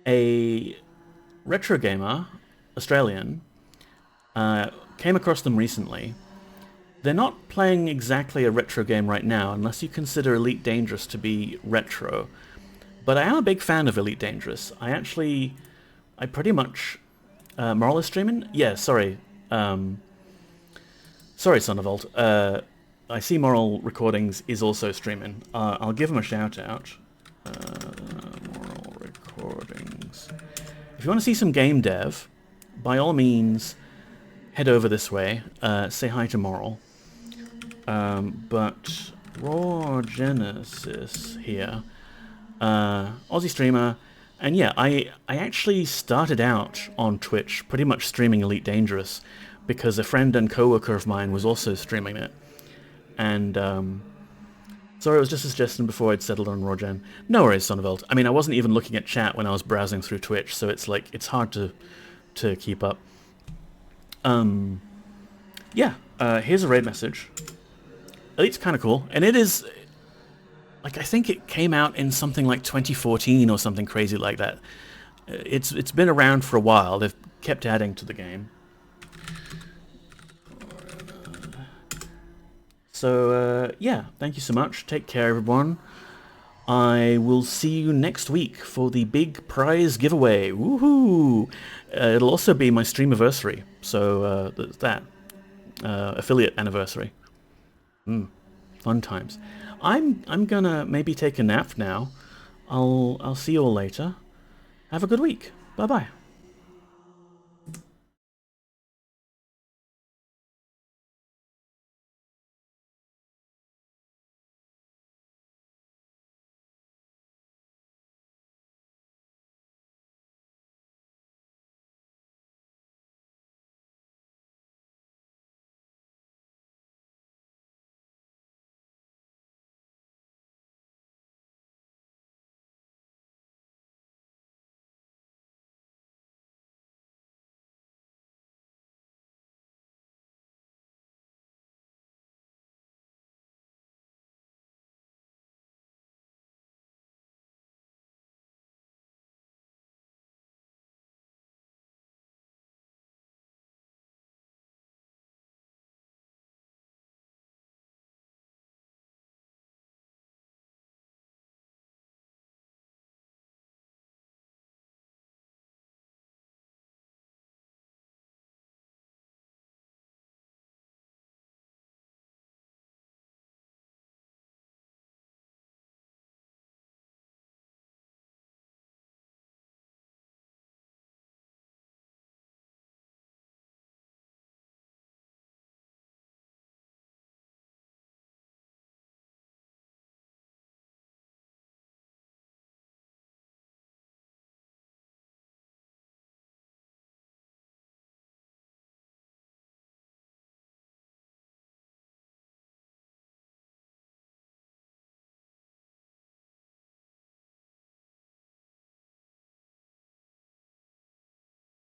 a retro gamer, Australian. Came across them recently. They're not playing exactly a retro game right now, unless you consider Elite Dangerous to be retro. But I am a big fan of Elite Dangerous. I pretty much... Moral is streaming? Yeah, sorry. Sorry, Son of Alt. I see Moral Recordings is also streaming. I'll give him a shout out. Moral Recordings. If you want to see some game dev, by all means, head over this way. Say hi to Moral. But Raw Genesis here. Aussie streamer. And yeah, I actually started out on Twitch pretty much streaming Elite Dangerous because a friend and coworker of mine was also streaming it. And, sorry, it was just a suggestion before I'd settled on Raw Gen. No worries, Son of Elt. I mean, I wasn't even looking at chat when I was browsing through Twitch, so it's like, it's hard to keep up. Yeah, here's a raid message. Elite's kind of cool, and it is... Like, I think it came out in something like 2014 or something crazy like that. It's been around for a while. They've kept adding to the game. So, yeah, thank you so much. Take care, everyone. I will see you next week for the big prize giveaway. Woohoo! It'll also be my stream anniversary. So, there's that. Affiliate anniversary. Fun times. I'm gonna maybe take a nap now. I'll see you all later. Have a good week. Bye bye.